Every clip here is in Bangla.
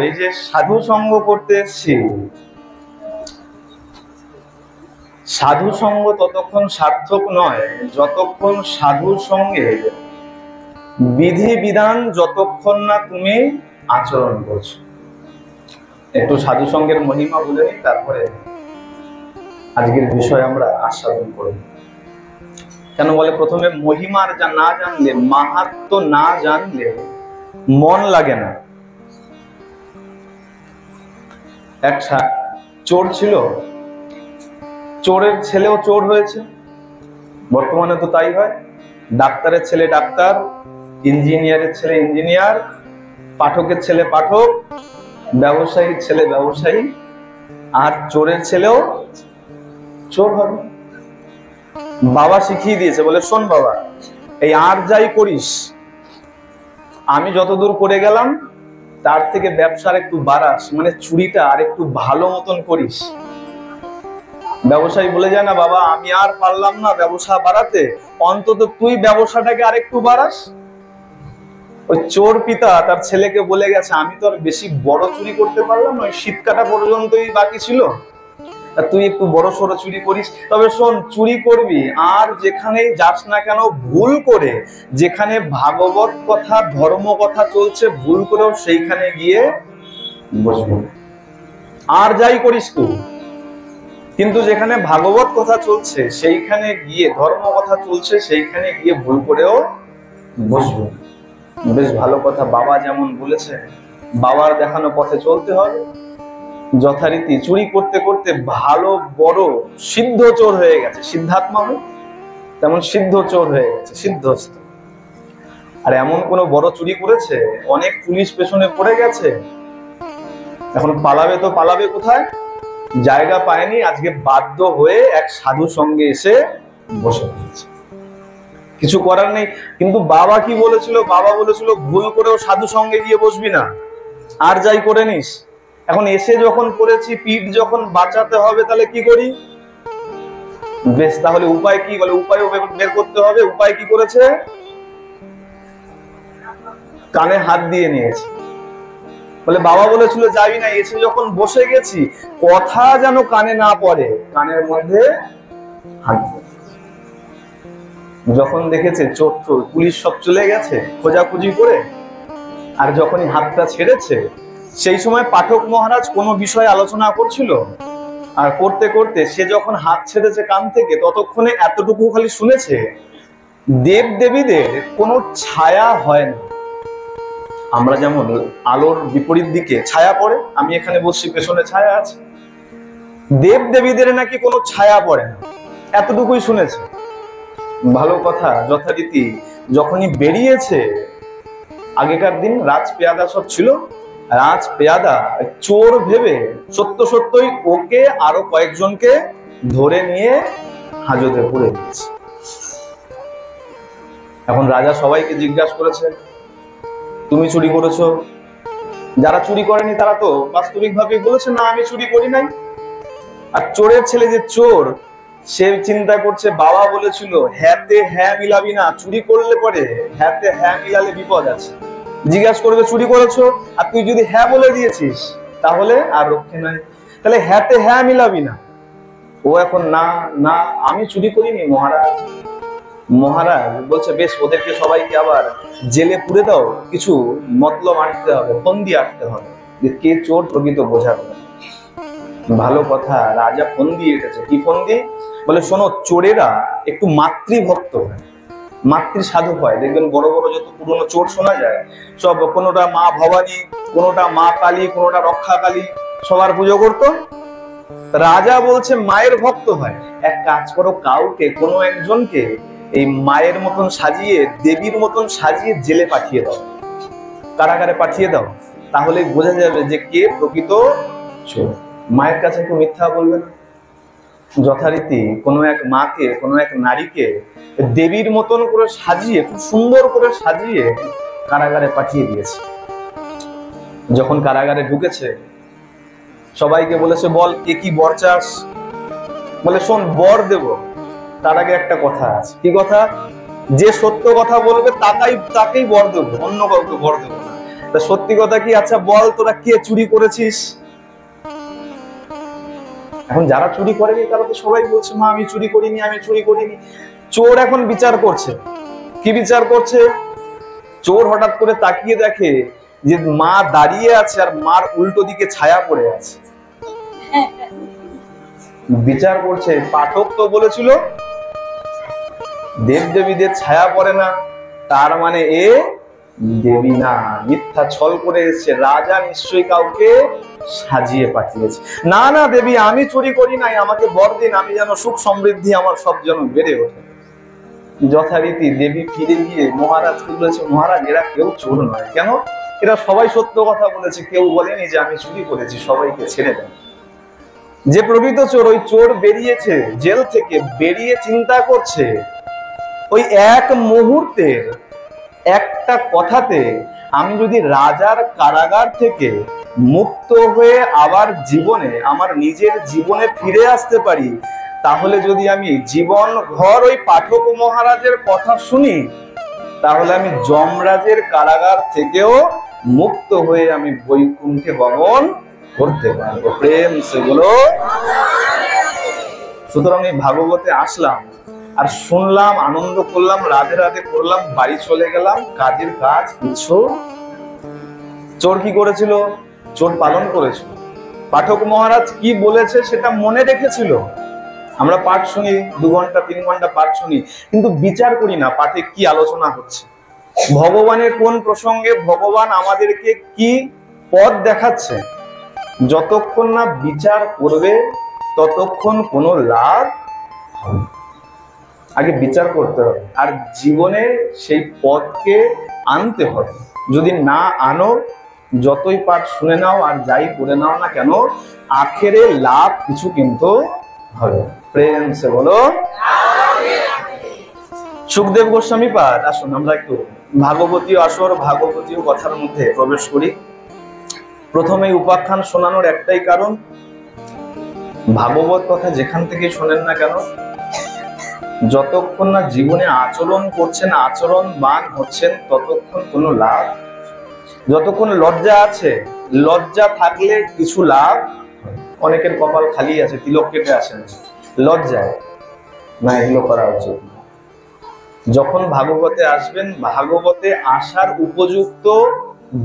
এই যে সাধু সঙ্গ করতে এসছি, সাধু সঙ্গ ততক্ষণ সার্থক নয় যতক্ষণ সাধুর সঙ্গে বিধি বিধান যতক্ষণ না তুমি আচরণ করছো। একটু সাধু সঙ্গের মহিমা বলে নিই, তারপরে আজকের বিষয় আমরা আস্বাদন করব। কেন বলে, প্রথমে মহিমার না জানলে, মাহাত্ম্য না জানলে মন লাগে না। এক চোর ছিল, চোরের ছেলেও চোর হয়েছে। বর্তমানে তো তাই হয়, ডাক্তারের ছেলে ডাক্তার, ইঞ্জিনিয়ারের ছেলে ইঞ্জিনিয়ার, পাঠকের ছেলে পাঠক, ব্যবসায়ীর ছেলে ব্যবসায়ী, আর চোরের ছেলেও চোর হবে। বাবা শিখিয়ে দিয়েছে, বলে শোন বাবা, এই আর যাই করিস, আমি যতদূর করে গেলাম তার থেকে ব্যবসার একটু বাড়াস, মানে চুরিটা আর একটু ভালো মতন করিস। ব্যবসায়ী বলে যায় না, বাবা আমি আর পারলাম না ব্যবসা বাড়াতে, অন্তত তুই ব্যবসাটাকে আর একটু বাড়াস। ওই চোর পিতা তার ছেলেকে বলে গেছে, আমি তো আর বেশি বড় চুরি করতে পারলাম না, ওই শীত কাটা পর্যন্তই বাকি ছিল, তুই একটু বড় সড়ো চুরি করিস। তবে শোন, চুরি করবি আর যেখানেই যাস না কেন ভুল করে, যেখানে ভাগবত কথা ধর্ম কথা চলছে ভুল করেও সেইখানে গিয়ে বসবি। আর যাই করিস তুই, কিন্তু যেখানে ভাগবত কথা চলছে সেইখানে গিয়ে, ধর্ম কথা চলছে সেইখানে গিয়ে ভুল করেও বসবি। বেশ ভালো কথা, বাবা যেমন বলেছে বাবার দেখানো পথে চলতে হবে। যথারীতি চুরি করতে করতে ভালো বড় সিদ্ধ চোর হয়ে গেছে, সিদ্ধাত্মা হয় তেমন সিদ্ধ চোর হয়ে গেছে, সিদ্ধস্ত। আর এমন কোন বড় চুরি করেছে, অনেক পুলিশ পেছনে পড়ে গেছে, এখন পালাবে তো পালাবে কোথায়, জায়গা পায়নি। আজকে বাধ্য হয়ে এক সাধু সঙ্গে এসে বসে পড়েছে, কিছু করার নেই। কিন্তু বাবা কি বলেছিল, বাবা বলেছিল ভুল করেও সাধু সঙ্গে গিয়ে বসবি না, আর যাই করে নিস। এখন এসে যখন করেছি, পিঠ যখন বাঁচাতে হবে, তাহলে কি করি? বেশ, তাহলে উপায় কি? বলে উপায়ও বের করতে হবে। উপায় কি করেছে? কানে হাত দিয়ে নিয়েছে। বলে বাবা বলেছিল যাবি না, এসে যখন বসে গেছি কথা যেন কানে না পড়ে, কানের মধ্যে হাত। যখন দেখেছে চোর চোর, পুলিশ সব চলে গেছে খোঁজাখুঁজি করে, আর যখনই হাতটা ছেড়েছে, সেই সময় পাঠক মহারাজ কোনো বিষয়ে আলোচনা করছিল, আর করতে করতে সে যখন হাত ছেড়েছে কান থেকে, ততক্ষণে এতটুকু খালি শুনেছে, দেব দেবীদের কোনো ছায়া হয় না। আমরা যেমন আলোর বিপরীত দিকে ছায়া পড়ে, আমি এখানে বসছি পেছনে ছায়া আছে, দেব দেবীদের নাকি কোনো ছায়া পড়ে না, এতটুকুই শুনেছে। ভালো কথা, যথারীতি যখনই বেরিয়েছে, আগেকার দিন রাজ পেয়াদা সব ছিল, রাজ পেয়াদা চোর ভেবে সত্য সত্যই ওকে আরো কয়েকজনকে ধরে নিয়ে হাজতে পুরে দিয়েছে। এখন রাজা সবাইকে জিজ্ঞাসা করেছে, তুমি চুরি করেছো? যারা চুরি করেনি তারা তো বাস্তবিকভাবে বলেছে, না আমি চুরি করি নাই। আর চোরের ছেলে যে চোর, সে চিন্তা করছে, বাবা বলেছিল হ্যাঁতে হ্যাঁ মিলাবি না, চুরি করলে পরে হ্যাঁতে হ্যাঁ মিলালে বিপদ আছে। জিজ্ঞাসা করবে চুরি করেছো, আর তুই যদি হ্যাঁ বলে দিয়েছিস তাহলে আর রক্ষে নাই, তাহলে হ্যাঁতে হ্যাঁ মিলাবি না। ও এখন না না আমি চুরি করিনি মহারাজ। মহারাজ বলছে, বেশ, ওদেরকে সবাইকে আবার জেলে পুরে দাও, কিছু মতলব আটতে হবে, ফন্দি আটতে হবে, যে কে চোর প্রকৃত বোঝা যাবে। ভালো কথা, রাজা ফন্দি এঁটেছে। কি ফন্দি? বলে শোনো, চোরেরা একটু মাতৃভক্ত হয়, মাতৃ সাধক হয়। দেখবেন বড় বড় যত পুরনো চোর শোনা যায়, সব কোনোটা মা ভবানী, কোনোটা মা কালী, কোনোটা রক্ষা কালী, সবার পুজো করতো। রাজা বলছে মায়ের ভক্ত হয়। এক কাজ করো, কাউকে কোনো একজনকে এই মায়ের মতন সাজিয়ে, দেবীর মতন সাজিয়ে জেলে পাঠিয়ে দাও, কারাগারে পাঠিয়ে দাও, তাহলে বোঝা যাবে যে কে প্রকৃত চোর। মায়ের কাছে কেউ মিথ্যা বলবে না। যথারীতি কোনো এক মাকে, কোনো এক নারীকে দেবীর মতন করে সাজিয়ে, খুব সুন্দর করে সাজিয়ে কারাগারে পাঠিয়ে দিয়েছে। যখন কারাগারে ঢুকেছে, সবাইকে বলেছে, বল কে কি বর চাস? বলে শোন, বর দেব, তার আগে একটা কথা আছে। কি কথা? যে সত্য কথা বলবে তাকেই বর দেবো, অন্য কাউকে বর দেবো না। তা সত্যি কথা কি, আচ্ছা বল তোরা কে চুরি করেছিস? এখন যারা চুরি করেনি তারা তো সবাই বলছে মা আমি চুরি করিনি, আমি চুরি করিনি। চোর এখন বিচার করছে। কি বিচার করছে? চোর হঠাৎ করে তাকিয়ে দেখে যে মা দাঁড়িয়ে আছে আর মার উল্টো দিকে ছায়া পড়ে আছে। বিচার করছে, পাঠক তো বলেছিল দেব দেবীদের ছায়া পড়ে না, তার মানে এ দেবী না, মিথ্যা ছল করে এসেছে, রাজা নিশ্চয়ই কাউকে সাজিয়ে পাঠিয়েছে। না না দেবী আমি চুরি করি নাই, আমাকে বর দিন, আমি যেন সুখ সমৃদ্ধি আমার সব যেন বেড়ে ওঠে। যথারীতি দেবী ফিরে গিয়ে মহারাজকে বলেছে, মহারাজ এরা কেউ চোর নয়। কেন? এরা সবাই সত্য কথা বলেছে, কেউ বলেনি যে আমি চুরি করেছি, সবাইকে ছেড়ে দেন। যে প্রকৃত চোর, ওই চোর বেরিয়েছে জেল থেকে, বেরিয়ে চিন্তা করছে ওই এক মুহূর্তের একটা কথাতে আমি যদি রাজার কারাগার থেকে মুক্ত হয়ে আবার জীবনে আমার নিজের জীবনে ফিরে আসতে পারি, তাহলে যদি আমি জীবন ভর ওই পাঠক মহারাজের কথা শুনি, তাহলে আমি যমরাজের কারাগার থেকেও মুক্ত হয়ে আমি বৈকুণ্ঠে গমন করতে পারবো। প্রেম সেগুলো। সুতরাং এই ভাগবতে আসলাম আর শুনলাম, আনন্দ করলাম, রাধে রাধে করলাম, বাড়ি চলে গেলাম, কাজের কাজ কিছু। চোর কি করেছিল? চোর পালন করেছিল। পাঠক মহারাজ কি বলেছে সেটা মনে রেখেছিল। আমরা পাঠ শুনি, 2 ঘন্টা 3 ঘন্টা পাঠ শুনি, কিন্তু বিচার করি না পাঠে কি আলোচনা হচ্ছে, ভগবানের কোন প্রসঙ্গে ভগবান আমাদেরকে কি পথ দেখাচ্ছে। যতক্ষণ না বিচার করবে ততক্ষণ কোনো লাভ হবে। আগে বিচার করতে হবে আর জীবনে সেই পথকে আনতে হবে। যদি না আনো, যতই পাঠ শুনে নাও আর যাই করে নাও না কেন, আখেরে লাভ কিছু কিন্তু হবে। প্রেম সে বলো। সুখদেব গোস্বামী পাঠ। আসুন আমরা একটু ভাগবতীয় আসর, ভাগবতীয় কথার মধ্যে প্রবেশ করি। প্রথমে উপাখ্যান শোনানোর একটাই কারণ, ভাগবত কথা যেখান থেকে শোনেন না কেন, যতক্ষণ না জীবনে আচরণ করছেন, আচরণবান হচ্ছেন, ততক্ষণ কোনো লাভ। যতক্ষণ লজ্জা আছে, লজ্জা থাকলে কিছু লাভ। অনেকের কপাল খালি আছে, তিলক কেটে আসেন লজ্জায়, না এগুলো করা উচিত। যখন ভাগবতে আসবেন, ভাগবতে আসার উপযুক্ত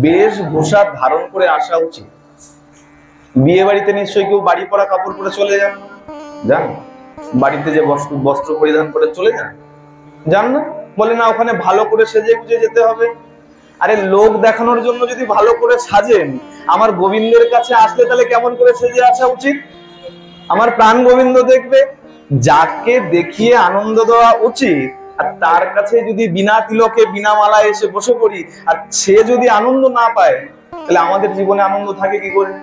বেশভূষা ধারণ করে আসা উচিত। বিয়ে বাড়িতে নিশ্চয়ই কেউ বাড়ি পরা কাপড় পরে চলে যান? যান? বাড়িতে যে বস্ত্র পরিধান করে চলে যান? যান না? বলে না ওখানে ভালো করে সেজে গুজে যেতে হবে। আরে লোক দেখানোর জন্য যদি ভালো করে সাজেন, আমার গোবিন্দের কাছে আসলে তাহলে কেমন করে সেজে আসা উচিত? আমার প্রাণ গোবিন্দ দেখবে। যাকে দেখিয়ে আনন্দ দেওয়া উচিত, আর তার কাছে যদি বিনা তিলকে বিনা মালায় এসে বসে পড়ি আর সে যদি আনন্দ না পায়, তাহলে আমাদের জীবনে আনন্দ থাকে কি করে?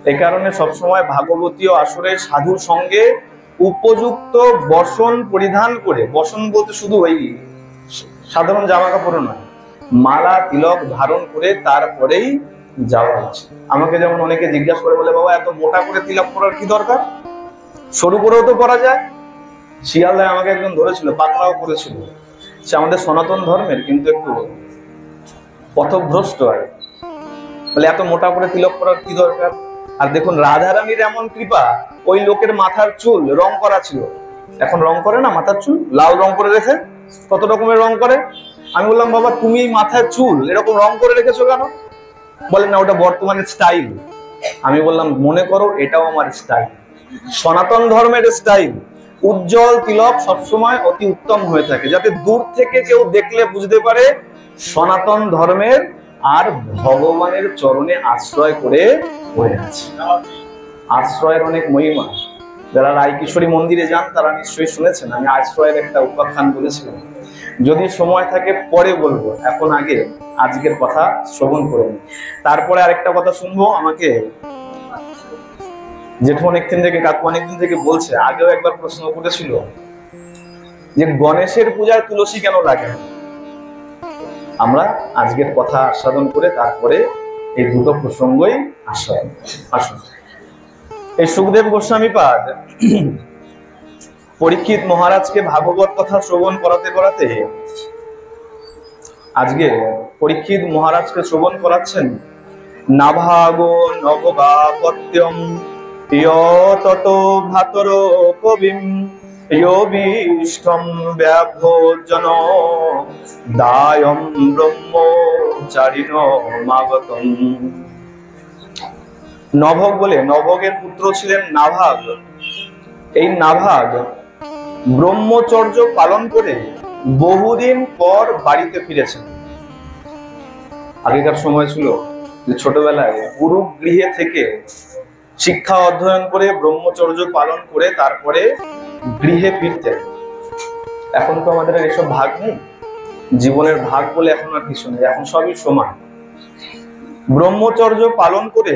এই কারণে সবসময় ভাগবতীয় আসরে সাধুর সঙ্গে উপযুক্ত বসন পরিধান করে, বসন বলতে শুধু ওই সাধারণ জামা কাপড় নয়, মালা তিলক ধারণ করে তারপরেই যাওয়া উচিত। আমাকে যেমন অনেকে জিজ্ঞাসা করে, বলে বাবা এত মোটা করে তিলক পরার কি দরকার, সরু করেও তো পরা যায়। শিয়ালদায় আমাকে একজন ধরেছিল, পাতলাও করেছিল। সে আমাদের সনাতন ধর্মের কিন্তু একটু পথভ্রষ্ট আর, বলে এত মোটা করে তিলক পরার কি দরকার। আর দেখুন রাধারানীর এমন কৃপা, ওই লোকের মাথার চুল রং করা ছিল, এখন রং করে না মাথার চুল, লাল রং করে রেখে কত রকমের রং করে। আমি বললাম বাবা তুমি মাথার চুল এরকম রং করে রেখেছো কেন? বলে না ওটা বর্তমানে স্টাইল। আমি বললাম মনে করো এটাও আমার স্টাইল, সনাতন ধর্মের স্টাইল। উজ্জ্বল তিলক সবসময় অতি উত্তম হয়ে থাকে, যাতে দূর থেকে কেউ দেখলে বুঝতে পারে সনাতন ধর্মের আর ভগবানের চরণে আশ্রয় করে হয়ে আছে। আশ্রয়ের অনেক মহিমা। যারা রায়কিশোরী মন্দিরে যান তারা নিশ্চয়ই শুনেছেন, আমি আশ্রয়ের একটা উপাখ্যান বলেছিলাম। যদি সময় থাকে পরে বলবো, এখন আগে আজকের কথা শ্রবণ করে নি, তারপরে আরেকটা কথা শুনবো। আমাকে জেঠু অনেকদিন থেকে, কাকু অনেকদিন থেকে বলছে, আগেও একবার প্রশ্ন করেছিল যে গণেশের পূজায় তুলসী কেন লাগে। আমরা আজকের কথা আস্বাদন করে তারপরে এই দুটো প্রসঙ্গই আসুন। এই সুখদেব গোস্বামী পাদ পরীক্ষিত মহারাজকে ভাগবত কথা শ্রবণ করাতে করাতে আজকে পরীক্ষিত মহারাজকে শ্রবণ করাচ্ছেন, নাভাগো নভবাপত্যম ইয়তত ভ্রাতর কবিম ইয়বিষ্টম ব্যাভোজন দায়ম ব্রহ্মচারিণ মাগতম। নভগ বলে, নভগের পুত্র ছিলেন নাভাগ। এই নাভাগ ব্রহ্মচর্য পালন করে বহুদিন পর বাড়িতে ফিরেছেন। আগেকার সময় ছিল যে ছোটবেলায় গুরু গৃহে থেকে শিক্ষা অধ্যয়ন করে ব্রহ্মচর্য পালন করে তারপরে গৃহে ফিরতেন। এখন তো আমাদের এসব ভাগ নেই, জীবনের ভাগ বলে এখন আর কিছু নেই, এখন সবই সমান। ব্রহ্মচর্য পালন করে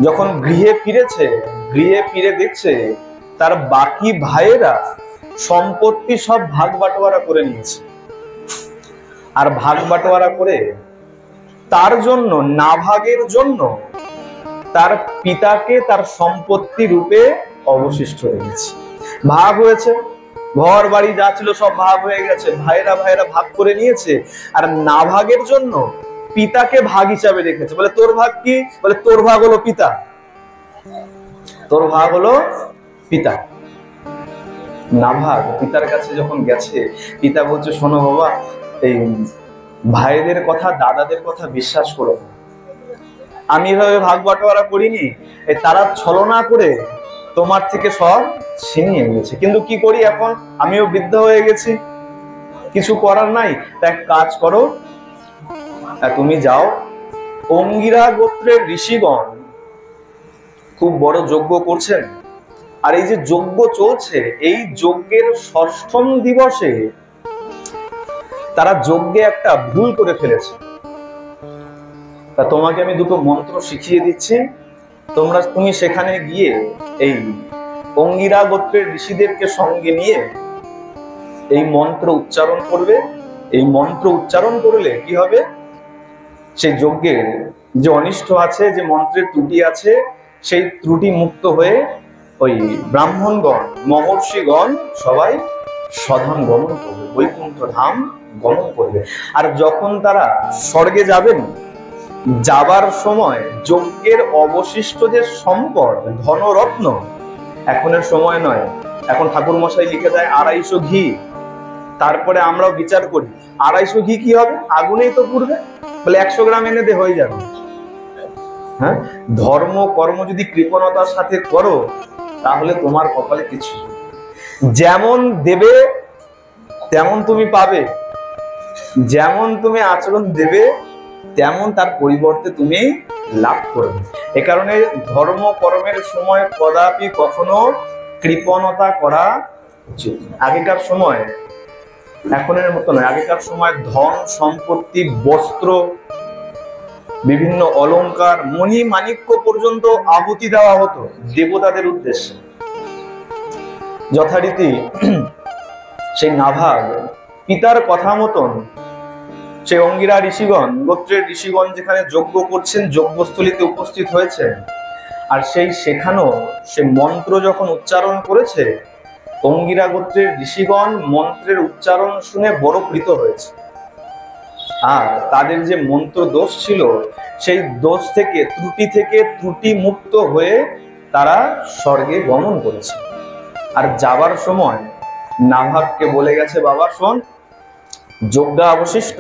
যখন গৃহে ফিরেছে, গৃহে ফিরে দেখছে তার বাকি ভাইয়েরা সম্পত্তি সব ভাগ বাটোয়ারা করে নিয়েছে। আর ভাগ বাটোয়ারা করে তার জন্য, নাভাগের জন্য, তার পিতাকে তার সম্পত্তি রূপে অবশিষ্ট রেখেছে। ভাগ হয়েছে, ঘর বাড়ি যা ছিল সব ভাগ হয়ে গেছে, ভাইরা ভাগ করে নিয়েছে। আর নাভাগের জন্য পিতাকে ভাগ হিসাবে রেখেছে। বলে তোর ভাগ কি? বলে তোর ভাগ হলো পিতা, তোর ভাগ হলো পিতা। নাভাগ পিতার কাছে যখন গেছে, পিতা বলছে, শোনো বাবা, এই ভাইদের কথা, দাদাদের কথা বিশ্বাস করো। আমি এভাবে ভাগ বাটোয়ারা করিনি, তারা ছলনা করে তোমার থেকে সব ছিনিয়ে নিয়েছে। কিন্তু কি করি এখন? আমিও বৃদ্ধ হয়ে গেছি, কিছু করার নাই। তা এক কাজ করো, তুমি যাও, অঙ্গিরা গোত্রের ঋষিগণ খুব বড় যজ্ঞ করছেন। আর এই যে যজ্ঞ চলছে, এই যজ্ঞের ৬ষ্ঠম দিবসে তারা যজ্ঞে একটা ভুল করে ফেলেছে। তা তোমাকে আমি দুটো মন্ত্র শিখিয়ে দিচ্ছি, তুমি সেখানে গিয়ে এই অঙ্গিরা গোত্রের ঋষিদেরকে সঙ্গে নিয়ে এই মন্ত্র উচ্চারণ করবে। এই মন্ত্র উচ্চারণ করলে কি হবে? সেই যজ্ঞের যে অনিষ্ট আছে, যে মন্ত্রের ত্রুটি আছে, সেই ত্রুটি মুক্ত হয়ে ওই ব্রাহ্মণগণ, মহর্ষিগণ সবাই স্বধাম গমন করবে, বৈকুণ্ঠ ধাম গমন করবে। আর যখন তারা স্বর্গে যাবেন, যাবার সময় যজ্ঞের অবশিষ্ট যে সম্পদ, ধনরত্ন, এখনের সময় নয়, এখন ঠাকুর মশাই লিখে দেয় ২৫০ ঘি। তারপরে আমরাও বিচার করি ২৫০ ঘি কি হবে? আগুনেই তো পুড়বে। বলে ১০০ গ্রাম এনে দে, হয়ে যাবে। হ্যাঁ, ধর্ম কর্ম যদি কৃপণতার সাথে করো, তাহলে তোমার কপালে কিছু, যেমন দেবে তেমন তুমি পাবে, যেমন তুমি আচরণ দেবে তেমন তার পরিবর্তে তুমি লাভ করবে। এ কারণে ধর্ম কর্মের সময় কদাপি কখনো কৃপণতা করা উচিত। আগেকার সময় এখনের মতো নয়, আগেকার সময় ধন সম্পত্তি, বস্ত্র, বিভিন্ন অলংকার, মণি মাণিক্য পর্যন্ত আহুতি দেওয়া হতো দেবতাদের উদ্দেশ্যে। যথারীতি সেই নাভাগ পিতার কথা মতন সেই অঙ্গিরা ঋষিগণ, গোত্রের ঋষিগণ যেখানে যজ্ঞ করছেন, যজ্ঞস্থলীতে উপস্থিত হয়েছেন। আর সেখানেও সে মন্ত্র যখন উচ্চারণ করেছে, অঙ্গিরা গোত্রের ঋষিগণ মন্ত্রের উচ্চারণ শুনে বড় প্রীত হয়েছে। আর তাদের যে মন্ত্র দোষ ছিল, সেই দোষ থেকে, ত্রুটি মুক্ত হয়ে তারা স্বর্গে গমন করেছে। আর যাবার সময় নাভাগকে বলে গেছে, বাবা শোন, যজ্ঞা অবশিষ্ট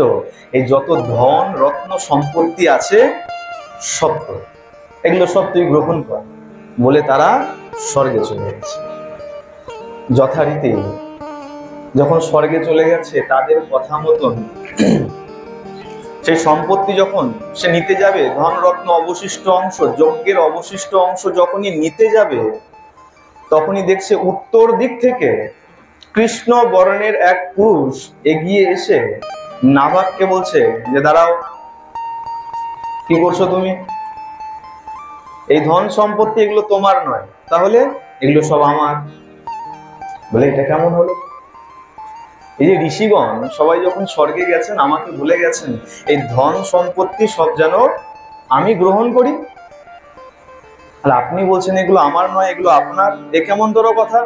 এই যত ধন রত্ন সম্পত্তি আছে সব তো, এগুলো সব তুই গ্রহণ কর বলে তারা স্বর্গে চলে গেছে। যথারীতি যখন স্বর্গে চলে গেছে, তাদের কথা মতন সেই সম্পত্তি যখন সে নিতে যাবে, ধন রত্ন অবশিষ্ট অংশ, যজ্ঞের অবশিষ্ট অংশ যখনই নিতে যাবে, তখনই দেখছে উত্তর দিক থেকে কৃষ্ণ বর্ণের এক পুরুষ এগিয়ে এসে নাভাগকে বলছে যে, দাঁড়াও, কি করছো তুমি? এই ধন সম্পত্তি এগুলো তোমার নয়, তাহলে এগুলো সব আমার। বলে এটা কেমন হলো? এই যে ঋষিগণ সবাই যখন স্বর্গে গেছেন, আমাকে ভুলে গেছেন, এই ধন সম্পত্তি সব যেন আমি গ্রহণ করি, আর আপনি বলছেন এগুলো আমার নয়, এগুলো আপনার। এ কেমন ধরো কথা?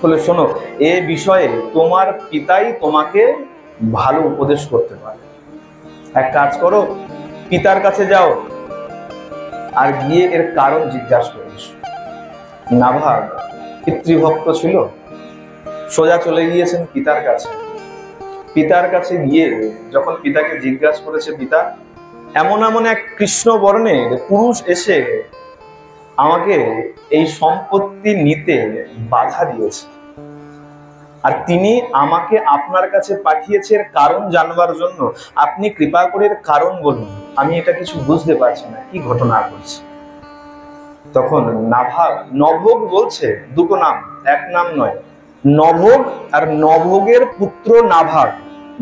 বলে শোনো, এ বিষয়ে তোমার পিতাই তোমাকে ভালো উপদেশ করতে পারে। এক কাজ করো, পিতার কাছে যাও আর গিয়ে এর কারণ জিজ্ঞাসা করে এসো। নাভাগ পিতৃভক্ত ছিল, সোজা চলে গিয়েছেন পিতার কাছে। পিতার কাছে গিয়ে যখন পিতাকে জিজ্ঞাসা করেছে, পিতা এমন এমন এক কৃষ্ণ বর্ণের পুরুষ এসে আমাকে এই সম্পত্তি নিতে বাধা দিয়েছে, আর তিনি আমাকে আপনার কাছে পাঠিয়েছে কারণ জানবার জন্য। আপনি কৃপা করে কারণ বলুন, আমি এটা কিছু বুঝতে পারছি না, কি ঘটনা ঘটছে। তখন নভোগ বলছে, দুটো নাম, এক নাম নয়, নভোগ আর নভোগের পুত্র নাভাগ।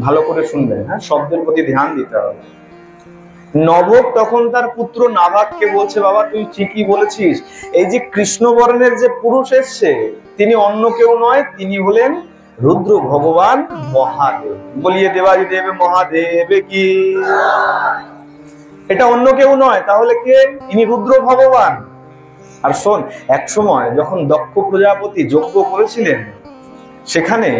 ভালো করে শুনবেন, হ্যাঁ, শব্দের প্রতি ধ্যান দিতে হবে। নভোগ তখন তার পুত্র নাভাগকে বলছে, বাবা তুই ঠিকই বলেছিস, এই যে কৃষ্ণবর্ণের যে পুরুষ এসছে তিনি অন্য কেউ নয়, তিনি হলেন রুদ্র ভগবান মহাদেব। বলিয়ে দেবাদিদেব মহাদেব কি। এটা অন্য কেউ নয়, তাহলে কে? ইনি রুদ্র ভগবান। আর শোন, এক সময় যখন দক্ষ প্রজাপতি যজ্ঞ করেছিলেন, সেখানে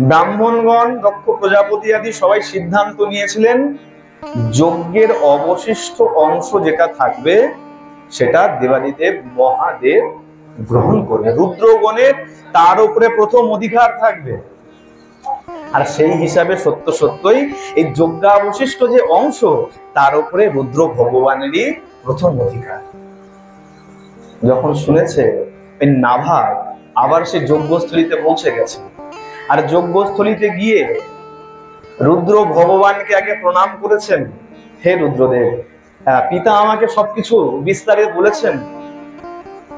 ব্রাহ্মণগণ, দক্ষ প্রজাপতি আদি সবাই সিদ্ধান্ত নিয়েছিলেন যজ্ঞের অবশিষ্ট অংশ যেটা থাকবে সেটা দেবাদিদেব মহাদেব গ্রহণ করবে, রুদ্রগণের তার উপরে প্রথম অধিকার থাকবে। আর সেই হিসাবে সত্য সত্যই এই যজ্ঞাবশিষ্ট যে অংশ তার উপরে রুদ্র ভগবানেরই প্রথম অধিকার। যখন শুনেছে, এই নাভাগ আবার সে যজ্ঞস্থলীতে পৌঁছে গেছে। আর যজ্ঞস্থলীতে গিয়ে রুদ্র ভগবানকে আগে প্রণাম করেছেন, হে রুদ্রদেব, পিতা আমাকে সবকিছু বিস্তারে বলেছেন,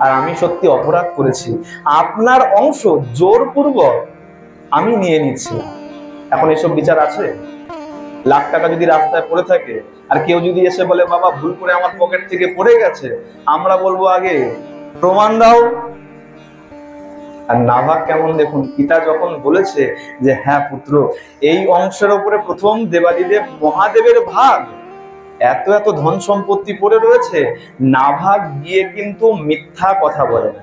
আর আমি সত্যি অপরাধ করেছি, আপনার অংশ জোরপূর্বক আমি নিয়ে নিচ্ছি। এখন এসব বিচার আছে? লাখ টাকা যদি রাস্তায় পড়ে থাকে আর কেউ যদি এসে বলে বাবা ভুল করে আমার পকেট থেকে পড়ে গেছে, আমরা বলবো আগে প্রমাণ দাও। আর নাভাগ কেমন দেখুন, পিতা যখন বলেছে যে হ্যাঁ পুত্র, এই অংশের উপরে প্রথম দেবাদিদেব মহাদেবের ভাগ, এত এত ধন সম্পত্তি পড়ে রয়েছে, নাভাগ গিয়ে কিন্তু মিথ্যা কথা বলে না,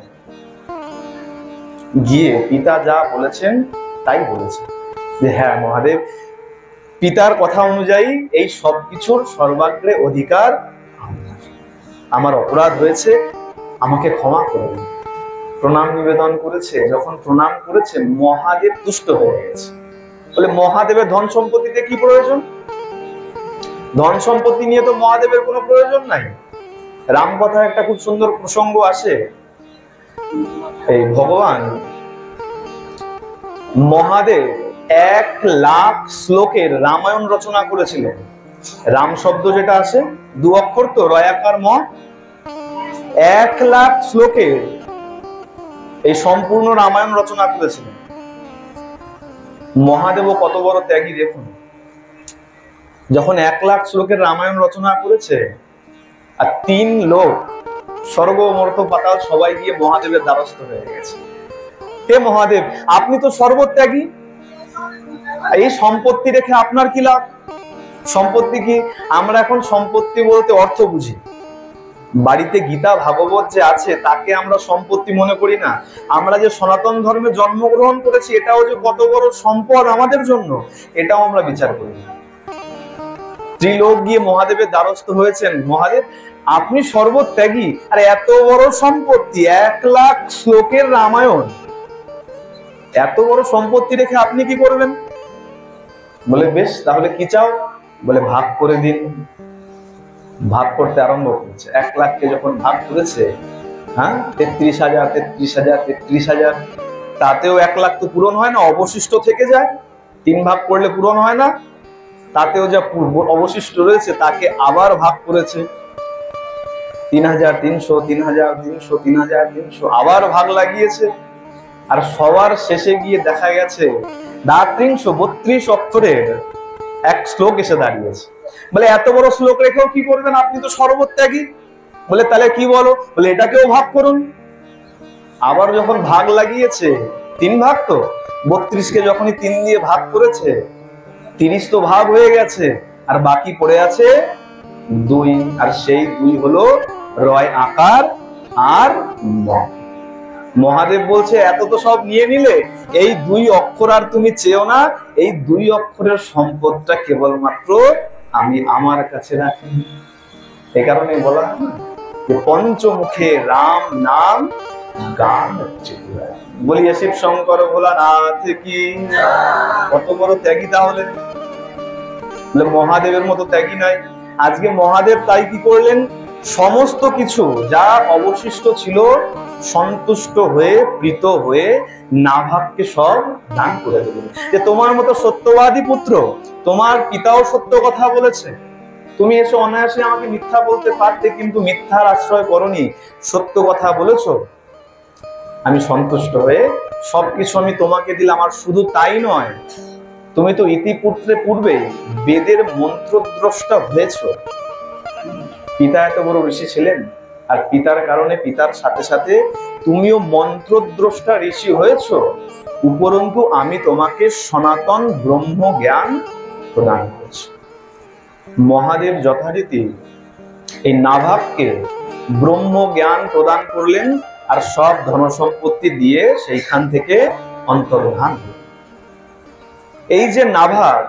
গিয়ে পিতা যা বলেছেন তাই বলেছে যে হ্যাঁ মহাদেব, পিতার কথা অনুযায়ী এই সবকিছুর সর্বাগ্রে অধিকার আমার অপরাধ হয়েছে, আমাকে ক্ষমা করে দিন। প্রণাম নিবেদন করেছে। যখন প্রণাম করেছে, মহাদেব তুষ্ট হয়ে গেছে। বলে মহাদেবের ধন সম্পত্তিতে কি প্রয়োজন? ধন সম্পত্তি নিয়ে তো মহাদেবের কোনো প্রয়োজন নাই। রামকথা একটা খুব সুন্দর প্রসঙ্গ আসে। এই ভগবান মহাদেব 1,00,000 শ্লোকের রামায়ণ রচনা করেছিলেন। রাম শব্দ যেটা আছে 2 অক্ষর তো, রয়াকার ম, 1,00,000 শ্লোকের এই সম্পূর্ণ রামায়ণ রচনা করেছিলেন। মহাদেবও কত বড় ত্যাগী দেখুন। যখন 1,00,000 শ্লোকের রামায়ণ রচনা করেছে, আর 3 লোক, স্বর্গ মর্ত পাতাল সবাই গিয়ে মহাদেবের দ্বারস্থ হয়ে গেছে। হে মহাদেব, আপনি তো সর্বত্যাগী, এই সম্পত্তি রেখে আপনার কি লাভ? সম্পত্তি কি? আমরা এখন সম্পত্তি বলতে অর্থ বুঝি। বাড়িতে গীতা ভাগবত যে আছে তাকে আমরা সম্পত্তি মনে করি না। আমরা যে সনাতন ধর্মে জন্মগ্রহণ করেছি, এটাও যে কত বড় সম্পদ আমাদের জন্য, এটাও আমরা বিচার করি না। ত্রিলোক গিয়ে মহাদেবের দ্বারস্থ হয়েছেন, মহাদেব আপনি সর্বত্যাগী, আর এত বড় সম্পত্তি, 1,00,000 শ্লোকের রামায়ণ, এত বড় সম্পত্তি রেখে আপনি কি করবেন? বলে বেশ, তাহলে কি চাও? বলে ভাগ করে দিন। ভাগ করতে আরম্ভ করেছে। 1,00,000কে যখন ভাগ করেছে, হ্যাঁ, 33,000, 33,000, 33,000, তাতেও 1,00,000 তো পূরণ হয় না, অবশিষ্ট থেকে যায়। 3 ভাগ করলে পূরণ হয় না, তাতেও যা অবশিষ্ট রয়েছে তাকে আবার ভাগ করেছে। 3,300, 3,300, 3,300, আবার ভাগ লাগিয়েছে। আর সবার শেষে গিয়ে দেখা গেছে 332 অক্ষরের এক শ্লোক এসে দাঁড়িয়েছে। বলে এত বড় শ্লোক রেখেও কি করবেন? আপনি তো সর্বত্যাগী। বলে তাহলে কি বলো? বলে এটাকেও ভাগ করুন। আবার যখন ভাগ লাগিয়েছে, 3 ভাগ তো, 32কে যখনই 3 দিয়ে ভাগ করেছে, 30 তো ভাগ হয়ে গেছে, আর বাকি পড়ে আছে 2, আর সেই 2 হলো রয় আকার আর ম। মহাদেব বলছে এত তো সব নিয়ে নিলে, এই 2 অক্ষর আর তুমি চেয়েও না, এই 2 অক্ষরের সম্পদটা কেবলমাত্র আমি আমার কাছে রাখি। এই কারণে বলা হয় যে পঞ্চমুখে রাম নাম গান বলিয়া শিব শঙ্কর ভোলানাথ কি। কত বড় ত্যাগী তাহলে, মহাদেবের মতো ত্যাগী নাই। আজকে মহাদেব তাই কি করলেন, সমস্ত কিছু যা অবশিষ্ট ছিল সন্তুষ্ট হয়ে প্রীত হয়ে নাভাগকে সব দান করে দিলেন। যে তোমার মতো সত্যবাদী পুত্র, তোমার পিতাও সত্য কথা বলেছে, তুমি এসে অনায়াসে আমাকে মিথ্যা বলতে পারতে, কিন্তু মিথ্যার আশ্রয় করনি, সত্য কথা বলেছো, আমি সন্তুষ্ট হয়ে সবকিছু আমি তোমাকে দিলাম। আর শুধু তাই নয়, তুমি তো পূর্বে বেদের মন্ত্রদ্রষ্টা হয়েছ। পিতা এত বড় ঋষি ছিলেন, আর পিতার কারণে পিতার সাথে সাথে তুমিও মন্ত্রদ্রষ্টা ঋষি হয়েছ। উপরন্তু আমি তোমাকে সনাতন ব্রহ্ম জ্ঞান প্রদান করছি। মহাদেব যথারীতি এই নাভাগকে ব্রহ্ম জ্ঞান প্রদান করলেন, আর সব ধনসম্পত্তি দিয়ে সেইখান থেকে অন্তর্ধান। এই যে নাভাগ,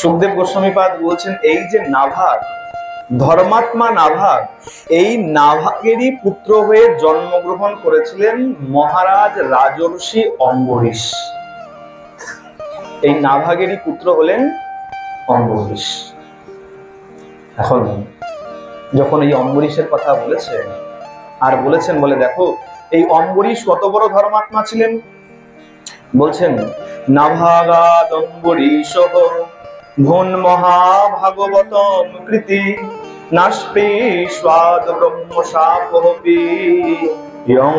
সুখদেব গোস্বামীপাদ বলছেন, এই যে নাভাগ, ধর্মাত্মা নাভাগ, এই নাভাগেরই পুত্র হয়ে জন্মগ্রহণ করেছিলেন মহারাজ রাজর্ষি অম্বরীশ। এই নাভাগেরই পুত্র হলেন অম্বরীশ। এখন যখন এই অম্বরীশের কথা বলেছেন, আর বলেছেন বলে দেখো এই অম্বরীশ কত বড় ধর্মাত্মা ছিলেন। বলছেন নাভাগাদ অম্বরীশ ভুন মহাভাগবতম কৃতি নাস্পে স্বাদ ব্রহ্ম শাপি ইয়ং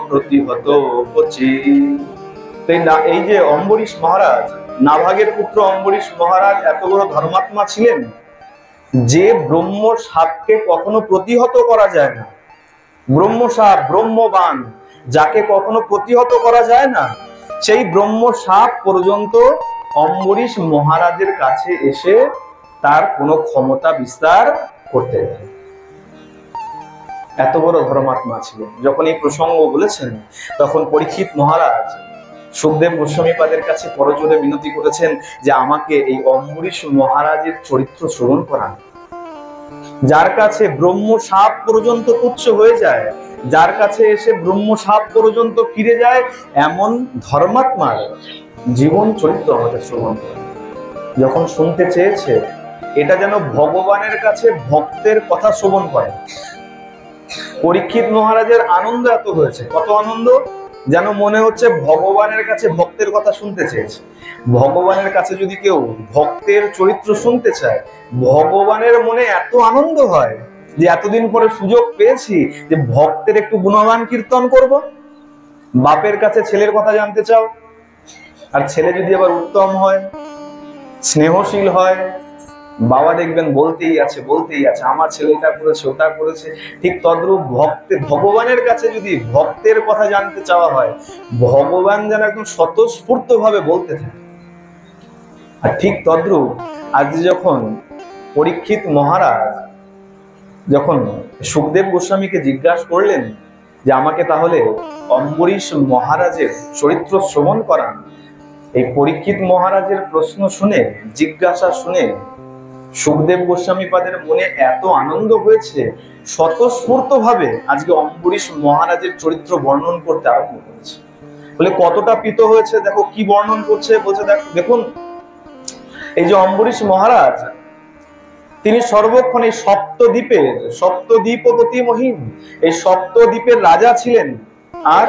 প্রতিহত পচি। এই যে অম্বরীশ মহারাজ, নাভাগের পুত্র অম্বরীশ মহারাজ এত বড় ধর্মাত্মা ছিলেন যে ব্রহ্ম সাপকে কখনো প্রতিহত করা যায় না। ব্রহ্ম সাপ, ব্রহ্মবান, যাকে কখনো প্রতিহত করা যায় না, সেই ব্রহ্ম সাপ পর্যন্ত অম্বরীশ মহারাজের কাছে এসে তার কোনো ক্ষমতা বিস্তার করতে দেয়। এত বড় ধর্মাত্মা ছিলেন। যখন এই প্রসঙ্গ বলেছেন, তখন পরীক্ষিত মহারাজ সুখদেব গোস্বামীপাদের কাছে করজোড়ে বিনতি করেছেন যে আমাকে এই অম্বরীশ মহারাজের চরিত্র শ্রবণ করান। যার কাছে ব্রহ্ম সাপ পর্যন্ত তুচ্ছ হয়ে যায়, যার কাছে এসে ব্রহ্ম সাপ পর্যন্ত ফিরে যায়, এমন ধর্মাত্মার জীবন চরিত্র আমাদের শ্রবণ করে। যখন শুনতে চেয়েছে, এটা যেন ভগবানের কাছে ভক্তের কথা শ্রবণ করে। পরীক্ষিত মহারাজের আনন্দ এত হয়েছে, কত আনন্দ, যেন মনে হচ্ছে ভগবানের কাছে ভক্তের কথা শুনতে চেয়েছে। ভগবানের কাছে যদি কেউ ভক্তের চরিত্র শুনতে চায়, ভগবানের মনে এত আনন্দ হয় যে এতদিন পরে সুযোগ পেয়েছি যে ভক্তের একটু গুণগান কীর্তন করব। বাপের কাছে ছেলের কথা জানতে চাও, আর ছেলে যদি আবার উত্তম হয়, স্নেহশীল হয়, বাবা দেখবেন বলতেই আছে আমার ছেলে এটা করেছে ওটা করেছে। ঠিক তদ্রূপ ভগবানের কাছে যদি ভক্তের কথা জানতে চাওয়া হয়, ভগবান যেন একদম স্বতঃস্ফূর্ত ভাবে বলতে থাকে। আর ঠিক তদ্রূপ আজ যখন পরীক্ষিত মহারাজ যখন সুখদেব গোস্বামীকে জিজ্ঞাসা করলেন যে আমাকে তাহলে অম্বরীশ মহারাজের চরিত্র শ্রবণ করান, এই পরীক্ষিত মহারাজের প্রশ্ন শুনে, জিজ্ঞাসা শুনে সুখদেব গোস্বামীপাদের মনে এত আনন্দ হয়েছে, স্বতঃস্ফূর্ত ভাবে আজকে অম্বরীশ মহারাজের চরিত্র বর্ণন করতে আরম্ভ করেছে। বলে কতটা প্রীত হয়েছে দেখো, কি বর্ণন করছে। বলছে দেখুন, এই যে অম্বরীশ মহারাজ, তিনি সর্বক্ষণ এই সপ্তদ্বীপপতি মহিম, এই সপ্তদ্বীপের রাজা ছিলেন, আর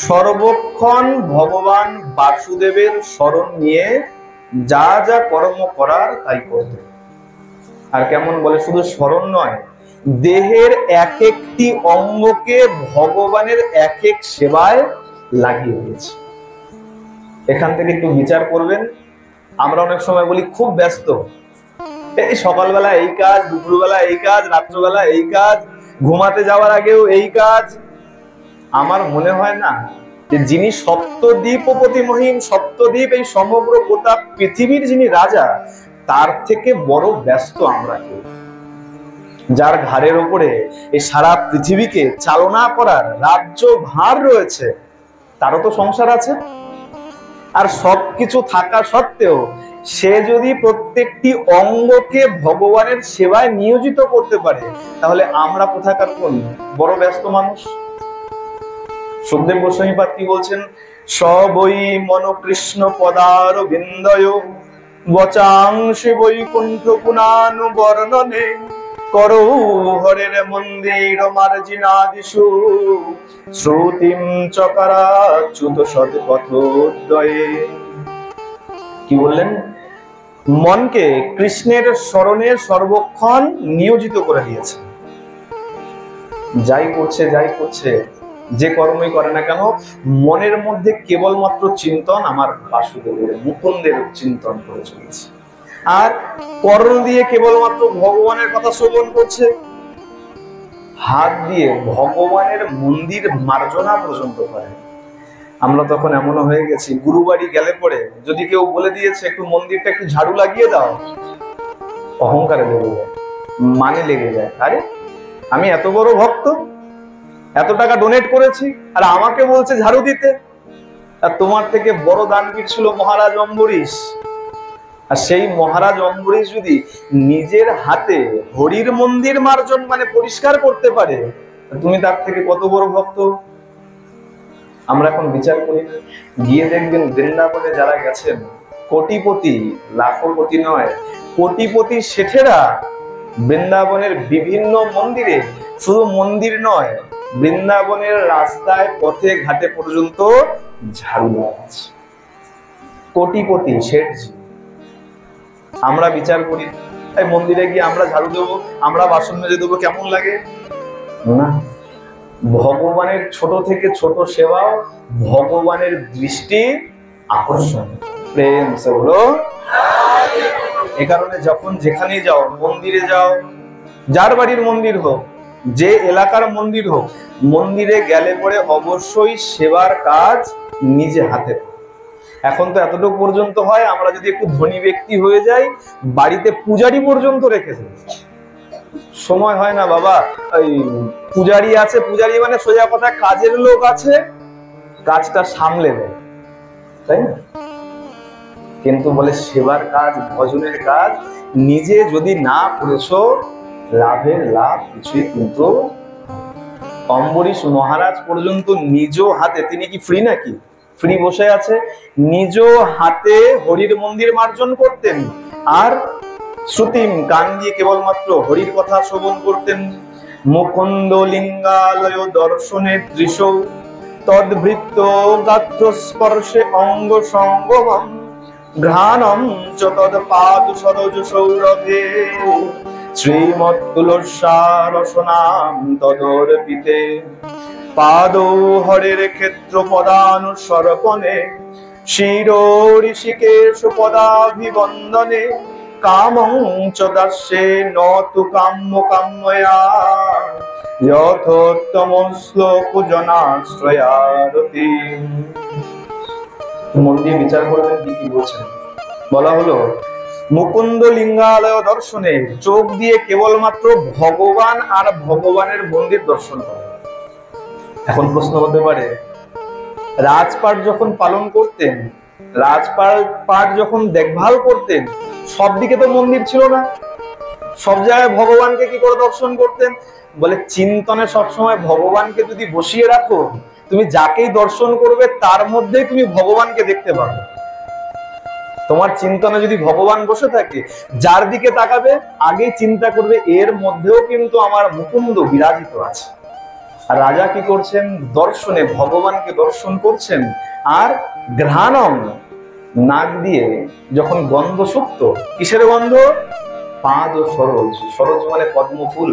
সর্বক্ষণ ভগবান বাসুদেবের স্মরণ নিয়ে যা যা কর্ম করার তাই করতেন। আর কেমন বলে, শুধু স্মরণ নয়, দেহের এক একটি অঙ্গকে ভগবানের এক এক সেবায় লাগিয়ে দিয়েছে। এখান থেকে একটু বিচার করবেন। আমরা অনেক সময় বলি খুব ব্যস্ত, এই সকালবেলা এই কাজ, দুপুরবেলা এই কাজ, রাত্রবেলা এই কাজ, ঘুমাতে যাওয়ার আগেও এই কাজ। আমার মনে হয় না যে যিনি সপ্তদ্বীপপতি মহিম, সপ্তদ্বীপ এই সমগ্র গোটা পৃথিবীর যিনি রাজা, তার থেকে বড় ব্যস্ত আমরা কেউ। যার ঘাড়ের ওপরে এই সারা পৃথিবীকে চালনা করার রাজ্য ভার রয়েছে, তারও তো সংসার আছে। আর সবকিছু থাকা সত্ত্বেও সে যদি প্রত্যেকটি অঙ্গকে ভগবানের সেবায় নিয়োজিত করতে পারে, তাহলে আমরা কোথাকার কোন বড় ব্যস্ত মানুষ। সুখদেব গোস্বামীপাদ কি বলছেন? সবই মন কৃষ্ণ পদার বিন্দয় বচাংশে বৈকুণ্ঠ পুনানু বর্ণনে করৌ হরের মন্দির মার্জিনাদিষু শ্রুতিম চকারাচ্যুত সৎপথোদয়ে। কি বললেন? মনকে কৃষ্ণের স্মরণে সর্বক্ষণ নিয়োজিত করে দিয়েছে। যাই করছে যে কর্মই করে না কেন, মনের মধ্যে কেবলমাত্র চিন্তন আমার বাসুদেবের, মুকুন্দের চিন্তন করে চলেছে। আর কর্ণ দিয়ে কেবলমাত্র ভগবানের কথা শ্রবণ করছে, হাত দিয়ে ভগবানের মন্দির মার্জনা পর্যন্ত করে। আমরা তখন এমন হয়ে গেছি, গুরুবাড়ি গেলে পরে যদি কেউ বলে দিয়েছে একটু মন্দিরটা একটু ঝাড়ু লাগিয়ে দাও, অহংকারে লেগে যায়, মানে লেগে যায়। আরে আমি এত বড় ভক্ত, এত টাকা ডোনেট করেছি, আর আমাকে বলছে ঝাড়ু দিতে। আর তোমার থেকে বড় দানবীর ছিল মহারাজ অম্বরীশ। আর সেই মহারাজ অম্বরীশ যদি নিজের হাতে হরির মন্দির মার্জন মানে পরিষ্কার করতে পারে, তুমি তার থেকে কত বড় ভক্ত। আমরা এখন বিচার করি, গিয়ে দেখবেন বৃন্দাবনে যারা গেছেন, কোটিপতি, লাখপতি নয়, কোটিপতি শেঠেরা বৃন্দাবনের বিভিন্ন মন্দিরে, শুধু মন্দির নয়, বৃন্দাবনের রাস্তায় পথে ঘাটে পর্যন্ত ঝাড়ু লাগাচ্ছে। কোটিপতি শেঠজি। আমরা বিচার করি, এই মন্দিরে গিয়ে আমরা ঝাড়ু দেবো, আমরা বাসন মেজে দেবো, কেমন লাগে না? ভগবানের ছোট থেকে ছোট সেবাও ভগবানের দৃষ্টি আকর্ষণ, প্রেম সে হলো। এ কারণে যখন যেখানে যাও, মন্দিরে যাও, যার বাড়ির মন্দির হোক, যে এলাকার মন্দির হোক, মন্দিরে গেলে পরে অবশ্যই সেবার কাজ নিজে হাতে। এখন তো এতটুকু পর্যন্ত হয়, আমরা যদি একটু ধনী ব্যক্তি হয়ে যাই, বাড়িতে পূজারি পর্যন্ত রেখে দেয়। সময় হয় না বাবা, ওই পূজারি আছে, পূজারি মানে সোজা কথা কাজের লোক আছে, কাজটা সামলে দেয়, তাই না? কিন্তু বলে সেবার কাজ, ভজনের কাজ নিজে যদি না করেছো, লাভের লাভ কিছুই। কিন্তু অম্বরীশ মহারাজ পর্যন্ত নিজ হাতে, তিনি কি ফ্রি নাকি? ফ্রি বসে আছে, নিজ হাতে হরির মন্দির মার্জন করতেন। আর শ্রুতিম, কান দিয়ে কেবলমাত্র হরির কথা শ্রবণ করতেন। মুকুন্দ লিঙ্গালয় দর্শনে দৃশ্য তদ্বৃত্ত গাত্র স্পর্শে অঙ্গ সঙ্গমম ঘ্রাণম চ তদ পাদ সরোজ সৌরভে শ্রীমত্তুলসারসনাম তদর্পিতে পাদ হরের ক্ষেত্র পদানুসর্পণে শির ঋষিকেশ পদাভিবন্দনে কামং চ দাস্যে নতু কাম্য কাম্যয়া যথোত্তম শ্লোক জনাশ্রয়ারতি। মন্দির বিচার করবেন কি বলছেন? বলা হলো মুকুন্দ লিঙ্গালয় দর্শনে, চোখ দিয়ে কেবলমাত্র ভগবান আর ভগবানের মন্দির দর্শন করে। এখন প্রশ্ন হতে পারে, রাজপাট যখন পালন করতেন, রাজপাট যখন দেখভাল করতেন, সব দিকে তো মন্দির ছিল না, সব জায়গায় ভগবানকে কি করে দর্শন করতেন? বলে চিন্তনে সবসময় ভগবানকে যদি বসিয়ে রাখো, তুমি যাকেই দর্শন করবে তার মধ্যেই তুমি ভগবানকে দেখতে পাবে। তোমার চিন্তনে যদি ভগবান বসে থাকে, যার দিকে তাকাবে আগেই চিন্তা করবে এর মধ্যেও কিন্তু আমার মুকুন্দ বিরাজিত আছে। আর রাজা কি করছেন? দর্শনে ভগবানকে দর্শন করছেন। আর ঘ্রাণম, নাক দিয়ে যখন গন্ধ শুকত, কিসের গন্ধ? পাদ ও সরোজ, সরোজ মানে পদ্ম ফুল,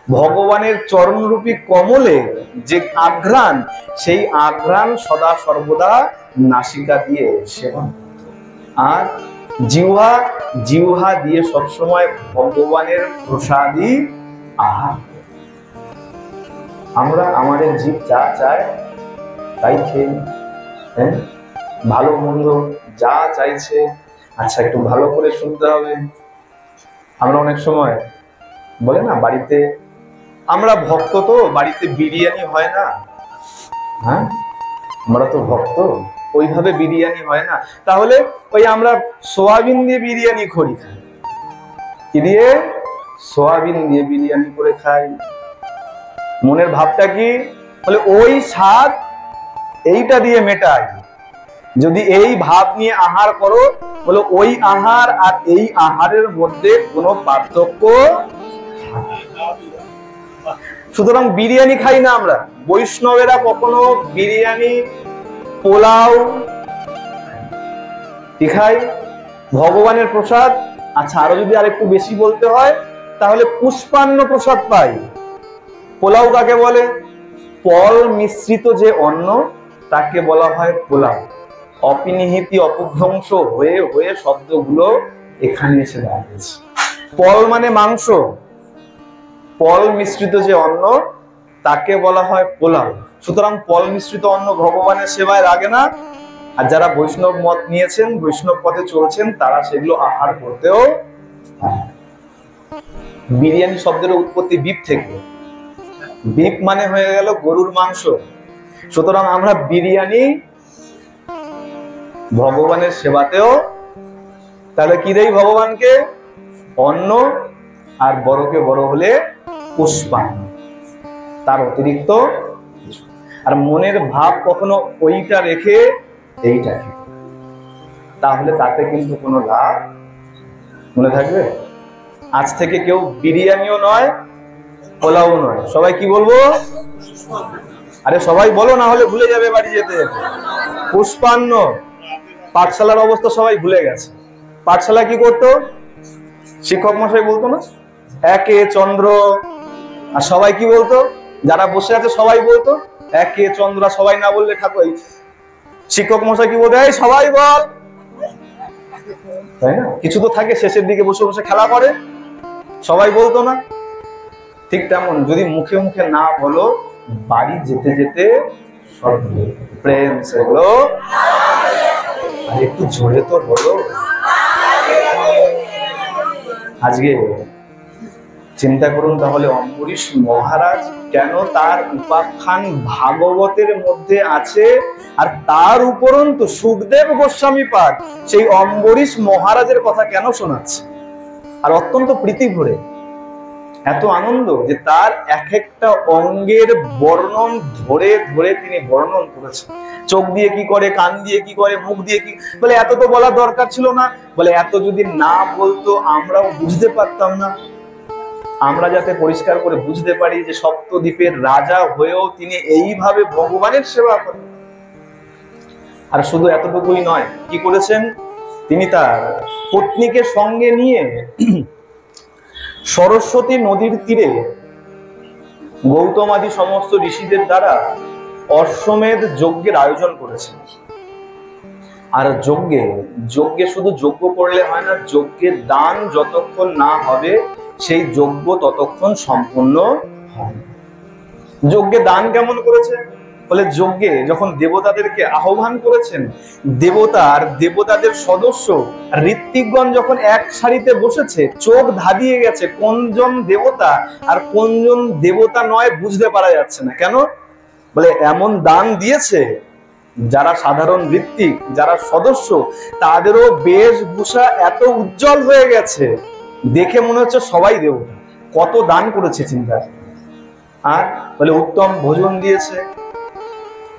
ভগবানের চরণরূপী কমলের যে আঘ্রাণ, সেই আঘ্রাণ সদা সর্বদা নাসিকা দিয়ে সেবন। আর জিহ্বা দিয়ে সবসময় ভগবানের প্রসাদী আহার। আমরা আমাদের জীব যা চায় তাই খেয়ে, হ্যাঁ, ভালো মন্দ যা চাইছে, আচ্ছা একটু ভালো করে শুনতে হবে। আমরা অনেক সময় বলে না বাড়িতে, আমরা ভক্ত তো বাড়িতে বিরিয়ানি হয় না, হ্যাঁ আমরা তো ভক্ত, ওইভাবে বিরিয়ানি হয় না। তাহলে ওই আমরা সোয়াবিন দিয়ে বিরিয়ানি করি, খাই কি দিয়ে? সোয়াবিন দিয়ে বিরিয়ানি করে খাই। মনের ভাবটা কি? বলে ওই স্বাদ এইটা দিয়ে মেটাই। যদি এই ভাব নিয়ে আহার করো, বলে ওই আহার আর এই আহারের মধ্যে কোনো পার্থক্য। সুতরাং বিরিয়ানি খাই না আমরা, বৈষ্ণবেরা কখনো বিরিয়ানি, পোলাও কি খাই? ভগবানের প্রসাদ। আচ্ছা, আরো যদি আরেকটু বেশি বলতে হয় তাহলে পুষ্পান্ন প্রসাদ পাই। পোলাও কাকে বলে? ফল মিশ্রিত যে অন্ন তাকে বলা হয় পোলাও। অপিনিহিতি অপভ্রংশ হয়ে হয়ে শব্দগুলো এখানে এসে দাঁড়িয়েছে। ফল মানে মাংস, ফল মিশ্রিত যে অন্ন তাকে বলা হয় পোলাও। সুতরাং ফল মিশ্রিত অন্ন ভগবানের সেবায় লাগে না। আর যারা বৈষ্ণব মত নিয়েছেন, বৈষ্ণব পথে চলছেন, তারা সেগুলো আহার করতেও। বিরিয়ানি শব্দের উৎপত্তি বিপ থেকে। বিপ মানে হয়ে গেল গরুর মাংস। সুতরাং আমরা বিরিয়ানি ভগবানের সেবাতেও, তাহলে কি দেই ভগবানকে? অন্ন, আর বড়কে বড় হলে পুষ্পান্ন, তার অতিরিক্ত। আর মনের ভাব কখনো ওইটা রেখে এইটা, তাহলে তাতে কিন্তু কোনো লাভ। মনে থাকবে, আজ থেকে কেউ বিরিয়ানিও নয়, পোলাও নয়, সবাই কি বলবো? আরে সবাই বলো, না হলে ভুলে যাবে বাড়ি যেতে। পুষ্পান্ন। পাঠশালার অবস্থা সবাই ভুলে গেছে। পাঠশালা কি করতো? শিক্ষক মশাই বলতো না একে চন্দ্র, আর সবাই কি বলতো? যারা বসে আছে সবাই বলতো একে চন্দ্র। সবাই না বললে ঠাকুর, শিক্ষক মশাই কি বলতো? এই সবাই বল, তাই না? কিছু তো থাকে শেষের দিকে বসে বসে খেলা করে, সবাই বলতো না? ঠিক তেমন যদি মুখে মুখে না বলো, বাড়ি যেতে যেতে সব প্রেম সেগুলো। আর একটু জোরে তো বলো। আজকে চিন্তা করুন তাহলে, অম্বরীশ মহারাজ কেন তার উপাখ্যান ভাগবতের মধ্যে আছে, আর তার উপরন্তু সুখদেব গোস্বামী পাঠ সেই অম্বরীশ মহারাজের কথা কেন শোনাচ্ছে? আর অত্যন্ত প্রীতি ভরে, এত আনন্দ যে তার এক একটা অঙ্গের বর্ণন ধরে ধরে তিনি বর্ণন করেছেন। চোখ দিয়ে কি করে, কান দিয়ে কি করে, মুখ দিয়ে কি, বলে এত তো বলার দরকার ছিল না। বলে এত যদি না বলতো আমরাও বুঝতে পারতাম না। আমরা যাতে পরিষ্কার করে বুঝতে পারি যে সপ্তদ্বীপের রাজা হয়েও তিনি এইভাবে ভগবানের সেবা করেন। আর শুধু এতটুকুই নয়, কি করেছেন? তিনি তার পত্নীকে সঙ্গে নিয়ে সরস্বতী নদীর তীরে গৌতমাদি সমস্ত ঋষিদের দ্বারা অশ্বমেধ যজ্ঞের আয়োজন করেছেন। আর যজ্ঞে শুধু যজ্ঞ করলে হয় না, যজ্ঞের দান যতক্ষণ না হবে সেই যজ্ঞ ততক্ষণ সম্পূর্ণ হয়। যজ্ঞে দান কেমন করেছে? বলে যজ্ঞে যখন দেবতাদেরকে আহ্বান করেছেন, দেবতাদের সদস্য ঋত্বিকগণ যখন এক সারিতে বসেছে, চোখ ধাঁধিয়ে গেছে কোনজন দেবতা আর কোনজন দেবতা নয় বুঝতে পারা যাচ্ছে না। কেন? বলে এমন দান দিয়েছে, যারা সাধারণ ঋত্বিক, যারা সদস্য, তাদেরও বেশভূষা এত উজ্জ্বল হয়ে গেছে, দেখে মনে হচ্ছে সবাই দেবতা। কত দান করেছে চিন্তা। আর বলে উত্তম ভোজন দিয়েছে।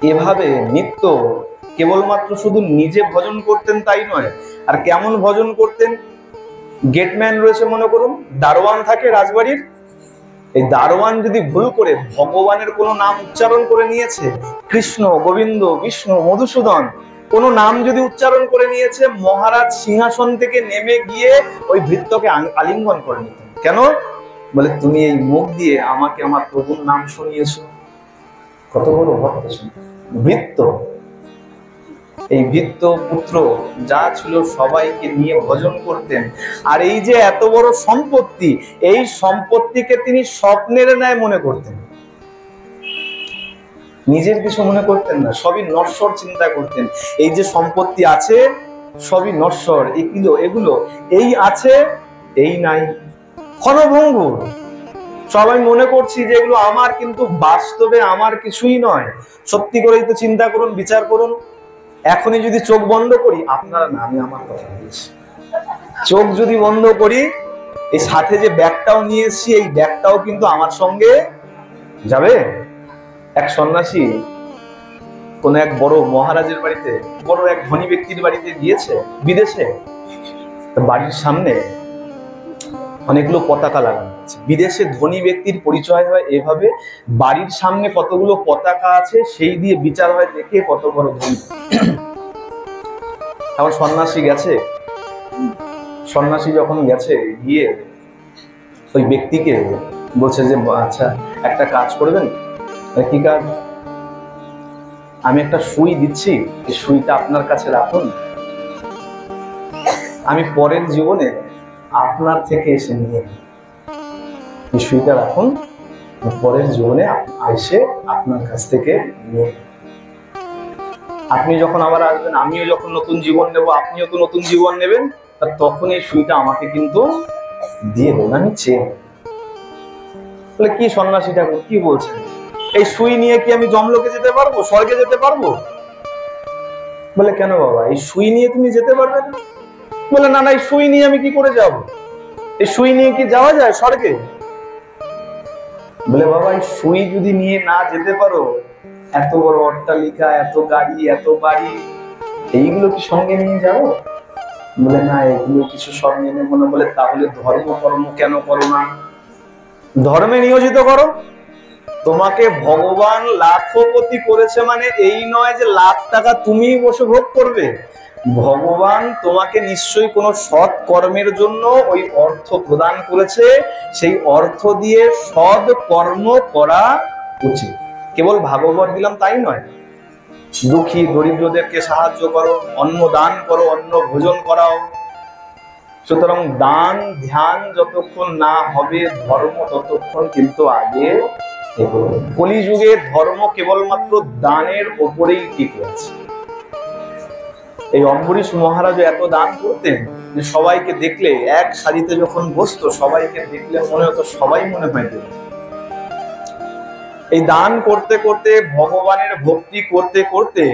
এভাবে নিত্য কেবলমাত্র শুধু নিজে ভজন করতেন তাই নয়, আর কেমন ভজন করতেন? গেটম্যান রয়েছে মনে করুন, দারোয়ান থাকে রাজবাড়ির, এই দারোয়ান যদি ভুল করে ভগবানের কোনো নাম উচ্চারণ করে নিয়েছে, কৃষ্ণ, গোবিন্দ, বিষ্ণু, মধুসূদন, কোনো নাম যদি উচ্চারণ করে নিয়েছে, মহারাজ সিংহাসন থেকে নেমে গিয়ে ওই ভৃত্যকে আলিঙ্গন করে নিতেন। কেন? বলে তুমি এই মুখ দিয়ে আমাকে আমার প্রভুর নাম শুনিয়েছো। কত বড় ভক্ত ভৃত্য। এই ভৃত্য পুত্র যা ছিল সবাইকে নিয়ে ভজন করতেন। আর এই যে এত বড় সম্পত্তি, এই সম্পত্তিকে তিনি স্বপ্নের ন্যায় মনে করতেন। নিজের কিছু মনে করতেন না, সবই নশ্বর চিন্তা করতেন। এই যে সম্পত্তি আছে সবই নশ্বর, এগুলো এই আছে, এই নাই, ক্ষণভঙ্গুর। সবাই মনে করছি যে এগুলো আমার, কিন্তু বাস্তবে আমার কিছুই নয়। সত্যি করেই তো চিন্তা করুন, বিচার করুন। এখনই যদি চোখ বন্ধ করি, আপনারা না, আমি আমার কথা বলছি, চোখ যদি বন্ধ করি, এই সাথে যে ব্যাগটাও নিয়ে এসেছি, এই ব্যাগটাও কিন্তু আমার সঙ্গে যাবে। এক সন্ন্যাসী কোন এক বড় মহারাজের বাড়িতে, বড় এক ধনী ব্যক্তির বাড়িতে গিয়েছে বিদেশে। বাড়ির সামনে অনেকগুলো পতাকা লাগানো আছে। বিদেশে ধনী ব্যক্তির পরিচয় হয় এভাবে, বাড়ির সামনে কতগুলো পতাকা আছে সেই দিয়ে বিচার হয় দেখে কত বড় ধনী। আবার সন্ন্যাসী গেছে, সন্ন্যাসী যখন গেছে, গিয়ে ওই ব্যক্তিকে বলছে যে আচ্ছা একটা কাজ করবেন। কি কাজ? আমি একটা সুই দিচ্ছি, এই সুইটা আপনার কাছে রাখুন, আমি পরের জীবনে আপনার থেকে এসে নিয়ে এই সুইটা রাখুন, পরের জীবনে এসে আপনার কাছ থেকে নিয়ে, আপনি যখন আবার আসবেন, আমিও যখন নতুন জীবন নেব, আপনিও তো নতুন জীবন নেবেন, তখন এই সুইটা আমাকে কিন্তু দিয়ে দেবেন, আমি চেয়ে। বলে কি সন্ন্যাসী ঠাকুর কি বলছেন? এই সুই নিয়ে কি আমি যমলোকে যেতে পারবো, স্বর্গে যেতে পারবো? বলে কেন বাবা, এই সুই নিয়ে তুমি যেতে পারবে না? বলে না না, এই সুই নিয়ে আমি কি করে যাব? এই সুই নিয়ে কি যাওয়া যায় স্বর্গে? বলে বাবা, এই সুই যদি নিয়ে না যেতে পারো, এত বড় অট্টালিকা, এত গাড়ি, এত বাড়ি, এইগুলো কি সঙ্গে নিয়ে যাবো? বলে না, এগুলো কিছু সঙ্গে নেবো না। বলে তাহলে ধর্ম কর্ম কেন করো না? ধর্মে নিয়োজিত করো। তোমাকে ভগবান লাখপতি করেছে মানে এই নয় যে লাখ টাকা তুমি বসে ভোগ করবে। ভগবান তোমাকে নিশ্চয়ই কোনো সৎ কর্মের জন্য ওই অর্থ প্রদান করেছে, সেই অর্থ দিয়ে সৎ কর্ম করা উচিত। কেবল ভাগবত দিলাম তাই নয়, দুঃখী দরিদ্রদেরকে সাহায্য করো, অন্ন দান করো, অন্ন ভোজন করাও। সুতরাং দান ধ্যান যতক্ষণ না হবে, ধর্ম ততক্ষণ কিন্তু আগে এগোবে। কলিযুগে ধর্ম কেবলমাত্র দানের ওপরেই টিকে আছে। এই অম্বরীশ মহারাজ এত দান করতেন যে সবাইকে দেখলে, এক সারিতে যখন বসতো, সবাইকে দেখলে মনে হতো সবাই মনে হয় দেব। এই দান করতে করতে, ভগবানের ভক্তি করতে করতে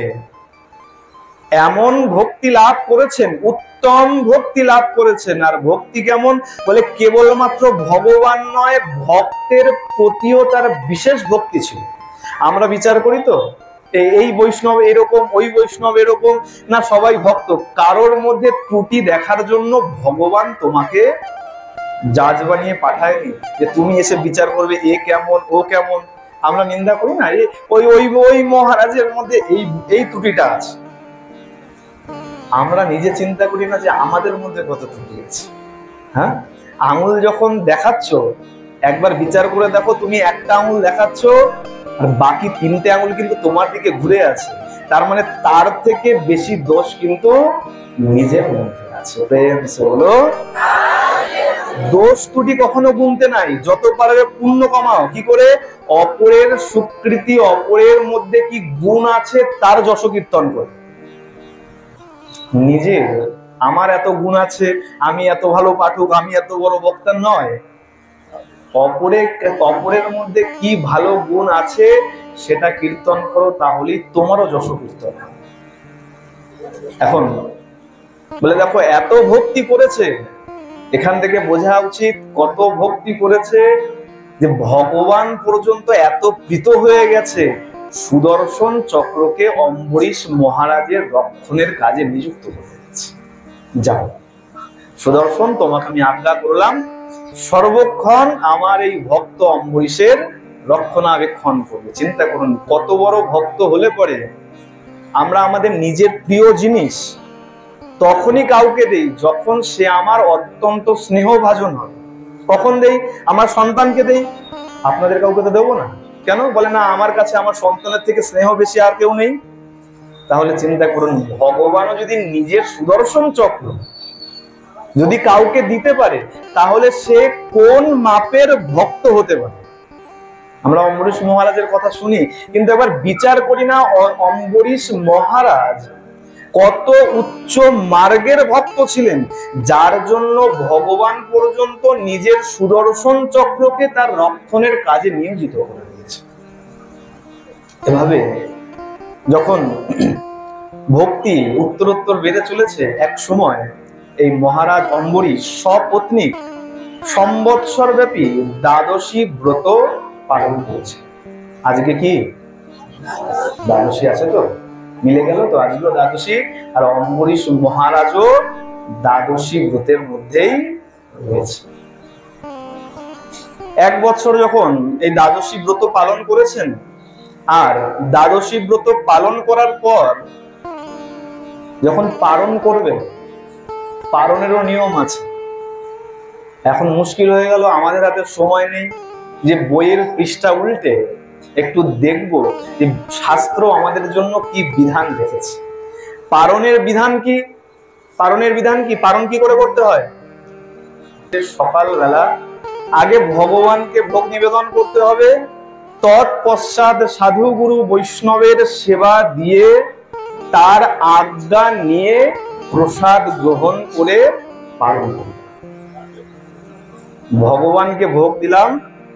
এমন ভক্তি লাভ করেছেন, উত্তম ভক্তি লাভ করেছেন। আর ভক্তি কেমন? বলে কেবলমাত্র ভগবান নয়, ভক্তের প্রতিও তার বিশেষ ভক্তি ছিল। আমরা বিচার করি তো, এই বৈষ্ণব এরকম, ওই বৈষ্ণব এরকম না, সবাই ভক্ত। কারোর মধ্যে ত্রুটি দেখার জন্য ভগবান তোমাকে জাজ বানিয়ে পাঠায়নি যে তুমি এসে বিচার করবে এ কেমন ও কেমন। আমরা নিন্দা করি না, ওই ওই ওই মহারাজের মধ্যে এই ত্রুটিটা আছে। আমরা নিজে চিন্তা করি না যে আমাদের মধ্যে কত ত্রুটি আছে। হ্যাঁ, আঙুল যখন দেখাচ্ছ, একবার বিচার করে দেখো, তুমি একটা আঙুল দেখাচ্ছ আর বাকি তিনটে আঙুল কিন্তু তোমার দিকে ঘুরে আছে। তার মানে তার থেকে বেশি দোষ কিন্তু নিজের মধ্যে আছে। প্রেম সে বলো, দোষ ত্রুটি কখনো গুনতে নাই, যত পারবে পুণ্য কামাও। কি করে? অপরের স্বীকৃতি, অপরের মধ্যে কি গুণ আছে তার যশ কীর্তন করে। নিজের আমার এত গুণ আছে, আমি এত ভালো পাঠক, আমি এত বড় বক্তা নয়। অপরের মধ্যে কি ভালো গুণ আছে সেটা কীর্তন করো, তাহলেই তোমারও যশ কীর্তন। এখন বলে দেখো এত ভক্তি করেছে, এখান থেকে বোঝা উচিত কত ভক্তি করেছে যে ভগবান পর্যন্ত এত প্রীত হয়ে গেছে, সুদর্শন চক্রকে অম্বরীশ মহারাজের রক্ষণের কাজে নিযুক্ত করে দিয়েছে। যাও সুদর্শন, তোমাকে আমি আজ্ঞা করলাম, সর্বক্ষণ আমার এই ভক্ত অম্বরীশের রক্ষণাবেক্ষণ করবে। চিন্তা করুন কত বড় ভক্ত হলে পরে আমরা আমাদের নিজের প্রিয় জিনিস তখনই কাউকে দেই যখন সে আমার অত্যন্ত স্নেহভাজন হয়। কখন দেই? আমার সন্তানকে দেই, আপনাদের কাউকে তো দেবো না। কেন? বলে না, আমার কাছে আমার সন্তানের থেকে স্নেহ বেশি আর কেউ নেই। তাহলে চিন্তা করুন, ভগবানও যদি নিজের সুদর্শন চক্র যদি কাউকে দিতে পারে, তাহলে সে কোন মাপের ভক্ত হতে পারে। আমরা অম্বরীশ মহারাজের কথা শুনি, কিন্তু একবার বিচার করি না অম্বরীশ মহারাজ কত উচ্চ মার্গের ভক্ত ছিলেন, যার জন্য ভগবান পর্যন্ত নিজের সুদর্শন চক্রকে তার রক্ষণের কাজে নিয়োজিত করে দিয়েছে। এভাবে যখন ভক্তি উত্তরোত্তর বেড়ে চলেছে, এক সময় এই মহারাজ অম্বরীশ সপত্নীক সম্বৎসর ব্যাপী দ্বাদশী ব্রত পালন করেছে। আজকে কি দ্বাদশী আছে? তো মিলে গেল তো, আজকে দ্বাদশী। আর অম্বরীশ মহারাজও দ্বাদশী ব্রতের মধ্যেই রয়েছে। এক বছর যখন এই দ্বাদশী ব্রত পালন করেছেন, আর দ্বাদশী ব্রত পালন করার পর যখন পারণ করবেন, পারণেরও নিয়ম আছে। এখন মুশকিল হয়ে গেল, আমাদের হাতে সময় নেই যে বইয়ের পৃষ্ঠা উল্টে একটু দেখব যে শাস্ত্র আমাদের জন্য কি বিধান রেখেছে। পারণের বিধান কি? পারণের বিধান কি? পারণ কি করে করতে হয়? সকালবেলা আগে ভগবানকে ভোগ নিবেদন করতে হবে, তৎপশ্চাৎ সাধু গুরু বৈষ্ণবের সেবা দিয়ে তার আজ্ঞা নিয়ে প্রসাদ গ্রহণ করে পালন করব। ভগবানকে ভোগ দিলাম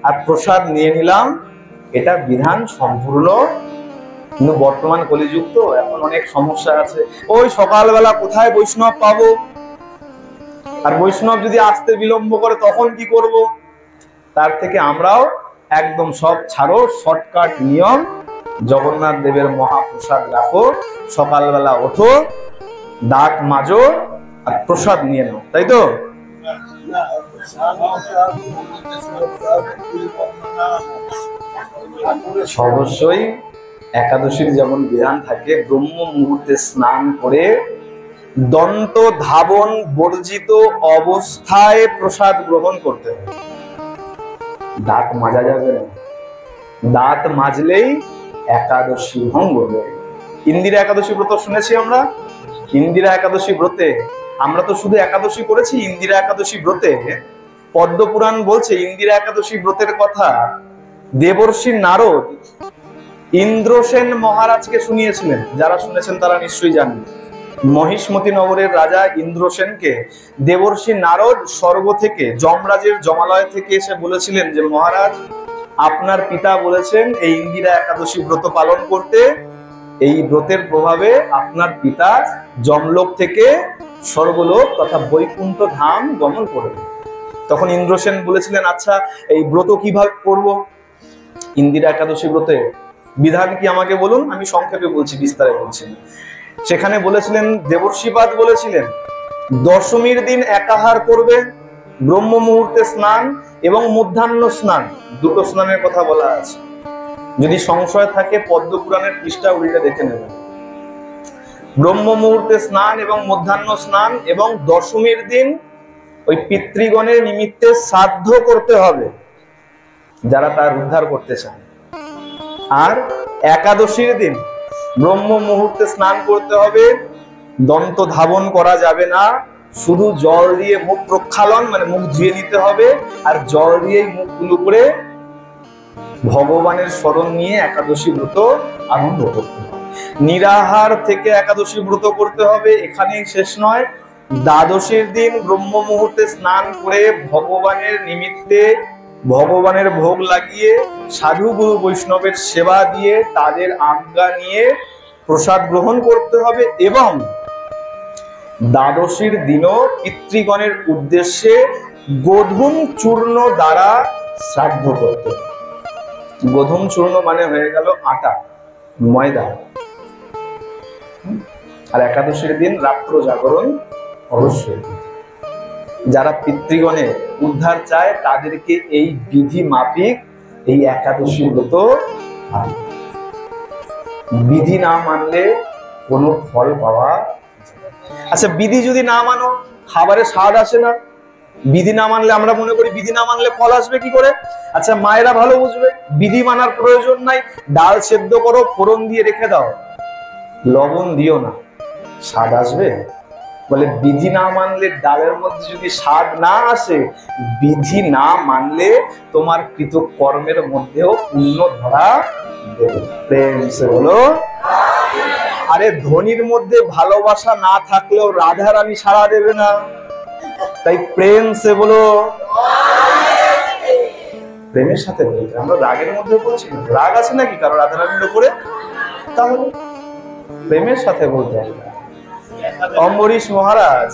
আর প্রসাদ নিয়ে নিলাম, এটা বিধান সম্পূর্ণ। কিন্তু বর্তমান কলিযুগ তো, এখন অনেক সমস্যা আছে। ওই সকালবেলা কোথায় বৈষ্ণব পাবো, আর বৈষ্ণব যদি আসতে বিলম্ব করে তখন কি করব? তার থেকে আমরাও একদম সব ছাড়ো, শর্টকাট নিয়ম, জগন্নাথ দেবের মহাপ্রসাদ রাখো, সকালবেলা ওঠো, দাঁত মাজো আর প্রসাদ নিয়ে নাও, তাই তো? অবশ্যই একাদশীর যেমন বিধান থাকে, ব্রহ্ম মুহূর্তে স্নান করে দন্ত ধাবন বর্জিত অবস্থায় প্রসাদ গ্রহণ করতে হবে। দাঁত মাজা যাবে না, দাঁত মাজলেই একাদশী ভঙ্গ হবে। ইন্দিরা একাদশী ব্রত শুনেছি আমরা। ইন্দিরা একাদশী ব্রতে আমরা তো শুধু একাদশী করেছি, ইন্দিরা একাদশী ব্রতে পদ্মপুরাণ বলছে ইন্দিরা একাদশী ব্রতের কথা দেবর্ষি নারদ ইন্দ্রসেন মহারাজকে শুনিয়েছিলেন। যারা শুনেছেন তারা নিশ্চয়ই জানেন। মহিষ্মতি নগরের রাজা ইন্দ্রসেনকে দেবর্ষি নারদ স্বর্গ থেকে, যমরাজের যমালয় থেকে এসে বলেছিলেন যে মহারাজ, আপনার পিতা বলেছেন এই ইন্দিরা একাদশী ব্রত পালন করতে। এই ব্রতের প্রভাবে আপনার পিতা যমলোক থেকে স্বর্গলোক তথা বৈকুণ্ঠ ধাম গমন করবে। তখন ইন্দ্রসেন বলেছিলেন, আচ্ছা এই ব্রত কিভাবে করব? ইন্দিরা একাদশী ব্রতে বিধান কি আমাকে বলুন, আমি সংক্ষেপে বলছি, বিস্তারে বলছি। সেখানে বলেছিলেন, দেবর্ষিপাদ বলেছিলেন, দশমীর দিন একাহার করবে, ব্রহ্ম মুহূর্তে স্নান এবং মধ্যাহ্ন স্নান, দুটো স্নানের কথা বলা আছে। যদি সংশয় থাকে পদ্মপুরাণের পৃষ্ঠা উল্টে দেখে নেবেন। ব্রহ্ম মুহূর্তে স্নান এবং মধ্যাহ্ন স্নান, এবং দশমীর দিন ওই পিতৃগণের নিমিত্তে শ্রাদ্ধ করতে হবে যারা তার উদ্ধার করতে চান। আর একাদশীর দিন ব্রহ্ম মুহূর্তে স্নান করতে হবে, দন্ত ধাবন করা যাবে না, শুধু জল দিয়ে মুখ প্রক্ষালন মানে মুখ ধুয়ে নিতে হবে, আর জল দিয়েই মুখগুলো করে ভগবানের স্মরণ নিয়ে একাদশী ব্রত আরম্ভ করতে হবে। নিরাহার থেকে একাদশী ব্রত করতে হবে। এখানেই শেষ নয়, দ্বাদশীর দিন ব্রহ্ম মুহূর্তে স্নান করে ভগবানের নিমিত্তে ভগবানের ভোগ লাগিয়ে সাধু গুরু বৈষ্ণবের সেবা দিয়ে তাদের আজ্ঞা নিয়ে প্রসাদ গ্রহণ করতে হবে, এবং দ্বাদশীর দিনও পিতৃগণের উদ্দেশ্যে গোধূম চূর্ণ দ্বারা শ্রাদ্ধ করতে হবে। গোধূম চূর্ণ মানে হয়ে গেল আটা, ময়দা। আর একাদশীর দিন রাত্র জাগরণ অবশ্যই। যারা পিতৃগণের উদ্ধার চায় তাদেরকে এই বিধি মাফিক এই একাদশী ব্রত, বিধি না মানলে কোনো ফল পাওয়া। আচ্ছা, বিধি যদি না মানো খাবারে স্বাদ আসে না। বিধি না মানলে আমরা মনে করি বিধি না মানলে ফল আসবে কি করে। আচ্ছা, মায়েরা ভালো বুঝবে, বিধি মানার প্রয়োজন নাই। ডাল সেদ্ধ করো, ফোড়ন দিয়ে রেখে দাও, লবণ দিও না, স্বাদ আসবে? বলে বিধি না মানলে ডালের মধ্যে যদি স্বাদ না আসে, বিধি না মানলে তোমার কৃত কর্মের মধ্যেও পুণ্য ধরা দেবে। প্রেম সে বলো। আরে ধনির মধ্যে ভালোবাসা না থাকলেও রাধা রানী সাড়া দেবে না, তাই প্রেম সে বলো, প্রেমের সাথে বলতে। আমরা রাগের মধ্যে বলছি না, রাগ আছে নাকি কারো রাধা রানীর উপরে? তাহলে প্রেমের সাথে বলতে হবে। অম্বরীশ মহারাজ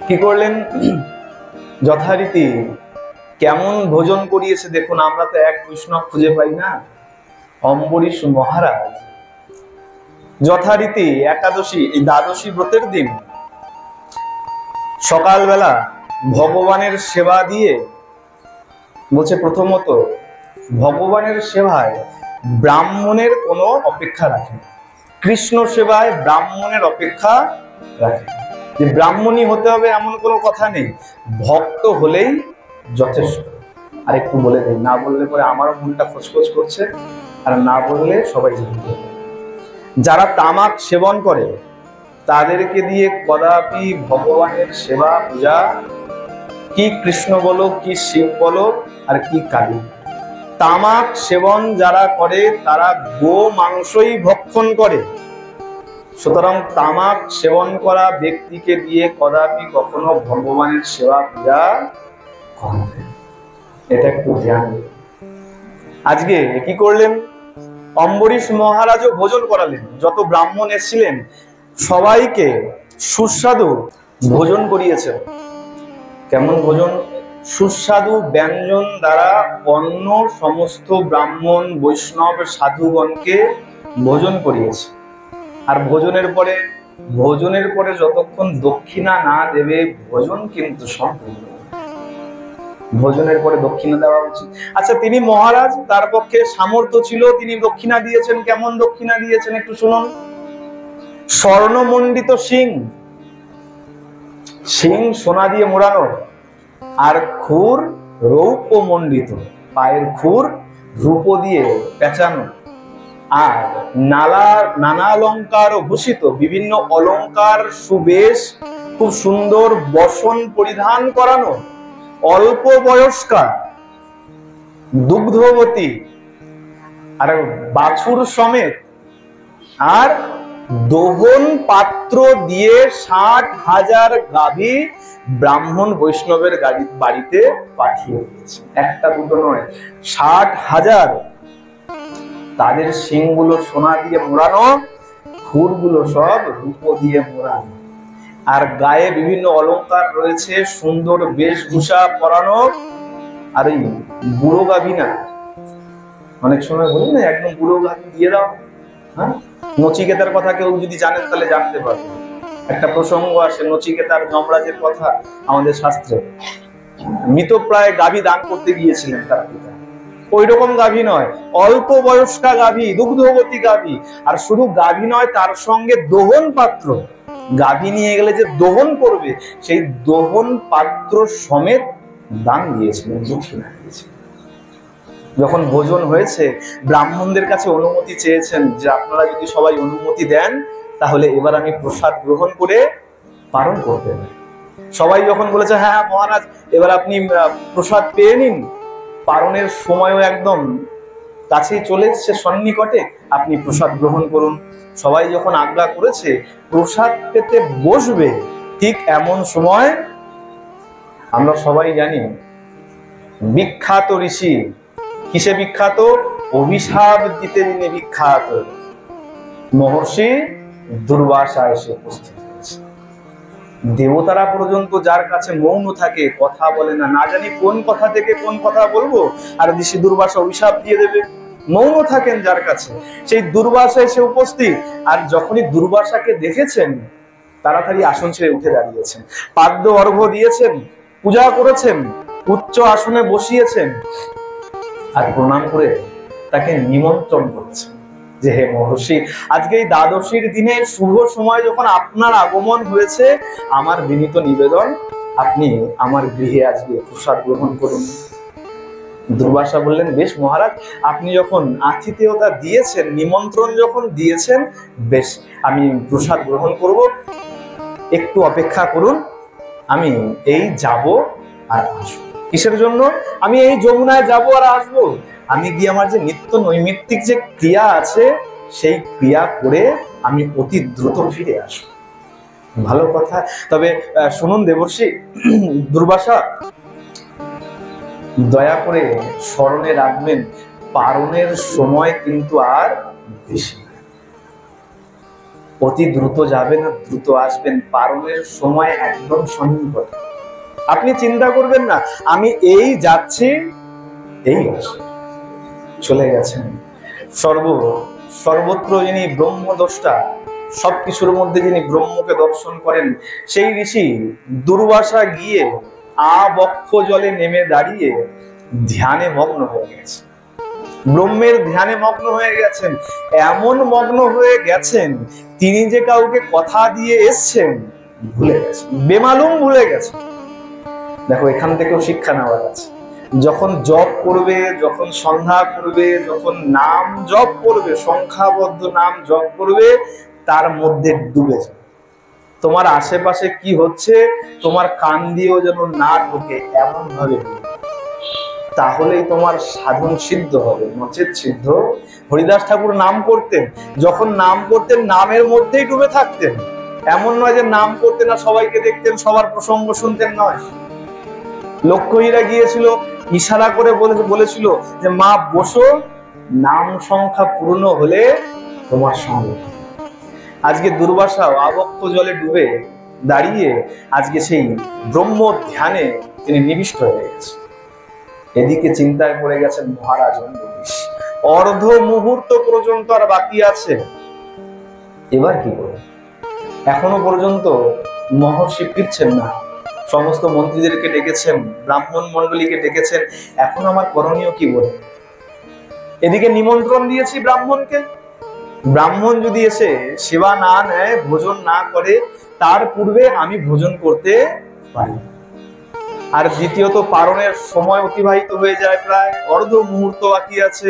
কি করলেন? যথারীতি কেমন ভোজন করিয়েছে দেখুন। আমরা তো এক বৈষ্ণব খুঁজে পাই না। অম্বরীশ মহারাজ যথারীতি একাদশী, এই দ্বাদশী ব্রতের দিন সকালবেলা ভগবানের সেবা দিয়ে বলছে, প্রথমত ভগবানের সেবায় ব্রাহ্মণের কোনো অপেক্ষা রাখে, কৃষ্ণ সেবায় ব্রাহ্মণের অপেক্ষা রাখে, যে ব্রাহ্মণই হতে হবে এমন কোনো কথা নেই, ভক্ত হলেই যথেষ্ট। আর একটু বলে দিই, না বললে পরে আমারও মনটা খচখচ করছে, আর না বললে সবাই জানতে হবে। যারা তামাক সেবন করে তাদেরকে দিয়ে কদাপি ভগবানের সেবা পূজা, কি কৃষ্ণ বলো, কি শিব বলো, আর কি কালী, তামাক সেবন যারা করে তারা গো মাংসই ভক্ষণ করে। সুতরাং তামাক সেবন করা ব্যক্তিকে দিয়ে কদাপি কখনো ভগবানের সেবা পূজা করে, এটা একটু ধ্যান দিন। আজকে কি করলেন? অম্বরীশ মহারাজও ভোজন করালেন, যত ব্রাহ্মণ এসেছিলেন সবাইকে সুস্বাদু ভোজন করিয়েছেন। কেমন ভোজন? সুস্বাদু ব্যঞ্জন দ্বারা অন্য সমস্ত ব্রাহ্মণ বৈষ্ণব সাধুগণকে ভোজন করিয়েছে। আর ভোজনের পরে যতক্ষণ দক্ষিণা না দেবে ভোজন কিন্তু সম্পূর্ণ। ভোজনের পরে দক্ষিণা দেওয়া উচিত। আচ্ছা, তিনি মহারাজ, তার পক্ষে সামর্থ্য ছিল, তিনি দক্ষিণা দিয়েছেন। কেমন দক্ষিণা দিয়েছেন একটু শুনুন। স্বর্ণমণ্ডিত সিং, সিং সোনা দিয়ে মোড়ানো, আর খুর রৌপ্য মণ্ডিত, পায়ের খুর রূপ দিয়ে পেঁচানো, আর নানা অলঙ্কার ভূষিত, বিভিন্ন অলঙ্কার সুবেশ, খুব সুন্দর বসন পরিধান করানো, অল্প বয়স্কা, দুগ্ধবতী, আর বাছুর সমেত, আর দোহন পাত্র দিয়ে 60,000 গাভী ব্রাহ্মণ বৈষ্ণবের বাড়িতে পাঠিয়ে দিয়েছে। একটা দুটো নয়, 60,000। তাদের শিংগুলো সোনা দিয়ে মোড়ানো, খুরগুলো সব রূপ দিয়ে মোড়ানো, আর গায়ে বিভিন্ন অলংকার রয়েছে, সুন্দর বেশভূষা পরানো। আর এই বুড়ো গাভী না, অনেক সময় বলি না একদম বুড়ো গাভী দিয়ে দাও। হ্যাঁ, নচিকেতার কথা কেউ যদি জানেন তাহলে জানতে পারবে। একটা প্রসঙ্গ আসে নচিকেতার যমরাজের কথা আমাদের শাস্ত্রে। মৃতপ্রায় গাভী দান করতে গিয়েছিলেন তার পিতা। ওই রকম গাভী নয়, অল্প বয়স্কা গাভী, দুগ্ধবতী গাভী। আর শুধু গাভী নয়, তার সঙ্গে দোহন পাত্র। গাভী নিয়ে গেলে যে দোহন করবে, সেই দোহন পাত্র সমেত দান দিয়েছিলেন, দক্ষিণা দিয়েছিলেন। যখন ভোজন হয়েছে, ব্রাহ্মণদের কাছে অনুমতি চেয়েছেন যে আপনারা যদি সবাই অনুমতি দেন তাহলে এবার আমি প্রসাদ গ্রহণ করে পালন করতে পারি। সবাই যখন বলেছে হ্যাঁ মহারাজ, এবার আপনি প্রসাদ পেয়ে নিন, পালনের সময়ও একদম কাছেই চলে এসেছে, সন্নিকটে, আপনি প্রসাদ গ্রহণ করুন। সবাই যখন আজ্ঞা করেছে প্রসাদ পেতে বসবে, ঠিক এমন সময় আমরা সবাই জানি বিখ্যাত ঋষি, কিসে বিখ্যাত? অভিশাপ দিতে যিনি বিখ্যাত, মহর্ষি দুর্বাসা এসে উপস্থিত হয়েছে। দেবতারা পর্যন্ত যার কাছে মৌন থাকে, কথা বলে না, না জানি কোন কথা থেকে কোন কথা বলবো, আর ঋষি দুর্বাসা অভিশাপ দিয়ে দেবে। মৌন থাকেন যার কাছে, সেই দুর্বাসা এসে উপস্থিত। আর যখনই দুর্বাসাকে দেখেছেন, তাড়াতাড়ি আসন ছেড়ে উঠে দাঁড়িয়েছেন, পাদ্য অর্ঘ্য দিয়েছেন, পূজা করেছেন, উচ্চ আসনে বসিয়েছেন, আর প্রণাম করে তাকে নিমন্ত্রণ করেছেন যে হে মহর্ষি, আজকে এই দ্বাদশীর দিনে শুভ সময় যখন আপনার আগমন হয়েছে, আমার বিনীত নিবেদন, আপনি আমার গৃহে আজকে প্রসাদ গ্রহণ করুন। দুর্বাসা বললেন, বেশ মহারাজ, আপনি যখন আতিথেয়তা দিয়েছেন, নিমন্ত্রণ যখন দিয়েছেন, বেশ, আমি প্রসাদ গ্রহণ করব, একটু অপেক্ষা করুন, আমি এই যাব আর আসবো। কিসের জন্য? আমি এই যমুনায় যাব আর আসবো, আমি গিয়ে আমার যে নিত্য নৈমিত্তিক যে ক্রিয়া আছে সেই ক্রিয়া করে আমি অতি দ্রুত ফিরে আসবো। ভালো কথা। তবে শুনুন দেবর্ষি, দুর্বাসা, দয়া করে স্মরণে রাখবেন, পারণের সময় কিন্তু আর বেশি না। অতি দ্রুত যাবেন আর দ্রুত আসবেন, পারণের সময় একদম সন্নিকট। আপনি চিন্তা করবেন না আমি এই যাচ্ছি এই চলে গেছেন। সর্বত্র যিনি ব্রহ্মদ্রষ্টা, সবকিছুর মধ্যে যিনি ব্রহ্মকে দর্শন করেন, সেই ঋষি দুর্বাসা গিয়ে বক্ষ জলে নেমে দাঁড়িয়ে ধ্যানে মগ্ন হয়ে গেছে। ব্রহ্মের ধ্যানে মগ্ন হয়ে গেছেন। এমন মগ্ন হয়ে গেছেন তিনি যে কাউকে কথা দিয়ে এসছেন ভুলে গেছেন, বেমালুম ভুলে গেছেন। দেখো, এখান থেকেও শিক্ষা নেওয়ার আছে। যখন জপ করবে, যখন সন্ধ্যা করবে, যখন নাম জপ করবে, সংখ্যাবদ্ধ নাম জপ করবে, তার মধ্যে ডুবে যাবে। তোমার আশেপাশে কি হচ্ছে তোমার কান দিয়েও যেন না ঢোকে, এমন ভাবে তাহলেই তোমার সাধন সিদ্ধ হবে, নচেত সিদ্ধ। হরিদাস ঠাকুর নাম করতেন, যখন নাম করতেন নামের মধ্যেই ডুবে থাকতেন। এমন নয় যে নাম করতেন না সবাইকে দেখতেন, সবার প্রসঙ্গ শুনতেন, নয়। লক্ষ্মীরা গিয়েছিল, ইশারা করে বলেছিল যে মা বসো, নাম সংখ্যা পূর্ণ হলে তোমার সঙ্গে। আজকে দুর্বাসা আবক্ষ জলে ডুবে দাঁড়িয়ে আজকে সেই ব্রহ্ম ধ্যানে তিনি নিবিষ্ট হয়ে গেছে। এদিকে চিন্তায় পড়ে গেছেন মহারাজ অম্বরীশ। অর্ধ মুহূর্ত পর্যন্ত আর বাকি আছে, এবার কি করবে? এখনো পর্যন্ত মহর্ষি ফিরছেন না। সমস্ত মন্ত্রীদেরকে ডেকেছেন, ব্রাহ্মণ মন্ডলীকে ডেকেছেন, এখন আমার করণীয় কি বলে? এদিকে নিমন্ত্রণ দিয়েছি ব্রাহ্মণকে, ব্রাহ্মণ যদি এসে সেবা না নেয়, ভোজন না করে, তার পূর্বে আমি ভোজন করতে পারি। আর দ্বিতীয়ত পারণের সময় অতিবাহিত হয়ে যায়, প্রায় অর্ধ মুহূর্ত বাকি আছে।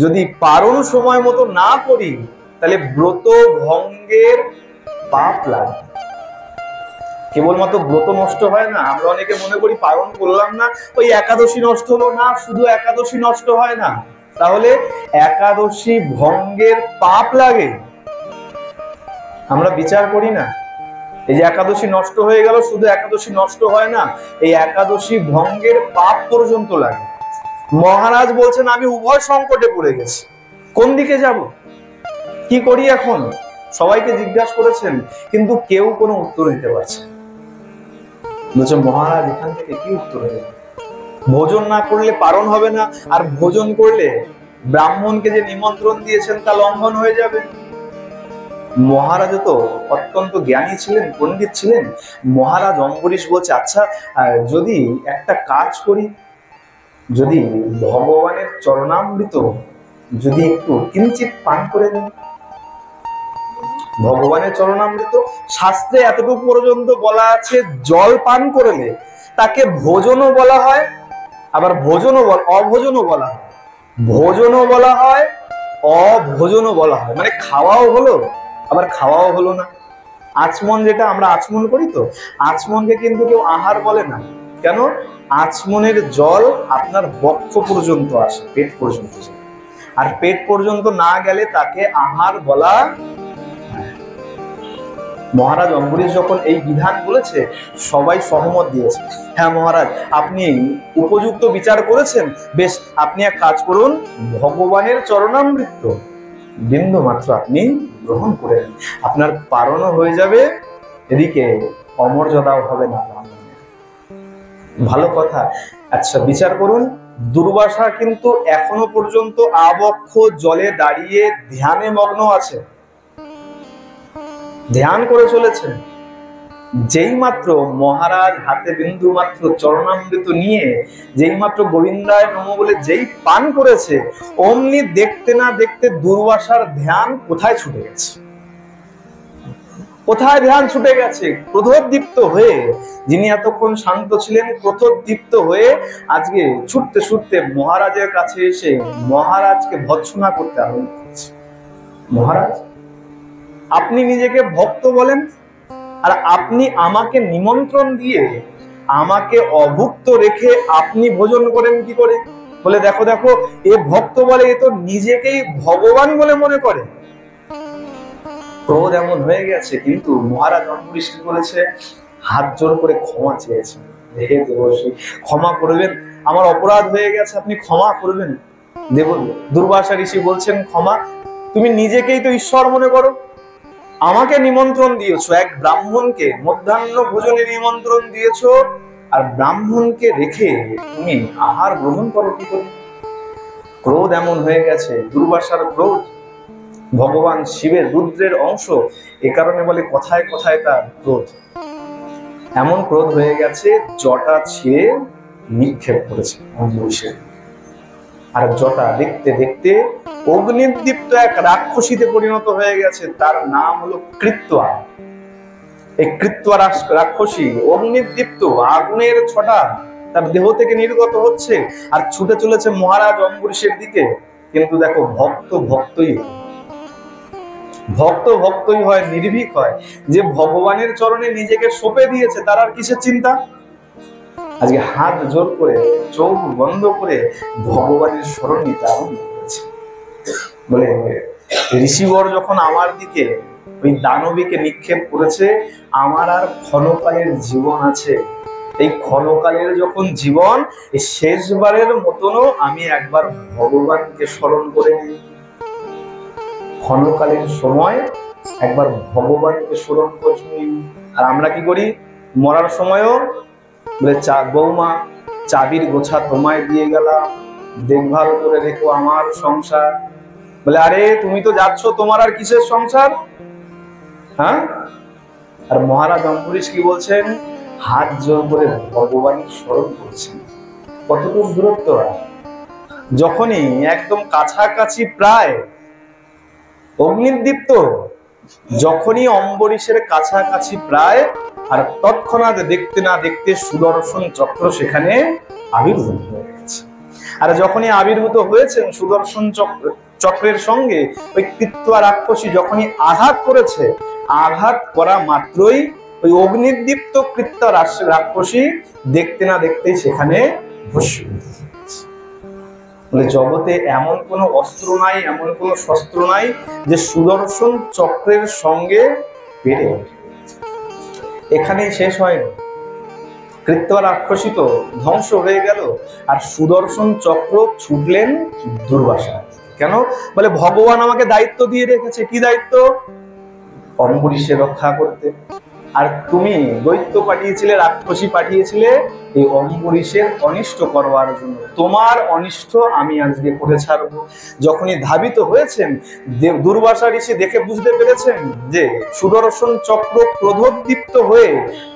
যদি পারণ সময় মতো না করি তাহলে ব্রত ভঙ্গের পাপ লাগে। কেবলমাত্র ব্রত নষ্ট হয় না, আমরা অনেকে মনে করি পালন করলাম না ওই একাদশী নষ্ট হলো না, শুধু একাদশী নষ্ট হয় না, তাহলে একাদশী ভঙ্গের পাপ লাগে। আমরা বিচার করি না, এই যে একাদশী নষ্ট হয়ে গেল, শুধু একাদশী নষ্ট হয় না, এই একাদশী ভঙ্গের পাপ পর্যন্ত লাগে। মহারাজ বলছেন আমি উভয় সংকটে পড়ে গেছি, কোন দিকে যাব, কি করি এখন? সবাইকে জিজ্ঞাসা করেছেন কিন্তু কেউ কোনো উত্তর দিতে পারছে না। বলছে মহারাজ এখান থেকে কি উত্তর দেবে? ভোজন না করলে পারণ হবে না, আর ভোজন করলে ব্রাহ্মণকে যে নিমন্ত্রণ দিয়েছেন তা লঙ্ঘন হয়ে যাবে। মহারাজ তো অত্যন্ত জ্ঞানী ছিলেন, পণ্ডিত ছিলেন। মহারাজ অম্বরীশ বলছে আচ্ছা যদি একটা কাজ করি, যদি ভগবানের চরণামৃত যদি একটু কিঞ্চিত পান করে নিই। ভগবানের চরণামৃত শাস্ত্রে এতটুকু পর্যন্ত বলা আছে, জল পান করলে তাকে ভোজনও বলা হয়, আবার অভোজনও বলা হয়। ভোজনও বলা হয়, অভোজনও বলা হয়, মানে খাওয়াও হলো আবার খাওয়াও হলো না। আচমন, যেটা আমরা আচমন করি, তো আচমনকে কিন্তু কেউ আহার বলে না। কেন? আচমনের জল আপনার বক্ষ পর্যন্ত আসে, পেট পর্যন্ত যায়, আর পেট পর্যন্ত না গেলে তাকে আহার বলা। মহারাজ অম্বরীশ যখন এই বিধান বলেছে সবাই সহমত দিয়েছে, হ্যাঁ মহারাজ আপনি উপযুক্ত বিচার করেছেন, বেশ আপনি এক কাজ করুন, ভগবানের চরণামৃত বিন্দু মাত্র আপনি গ্রহণ করে নিন, আপনার পারণও হয়ে যাবে, এদিকে অমর্যাদাও হবে না। ভালো কথা। আচ্ছা বিচার করুন, দুর্বাসা কিন্তু এখনো পর্যন্ত আবক্ষ জলে দাঁড়িয়ে ধ্যানে মগ্ন আছে, ধ্যান করে চলেছেন। যেই মাত্র মহারাজ হাতে বিন্দু মাত্র চরণামৃত নিয়ে যেই মাত্র গোবিন্দায় নমঃ বলে যেই পান করেছে, অমনি দেখতে না দেখতে দুর্বাসার ধ্যান কোথায় ছুটে গেছে, কোথায় ধ্যান ছুটে গেছে। ক্রোধোদ্দীপ্ত হয়ে, যিনি এতক্ষণ শান্ত ছিলেন, ক্রোধোদ্দীপ্ত হয়ে আজকে ছুটতে ছুটতে মহারাজের কাছে এসে মহারাজকে ভৎসনা করতে আরম্ভ করেছে। মহারাজ আপনি নিজেকে ভক্ত বলেন, আর আপনি আমাকে নিমন্ত্রণ দিয়ে আমাকে অভুক্ত রেখে আপনি ভোজন করেন কি করে? বলে দেখো দেখো, এ ভক্ত বলে, এ তো নিজেকেই ভগবান বলে মনে করে, ক্রোধ এমন হয়ে গেছে, কিন্তু মহারাজ অম্বরীশ কি করেছে? হাত জোর করে ক্ষমা চেয়েছেন। হে দেবর্ষি, ক্ষমা করবেন, আমার অপরাধ হয়ে গেছে, আপনি ক্ষমা করবেন। দুর্বাসা ঋষি বলছেন, ক্ষমা? তুমি নিজেকেই তো ঈশ্বর মনে করো, আমাকে নিমন্ত্রণ দিয়েছো, এক ব্রাহ্মণকে মধ্যাহ্ন ভোজনে নিমন্ত্রণ দিয়েছো, আর ব্রাহ্মণকে রেখে তুমি আহার গ্রহণ করো কি করে? ক্রোধ এমন হয়ে গেছে, দুর্বাসার ক্রোধ ভগবান শিবের রুদ্রের অংশ, এ কারণে বলে কথায় কথায় তার ক্রোধ। এমন ক্রোধ হয়ে গেছে, জটা ছিঁড়ে নিক্ষেপ করেছে অম্বরীশের। আর জটা দেখতে দেখতে অগ্নিদীপ্ত এক রাক্ষসীতে পরিণত হয়ে গেছে, তার নাম হলো কৃত্যা। এই কৃত্যা রাক্ষসী অগ্নিদীপ্ত আগুনের ছটা তার দেহ থেকে নির্গত হচ্ছে আর ছুটে চলেছে মহারাজ অম্বরীশের দিকে। কিন্তু দেখো, ভক্ত ভক্তই হয়, নির্ভীক হয়। যে ভগবানের চরণে নিজেকে সঁপে দিয়েছে, তার আর কিসের চিন্তা? আজকে হাত জোর করে, চোখ বন্ধ করে ভগবানের স্মরণ নিতে আরম্ভ করেছে। বলে ঋষিবর যখন আমার দিকে ওই দানবীকে নিক্ষেপ করেছে, আমার আর ক্ষণকালের জীবন আছে। এই ক্ষণকালের যখন জীবন, এই শেষবারের মতনও আমি একবার ভগবানকে স্মরণ করে নিই। ক্ষণকালের সময় একবার ভগবানকে স্মরণ করি। আর আমরা কি করি? মরার সময়ও বলে, বৌমা চাবির গোছা তোমায় দিয়ে গেলাম, দেখভাল করে রেখো আমার সংসার। বলে, আরে তুমি তো যাচ্ছ, তোমার আর কিসের সংসার? হ্যাঁ? আর মহারাজ অম্বরীশ কি বলছেন? হাত জোর করে ভগবানের স্মরণ করছেন। কতটুকু দূরত্ব! যখনই একদম কাছাকাছি, প্রায় অগ্নিদীপ্ত, যখনই অম্বরীশের কাছাকাছি প্রায়, আর তৎক্ষণাৎ দেখতে না দেখতে সুদর্শন চক্র সেখানে আবির্ভূত হয়ে গেছে। আর যখনই আবির্ভূত হয়েছেন সুদর্শন চক্রের সঙ্গে, ওই কৃত্যা রাক্ষসী যখনই আঘাত করেছে, আঘাত করা মাত্রই ওই অগ্নিদীপ্ত কৃত্যা রাক্ষসী দেখতে না দেখতেই সেখানে ভস্মীভূত হয়ে গেছে। বলে, জগতে এমন কোনো অস্ত্র নাই, এমন কোনো শস্ত্র নাই যে সুদর্শন চক্রের সঙ্গে পেরে ওঠে। এখানেই শেষ হয়নি। কৃত্যা রাক্ষসী তো ধ্বংস হয়ে গেল, আর সুদর্শন চক্র ছুটলেন দুর্বাসা। কেন? বলে, ভগবান আমাকে দায়িত্ব দিয়ে রেখেছে। কি দায়িত্ব? অম্বরীশে রক্ষা করতে। আর তুমি দৈত্য পাঠিয়েছিলে, রাক্ষসী পাঠিয়েছিলে এই অম্বরীশের অনিষ্ট করবার জন্য। তোমার অনিষ্ট আমি আজকে করে ছাড়বো। যখনই ধাবিত হয়েছেন, দুর্বাসা ঋষি দেখে বুঝতে পেরেছেন যে সুদর্শন চক্র ক্রোধোদ্দীপ্ত হয়ে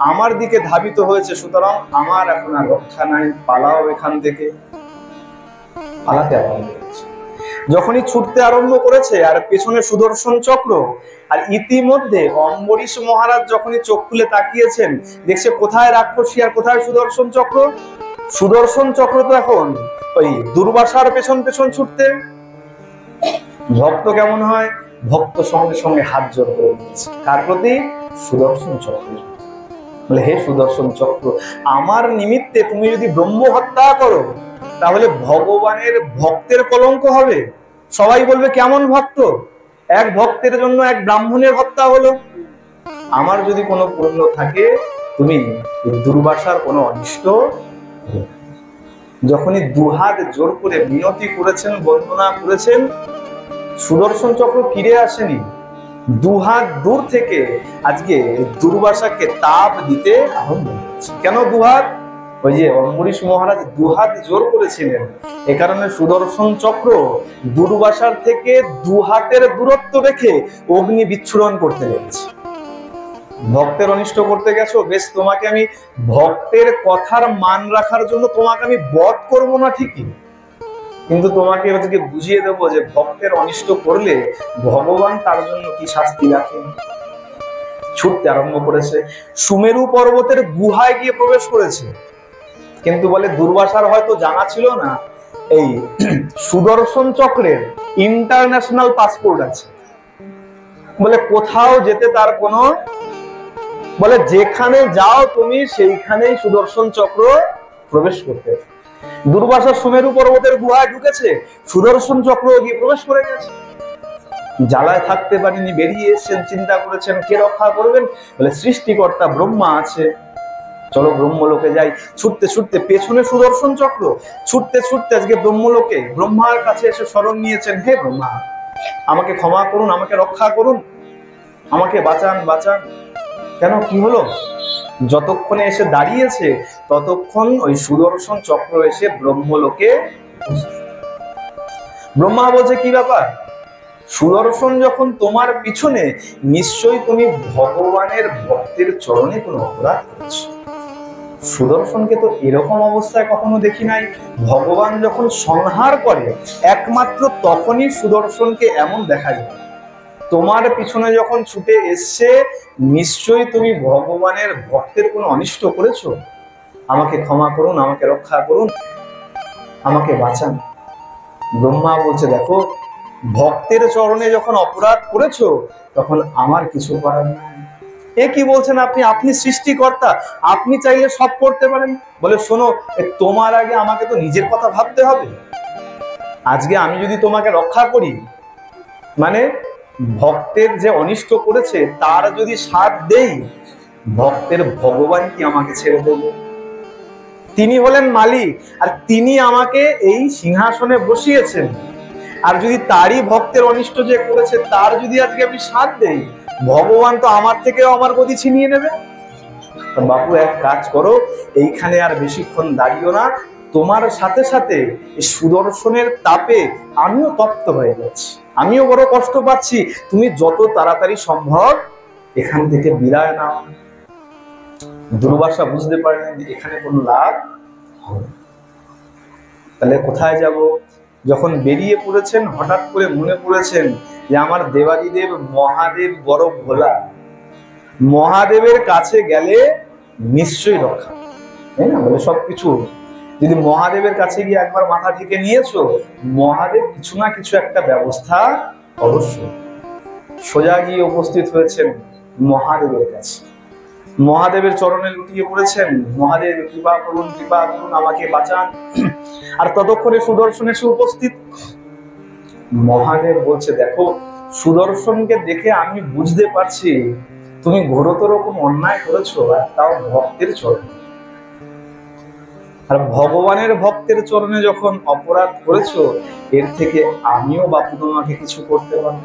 আমার দিকে ধাবিত হয়েছে, সুতরাং আমার এখন আর রক্ষা নাই, পালাও এখান থেকে। পালাতে আরম্ভ করেছে। যখনই ছুটতে আরম্ভ করেছে, আর পেছনে সুদর্শন চক্র, আর ইতিমধ্যে অম্বরীশ মহারাজ যখনই চোখ খুলে তাকিয়েছেন, দেখছে কোথায় রাক্ষসী আর কোথায় সুদর্শন চক্র। সুদর্শন চক্র তো এখন ওই দুর্বাসার পেছন পেছন ছুটতে। ভক্ত কেমন হয়? ভক্ত সঙ্গে সঙ্গে হাত জোর করে দিয়েছে। কার প্রতি? সুদর্শন চক্র। বলে, হে সুদর্শন চক্র, আমার নিমিত্তে তুমি যদি ব্রহ্ম হত্যা করো, তাহলে ভগবানের ভক্তের কলঙ্ক হবে। সবাই বলবে, কেমন ভক্ত? এক ভক্তের জন্য এক ব্রাহ্মণের হত্যা হলো। আমার যদি কোনো পুণ্য থাকে, তুমি দুর্বাসার কোনো অনিষ্ট। যখনই দুহাত জোর করে মিনতি করেছেন, বন্দনা করেছেন, সুদর্শন চক্র ফিরে আসেনি। দুহাত দূর থেকে আজকে দুর্বাসাকে তাপ দিতে আরম্ভ করেছে। কেন দুহাত? ওই যে অম্বরীশ মহারাজ দুহাত জোর করেছিলেন, এ কারণে সুদর্শন চক্র দুর্বাসার থেকে দুহাতের দূরত্ব রেখে অগ্নি বিচ্ছুরণ করতে লেগেছে। ভক্তের অনিষ্ট করতে গেছো, বেশ, তোমাকে আমি ভক্তের কথার মান রাখার জন্য তোমাকে আমি বধ করবো না ঠিকই, কিন্তু তোমাকে আজকে বুঝিয়ে দেবো যে ভক্তের অনিষ্ট করলে ভগবান তার জন্য কি শাস্তি রাখেন। ছুটতে আরম্ভ করেছে, সুমেরু পর্বতের গুহায় গিয়ে প্রবেশ করেছে। কিন্তু বলে, দুর্বাসার হয়তো জানা ছিল না এই সুদর্শন চক্রের ইন্টারন্যাশনাল পাসপোর্ট আছে। বলে, কোথাও যেতে তার কোনো, বলে, যেখানে যাও তুমি সেইখানেই সুদর্শন চক্র প্রবেশ করতে। দুর্বাসা সুমেরু পর্বতের গুহায় ঢুকেছে, সুদর্শন চক্র গিয়ে প্রবেশ করে গেছে। জ্বালায় থাকতে পারেনি, বেরিয়ে এসেছেন, চিন্তা করেছেন কে রক্ষা করবেন? বলে সৃষ্টিকর্তা ব্রহ্মা আছে, চলো ব্রহ্মলোকে যাই। ছুটতে ছুটতে, পেছনে সুদর্শন চক্র, ছুটতে ছুটতে আজকে ব্রহ্মলোকে ব্রহ্মার কাছে এসে শরণ নিয়েছেন, হে ব্রহ্মা আমাকে ক্ষমা করুন, আমাকে রক্ষা করুন, আমাকে বাঁচান বাঁচান। কেন, কি হলো? যতক্ষণে এসে দাঁড়িয়েছে ততক্ষণ ওই সুদর্শন চক্র এসে ব্রহ্মলোকে। ব্রহ্মা বলছে কি ব্যাপার, সুদর্শন যখন তোমার পিছনে, নিশ্চয়ই তুমি ভগবানের ভক্তের চরণে কোনো অপরাধ করেছো। সুদর্শনকে তো এরকম অবস্থায় কখনো দেখি নাই। ভগবান যখন সংহার করে একমাত্র তখনই সুদর্শনকে এমন দেখা যায়। তোমার পিছনে যখন ছুটে এসছে, নিশ্চয়ই তুমি ভগবানের ভক্তের কোনো অনিষ্ট করেছো। আমাকে ক্ষমা করুন, আমাকে রক্ষা করুন, আমাকে বাঁচান। ব্রহ্মা বলছে দেখো, ভক্তের চরণে যখন অপরাধ করেছো তখন আমার কিছু করার নাই। এ কি বলছেন আপনি? আপনি সৃষ্টিকর্তা, আপনি চাইলে সব করতে পারেন। বলে শোনো, তোমার আগে আমাকে তো নিজের কথা ভাবতে হবে। আজকে আমি যদি তোমাকে রক্ষা করি, মানে ভক্তের যে অনিষ্ট করেছে তার যদি সাথ দেই, ভক্তের ভগবান কি আমাকে ছেড়ে দেবে? তিনি হলেন মালিক, আর তিনি আমাকে এই সিংহাসনে বসিয়েছেন। আর যদি তারই ভক্তের অনিষ্ট যে করেছে তার যদি আজকে আমি সাথ দেই, ভগবান তো আমার থেকেও আমার গতি ছিনিয়ে নেবে। বাপু এক কাজ করো, এইখানে আর বেশিক্ষণ দাঁড়িও না, তোমার সাথে সাথে এই সুদর্শনের তাপে আমিও তপ্ত হয়ে যাচ্ছি, আমিও বড় কষ্ট পাচ্ছি, তুমি যত তাড়াতাড়ি সম্ভব এখান থেকে বিদায় নাও। দুর্বাসা বুঝতে পারেন এখানে কোনো লাভ হবে, তাহলে কোথায় যাব? যখন বেরিয়ে পড়েছেন হঠাৎ করে মনে পড়েছেন যে আমার দেবাদিদেব মহাদেব বড় ভোলা, মহাদেবের কাছে গেলে নিশ্চয়ই রক্ষা, তাই না? বলে সবকিছু যদি মহাদেবের কাছে গিয়ে একবার মাথা ঠেকে নিয়েছো, মহাদেব কিছু না কিছু একটা ব্যবস্থা অবশ্যই। সোজা গিয়ে উপস্থিত হয়েছেন মহাদেবের কাছে, মহাদেবের চরণে লুটিয়ে পড়েছেন, মহাদেব কৃপা করুন, কৃপা করুন, আমাকে বাঁচান। আর ততক্ষণে সুদর্শন এসে উপস্থিত। মহাদেব বলছে দেখো, সুদর্শনকে দেখে আমি বুঝতে পারছি তুমি ঘোরতর রকম অন্যায় করেছো, আর তাও ভক্তের চরণে। আর ভগবানের ভক্তের চরণে যখন অপরাধ করেছো, এর থেকে আমিও বাপু তোমাকে কিছু করতে পারি,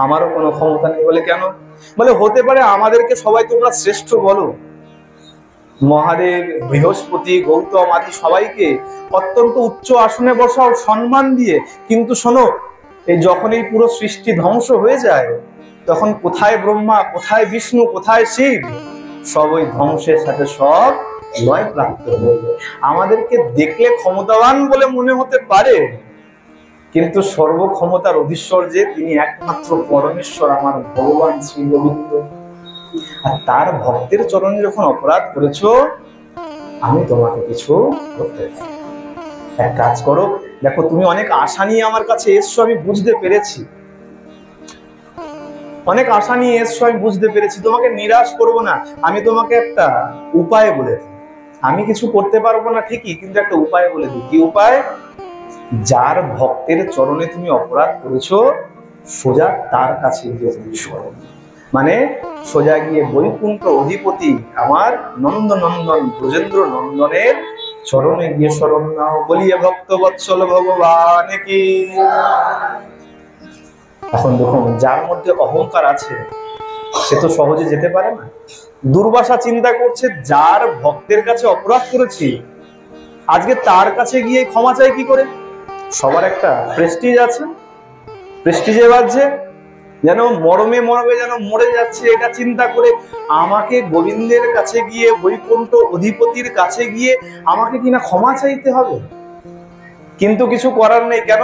আমারও কোনো ক্ষমতা নেই। বলে কেন? বলে হতে পারে আমাদেরকে সবাই তোমরা শ্রেষ্ঠ বলো, মহাদেব, বৃহস্পতি, গৌতম আদি সবাইকে অত্যন্ত উচ্চ আসনে বসাও সম্মান দিয়ে, কিন্তু শোনো, এই যখন এই পুরো সৃষ্টি ধ্বংস হয়ে যায়, তখন কোথায় ব্রহ্মা, কোথায় বিষ্ণু, কোথায় শিব, সব ওই ধ্বংসের সাথে সব লয় প্রাপ্ত হয়ে যায়। আমাদেরকে দেখলে ক্ষমতাবান বলে মনে হতে পারে, কিন্তু সর্বক্ষমতার অধীশ্বর যে তিনি একমাত্র পরমেশ্বর, আমার ভগবান শ্রী গোবিন্দ। আর তার ভক্তের চরণে যখন অপরাধ করেছো, আমি তোমাকে কিছু করতে পারি। এক কাজ করো, দেখো তুমি অনেক আশা নিয়ে আমার কাছে এসছো, আমি বুঝতে পেরেছি, অনেক আশা নিয়ে এসছো, আমি বুঝতে পেরেছি, তোমাকে নিরাশ করব না। আমি তোমাকে একটা উপায় বলে দিই, আমি কিছু করতে পারবো না ঠিকই, কিন্তু একটা উপায় বলে দিই। কি উপায়? যার ভক্তের চরণে তুমি অপরাধ করেছো, সোজা তার কাছে গিয়ে তুমি শরণ, মানে সোজা গিয়ে বৈকুণ্ঠ অধিপতি আমার নন্দনন্দন ব্রজেন্দ্র নন্দনের চরণে গিয়ে শরণ নাও। বলিয়ে ভক্ত বৎসল ভগবান কি। এখন দেখুন, যার মধ্যে অহংকার আছে সে তো সহজে যেতে পারে না। দুর্বাসা চিন্তা করছে, যার ভক্তের কাছে অপরাধ করেছি, আজকে তার কাছে গিয়ে ক্ষমা চাই কি করে? সবার একটা প্রেস্টিজ আছে, প্রেস্টিজে বাজছে, যেন মরমে মরমে যেন মরে যাচ্ছে, এটা চিন্তা করে আমাকে গোবিন্দের কাছে গিয়ে, বৈকুণ্ঠ অধিপতির কাছে গিয়ে আমাকে কিনা ক্ষমা চাইতে হবে। কিন্তু কিছু করার নেই। কেন?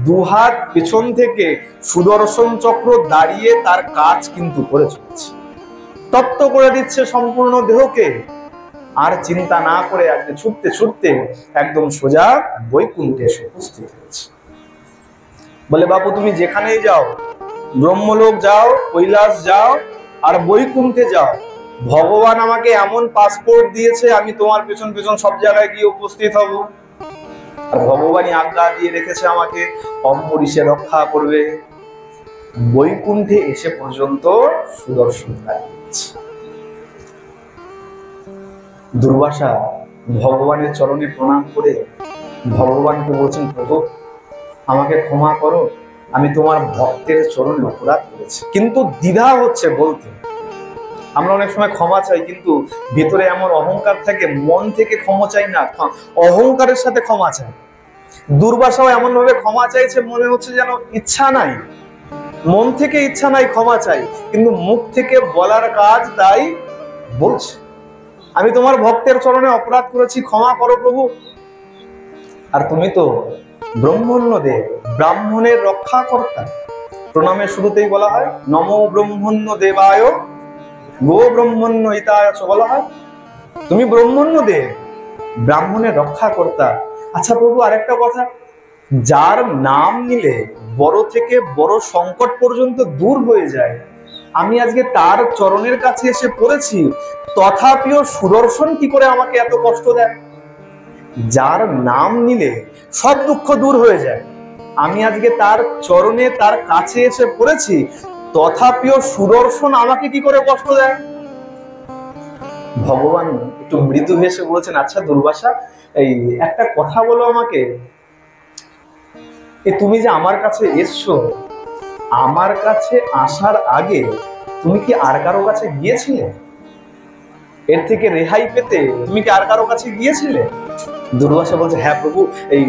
দুহাত পেছন থেকে সুদর্শন চক্র দাঁড়িয়ে তার কাজ কিন্তু করে চলেছে, তপ্ত করে দিচ্ছে সম্পূর্ণ দেহকে। আর চিন্তা না করে আজকে ছুটতে ছুটতে একদম সোজা বৈকুণ্ঠে এসে উপস্থিত হয়েছে। বলে বাপু তুমি যেখানেই যাও, ব্রহ্মলোক যাও, কৈলাস যাও, আর বৈকুণ্ঠে যাও, ভগবান আমাকে এমন পাসপোর্ট দিয়েছে, আমি তোমার পেছন পেছন সব জায়গায় গিয়ে উপস্থিত হব। আর ভগবানই আজ্ঞা দিয়ে রেখেছে আমাকে অম্বরীশে রক্ষা করবে, বৈকুণ্ঠে এসে পর্যন্ত সুদর্শন দাঁড়িয়েছে। দুর্বাসা ভগবানের চরণে প্রণাম করে ভগবানকে বলছেন, প্রভু আমাকে ক্ষমা করো, আমি তোমার ভক্তের চরণে অপরাধ করেছি। কিন্তু দ্বিধা হচ্ছে বলতে। আমরা অনেক সময় ক্ষমা চাই, কিন্তু ভেতরে এমন অহংকার থাকে, মন থেকে ক্ষমা চাই না, অহংকারের সাথে ক্ষমা চাই। দুর্বাসাও এমন ভাবে ক্ষমা চাইছে, মনে হচ্ছে যেন ইচ্ছা নাই, মন থেকে ইচ্ছা নাই ক্ষমা চাই, কিন্তু মুখ থেকে বলার কাজ তাই বলছে, আমি তোমার ভক্তের চরণে অপরাধ করেছি, ক্ষমা করো প্রভু। আর তুমি তো ব্রহ্মণ্য দেব, ব্রাহ্মণের রক্ষাকর্তা। প্রণামের শুরুতেই বলা হয় নমো ব্রহ্মণ্য দেবায় গো ব্রহ্মণ্য হিতায় বলা হয়, তুমি ব্রহ্মণ্য দেব, ব্রাহ্মণের রক্ষাকর্তা। আচ্ছা প্রভু, আরেকটা কথা, যার নাম নিলে বড় থেকে বড় সংকট পর্যন্ত দূর হয়ে যায়, আমি আজকে তার চরণের কাছে এসে পড়েছি, তথাপিও সুদর্শন কি করে আমাকে এত কষ্ট দেয়? যার নাম নিলে সব দুঃখ দূর হয়ে যায়, আমি আজকে তার চরণে তার কাছে এসে পড়েছি, তথাপিও সুদর্শন আমাকে কি করে কষ্ট দেয়? ভগবান একটু মৃদু হেসে বলেছেন, আচ্ছা দুর্বাসা, এই একটা কথা বলো আমাকে, তুমি যে আমার কাছে এসছো, আমার কাছে আসার আগে তুমি কি আর কারো কাছে গিয়েছিলে? এর থেকে রেহাই পেতে তুমি কি আর কারো কাছে গিয়েছিলে? দুর্বাসা বলছে, হ্যাঁ প্রভু, এই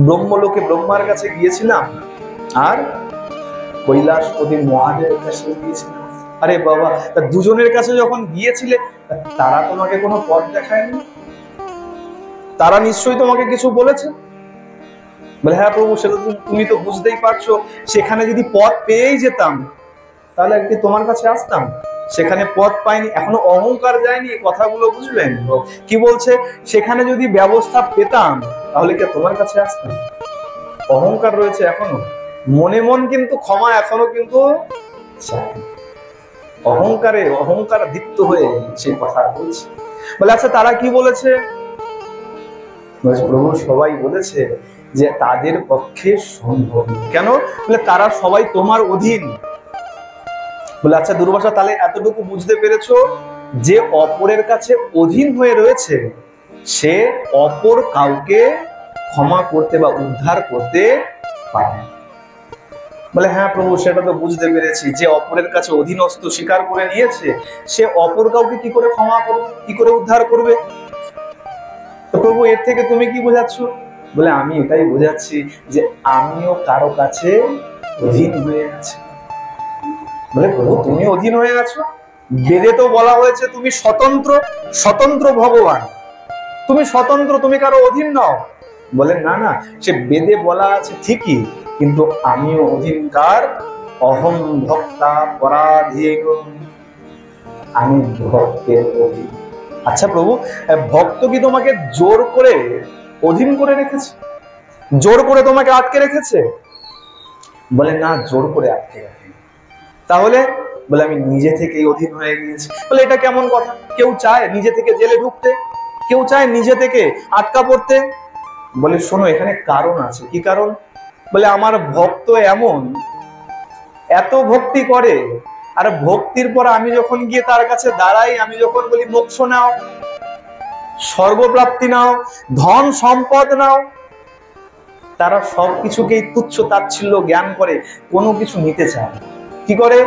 ব্রহ্মলোকে ব্রহ্মার কাছে গিয়েছিলাম, আর কৈলাসপতি মহাদেবের কাছে গিয়েছিলাম। আরে বাবা, দুজনের কাছে যখন গিয়েছিলে, তারা তোমাকে কোনো পথ দেখায়নি? তারা নিশ্চয়ই তোমাকে কিছু বলেছে? বলে, হ্যাঁ প্রভু, সেটা তুমি তো বুঝতেই পারছো, সেখানে যদি পথ পেয়েই যেতাম তাহলে কি তোমার কাছে আসতাম? সেখানে পথ পাইনি, এখনো অহংকার যায়নি, কথাগুলো বুঝবেন কি বলছে, সেখানে যদি ব্যবস্থা পেতাম তাহলে কি তোমার কাছে আসতাম? অহংকার রয়েছে এখনো মনে, মন কিন্তু ক্ষমা এখনো কিন্তু চায়। অহংকার দীপ্ত হয়ে সেই কথা বলছে। বলে, আচ্ছা তারা কি বলেছে? প্রভু সবাই বলেছে যে তাদের পক্ষে সম্ভব। কেন? বলে, তারা সবাই তোমার অধীন। বলে, আচ্ছা দুর্বাসা, তাহলে এতটুকু বুঝতে পেরেছো যে অপরের কাছে অধীন হয়ে রয়েছে, সে অপর কাউকে ক্ষমা করতে বা উদ্ধার করতে পারে। বলে, হ্যাঁ প্রভু, সেটা তো বুঝতে পেরেছি, যে অপরের কাছে অধীনস্থ স্বীকার করে নিয়েছে, সে অপর কাউকে কি করে ক্ষমা করবে, কি করে উদ্ধার করবে? তো প্রভু, এর থেকে তুমি কি বোঝাচ্ছ? বলে, আমি এটাই বোঝাচ্ছি যে আমিও কারো কাছে অধীন হয়ে আছি। বলে, প্রভু তুমি অধীন হয়ে আছো? বেদে তো বলা হয়েছে তুমি স্বতন্ত্র, স্বতন্ত্র ভগবান, তুমি স্বতন্ত্র, তুমি কারো অধীন নও। বলে, না না, সে বেদে বলা আছে ঠিকই, কিন্তু আমিও অধীনকার, অহং ভক্তা পরাধীন, আমি ভক্তের অধীন। আচ্ছা প্রভু, ভক্ত কি তোমাকে জোর করে অধীন করে রেখেছে, জোর করে তোমাকে আটকে রেখেছে? বলে, না, জোর করে আটকে রাখেনি। তাহলে? বলে, আমি নিজে থেকেই অধীন হয়ে গিয়েছি। বলে, এটা কেমন কথা? কেউ চায় নিজে থেকে জেলে ঢুকতে, কেউ চায় নিজে থেকে আটকা পড়তে। বলে, শোনো, এখানে কারণ আছে। কি কারণ? বলে, আমার ভক্ত এমন এত ভক্তি করে, আর ভক্তির পর আমি যখন গিয়ে তার কাছে দাঁড়াই, আমি যখন বলি মোক্ষ নাও, স্বর্গপ্রাপ্তি নাও, ধন সম্পদ নাও, তারা সবকিছুকেই তুচ্ছ তাচ্ছিল্য জ্ঞান করে, কোনো কিছু নিতে চায়। কি করে?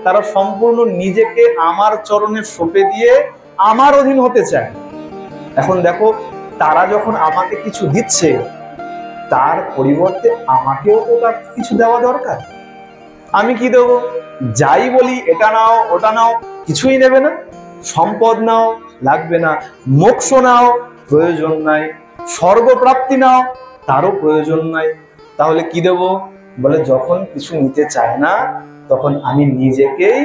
তারা সম্পূর্ণ নিজেকে আমার চরণে সঁপে দিয়ে আমার অধীন হতে চায়। এখন দেখো, তারা যখন আমাকে কিছু দিচ্ছে, তার পরিবর্তে আমাকেও তো তার কিছু দেওয়া দরকার। আমি কি দেবো? যাই বলি এটা নাও ওটা নাও, কিছুই নেবে না। সম্পদ নাও, লাগবে না। মোক্ষ নাও, প্রয়োজন নাই। স্বর্গপ্রাপ্তি নাও, তারও প্রয়োজন নাই। তাহলে কি দেব? বলে, যখন কিছু নিতে চায় না, তখন আমি নিজেকেই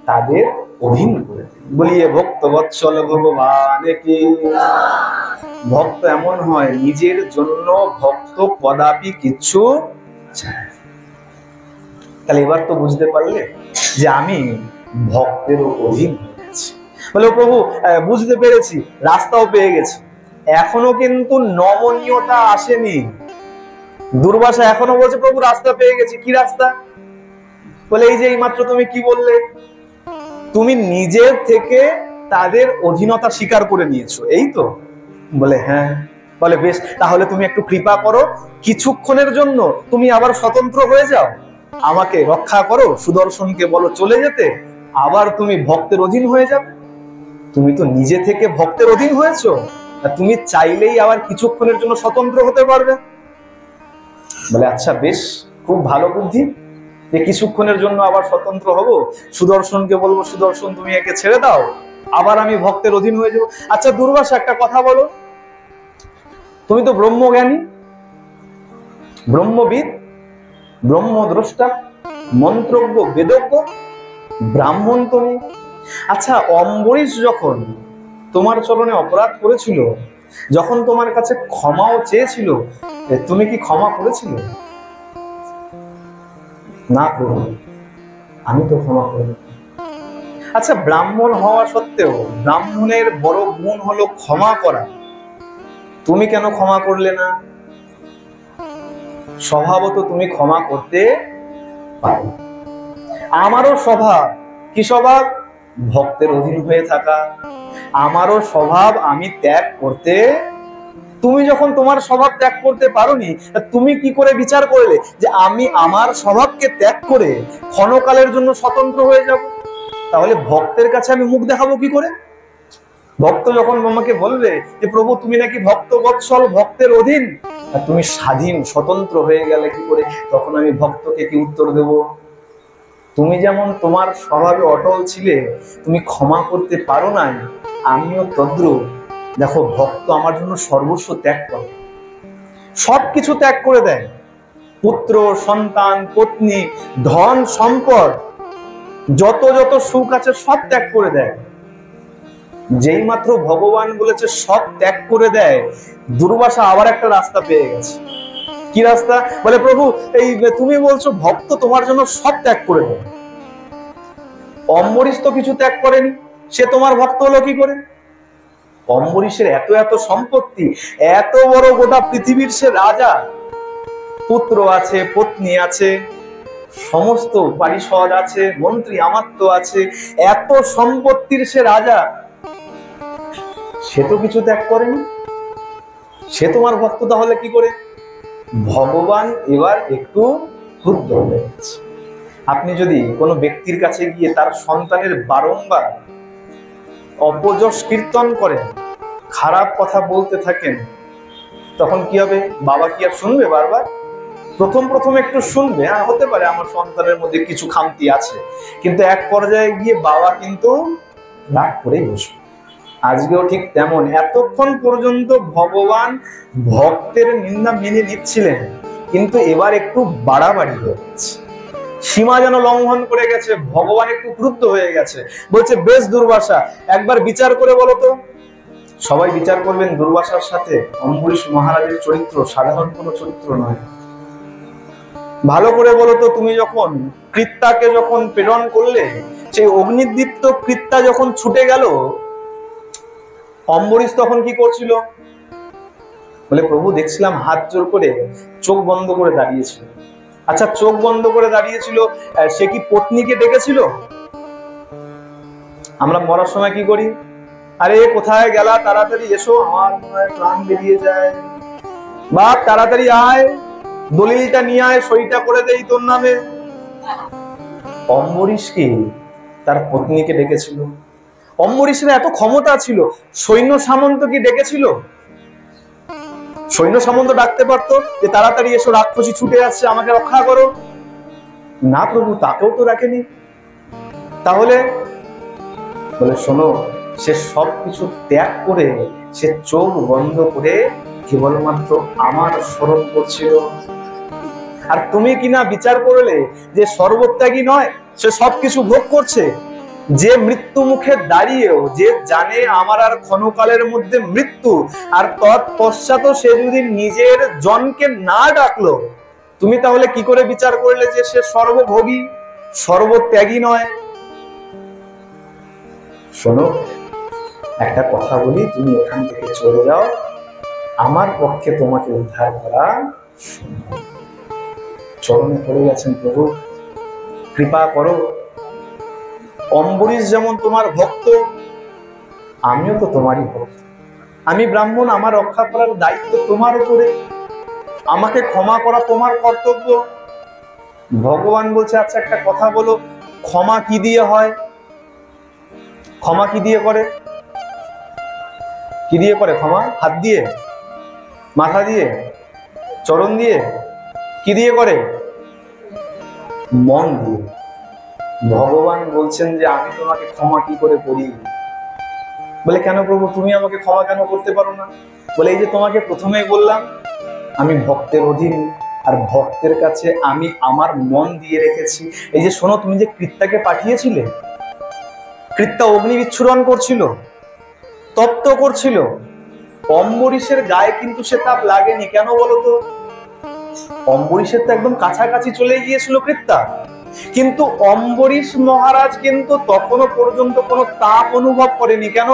তাদের অধীন করে দিই। বলিয়ে ভক্ত বৎসল ভগবান কি। ভক্ত এমন হয়, নিজের জন্য ভক্ত কদাপি কিচ্ছু চায়। তাহলে এবার তো বুঝতে পারলে যে আমি ভক্তের অধীন হয়ে গেছি। বলে, প্রভু বুঝতে পেরেছি, রাস্তাও পেয়ে গেছি, এখনো কিন্তু নমনীয়তা আসেনি। দুর্বাসা এখনো বলছে, প্রভু রাস্তা পেয়ে গেছি। কি রাস্তা? বলে এই যে এইমাত্র তুমি কি বললে, তুমি নিজের থেকে তাদের অধীনতা স্বীকার করে নিয়েছো, এই তো? বলে হ্যাঁ। বলে বেশ, তাহলে তুমি একটু কৃপা করো, কিছুক্ষণের জন্য তুমি আবার স্বতন্ত্র হয়ে যাও, আমাকে রক্ষা করো, সুদর্শনকে বলো চলে যেতে, আবার তুমি ভক্তের অধীন হয়ে যাবে। তুমি তো নিজে থেকে ভক্তের অধীন হয়েছো, তুমি চাইলেই আবার কিছুক্ষণের জন্য স্বতন্ত্র হতে পারবে। বলে আচ্ছা বেশ, খুব ভালো বুদ্ধি, যে কিছুক্ষণের জন্য আবার স্বতন্ত্র হব, সুদর্শনকে বলবো সুদর্শন তুমি একে ছেড়ে দাও, আবার আমি ভক্তের অধীন হয়ে যাব। আচ্ছা দুর্বাসা, একটা কথা বলো, তুমি তো ব্রহ্মজ্ঞানী, ব্রহ্মবিদ, ব্রহ্মদ্রষ্টা, মন্ত্রজ্ঞ, বেদজ্ঞ, ব্রাহ্মণ তুমি। আচ্ছা অম্বরীশ যখন তোমার চরণে অপরাধ করেছিল, যখন তোমার কাছে ক্ষমাও চেয়েছিল, তুমি কি ক্ষমা করেছিলে? না প্রভু, আমি তো ক্ষমা করিনি। আচ্ছা ব্রাহ্মণ হওয়া সত্ত্বেও ব্রাহ্মণের বড় গুণ হলো ক্ষমা করা, তুমি কেন ক্ষমা করলে না? স্বভাবত তুমি ক্ষমা করতে পারো। আমারও স্বভাব কি স্বভাব? ভক্তের অধীন হয়ে থাকা। আমারও স্বভাব আমি ত্যাগ করতে, তুমি যখন তোমার স্বভাব ত্যাগ করতে পারোনি, তুমি কি করে বিচার করলে যে আমি আমার স্বভাবকে ত্যাগ করে ক্ষণকালের জন্য স্বতন্ত্র হয়ে যাব? তাহলে ভক্তের কাছে আমি মুখ দেখাবো কি করে? ভক্ত যখন আমাকে বলবে যে প্রভু তুমি নাকি ভক্ত বৎসল, ভক্তের অধীন, আর তুমি স্বাধীন স্বতন্ত্র হয়ে গেলে কি করে, তখন আমি ভক্তকে কি উত্তর দেব? তুমি যেমন তোমার স্বভাবে অটল ছিলে, তুমি ক্ষমা করতে পারো নাই, আমিও তদ্রূপ। দেখো ভক্ত আমার জন্য সর্বস্ব ত্যাগ করে, সবকিছু ত্যাগ করে দেয়, পুত্র সন্তান পত্নী ধন সম্পদ যত যত সুখ আছে সব ত্যাগ করে দেয়। যেই মাত্র ভগবান বলেছে সব ত্যাগ করে দেয়, দুর্বাসা আবার একটা রাস্তা পেয়ে গেছে। কি রাস্তা? বলে প্রভু এই তুমি বলছো ভক্ত তোমার জন্য সব ত্যাগ করে দেয়, অম্বরীশ তো কিছু ত্যাগ করেনি, সে তোমার ভক্ত হলো কি করে? অম্বরীশের এত এত সম্পত্তি, এত বড় গোটা পৃথিবীর সে রাজা, পুত্র আছে পত্নী আছে, সমস্ত পারিষদ আছে, মন্ত্রী আমাত্য আছে, এত সম্পত্তির সে রাজা, সে তো কিছু ত্যাগ করেনি, সে তোমার ভক্ত তাহলে কি করে? ভগবান এবার একটু ক্রুদ্ধ হয়ে গেছে। আপনি যদি কোনো ব্যক্তির কাছে গিয়ে তার সন্তানের বারংবার অপযশ কীর্তন করেন, খারাপ কথা বলতে থাকেন, তখন কি হবে? বাবা কি আর শুনবে বারবার? প্রথম প্রথম একটু শুনবে, হ্যাঁ হতে পারে আমার সন্তানের মধ্যে কিছু খামতি আছে, কিন্তু এক পর্যায়ে গিয়ে বাবা কিন্তু রাগ করেই বসবে। আজকেও ঠিক তেমন, এতক্ষণ পর্যন্ত ভগবান ভক্তের নিন্দা মেনে নিচ্ছিলেন, কিন্তু এবার একটু বাড়াবাড়ি হয়ে গেছে, সীমা যেন লঙ্ঘন করে গেছে, ভগবান একটু ক্রুদ্ধ হয়ে গেছে। বলছে বেশ দুর্বাসা, একবার বিচার করে বলো তো। সবাই বিচার করবেন দুর্বাসার সাথে, অম্বরীশ মহারাজের চরিত্র সাধারণ কোনো চরিত্র নয়। ভালো করে বলো তো, তুমি যখন কৃত্তাকে যখন প্রেরণ করলে, সেই অগ্নিদীপ্ত কৃত্তা যখন ছুটে গেল, অম্বরীশ তখন কি করছিল? বলে প্রভু দেখছিলাম হাত জোর করে চোখ বন্ধ করে দাঁড়িয়েছিল। আচ্ছা চোখ বন্ধ করে দাঁড়িয়েছিল, সে কি পত্নীকে ডেকেছিল? আমরা মরার সময় কি করি? আরে কোথায় গেলা, তাড়াতাড়ি এসো, আমার মনে হয় প্রাণ বেরিয়ে যায়, বাপ তাড়াতাড়ি আয়, দলিলটা নিয়ে আয়, সইটা করে দেই তোর নামে। অম্বরীশ কি তার পত্নীকে ডেকেছিল? অম্বরীশের এত ক্ষমতা ছিল, সৈন্য সামন্ত কি ডেকেছিল? সৈন্য সামন্ত ডাকতে পারতো যে তাড়াতাড়ি এসো, রাক্ষসী ছুটে আসছে, আমাকে রক্ষা করো? না প্রভু, তাকেও তো রাখেনি। তাহলে বলে শোনো, সে সবকিছু ত্যাগ করে, সে চোখ বন্ধ করে কেবলমাত্র আমার স্মরণ করছিল। আর তুমি কিনা বিচার করলে যে সর্বত্যাগী নয়, সে সবকিছু ভোগ করছে, যে মৃত্যু মুখে দাঁড়িয়েও যে জানে আমার আর ক্ষণকালের মধ্যে মৃত্যু, আর তৎপশ্চাৎ সে যদি নিজের জনকে না ডাকলো, তুমি তাহলে কি করে বিচার করলে যে সে সর্বভোগী সর্বত্যাগী নয়? শোনো একটা কথা বলি, তুমি এখান থেকে চলে যাও, আমার পক্ষে তোমাকে উদ্ধার করা সম্ভব। চরণে পড়ে গেছেন প্রভু, কৃপা করো। অম্বরীশ যেমন তোমার ভক্ত, আমিও তো তোমারই ভক্ত। আমি ব্রাহ্মণ, আমার রক্ষা করার দায়িত্ব তোমার উপরে, আমাকে ক্ষমা করা তোমার কর্তব্য। ভগবান বলছে, আচ্ছা একটা কথা বলো, ক্ষমা কি দিয়ে হয়? ক্ষমা কি দিয়ে করে? কি দিয়ে করে ক্ষমা? হাত দিয়ে, মাথা দিয়ে, চরণ দিয়ে? কি দিয়ে করে? মন দিয়ে। ভগবান বলছেন যে আমি তোমাকে ক্ষমা কি করে করি? বলে কেন প্রভু, তুমি আমাকে ক্ষমা কেন করতে পারো না? বলে এই যে তোমাকে প্রথমেই বললাম, আমি ভক্তের অধীন, আর ভক্তের কাছে আমি আমার মন দিয়ে রেখেছি। এই যে শোনো, তুমি যে কৃত্যাকে পাঠিয়েছিলে, কৃত্যা অগ্নি বিচ্ছুরণ করছিল, তপ্ত করছিল, অম্বরীশের গায়ে কিন্তু সে তাপ লাগেনি। কেন বলতো? অম্বরীশের তো একদম কাছাকাছি চলে গিয়েছিল কৃত্যা, কিন্তু অম্বরীশ মহারাজ কিন্তু তখনও পর্যন্ত কোনো তাপ অনুভব করেনি। কেন?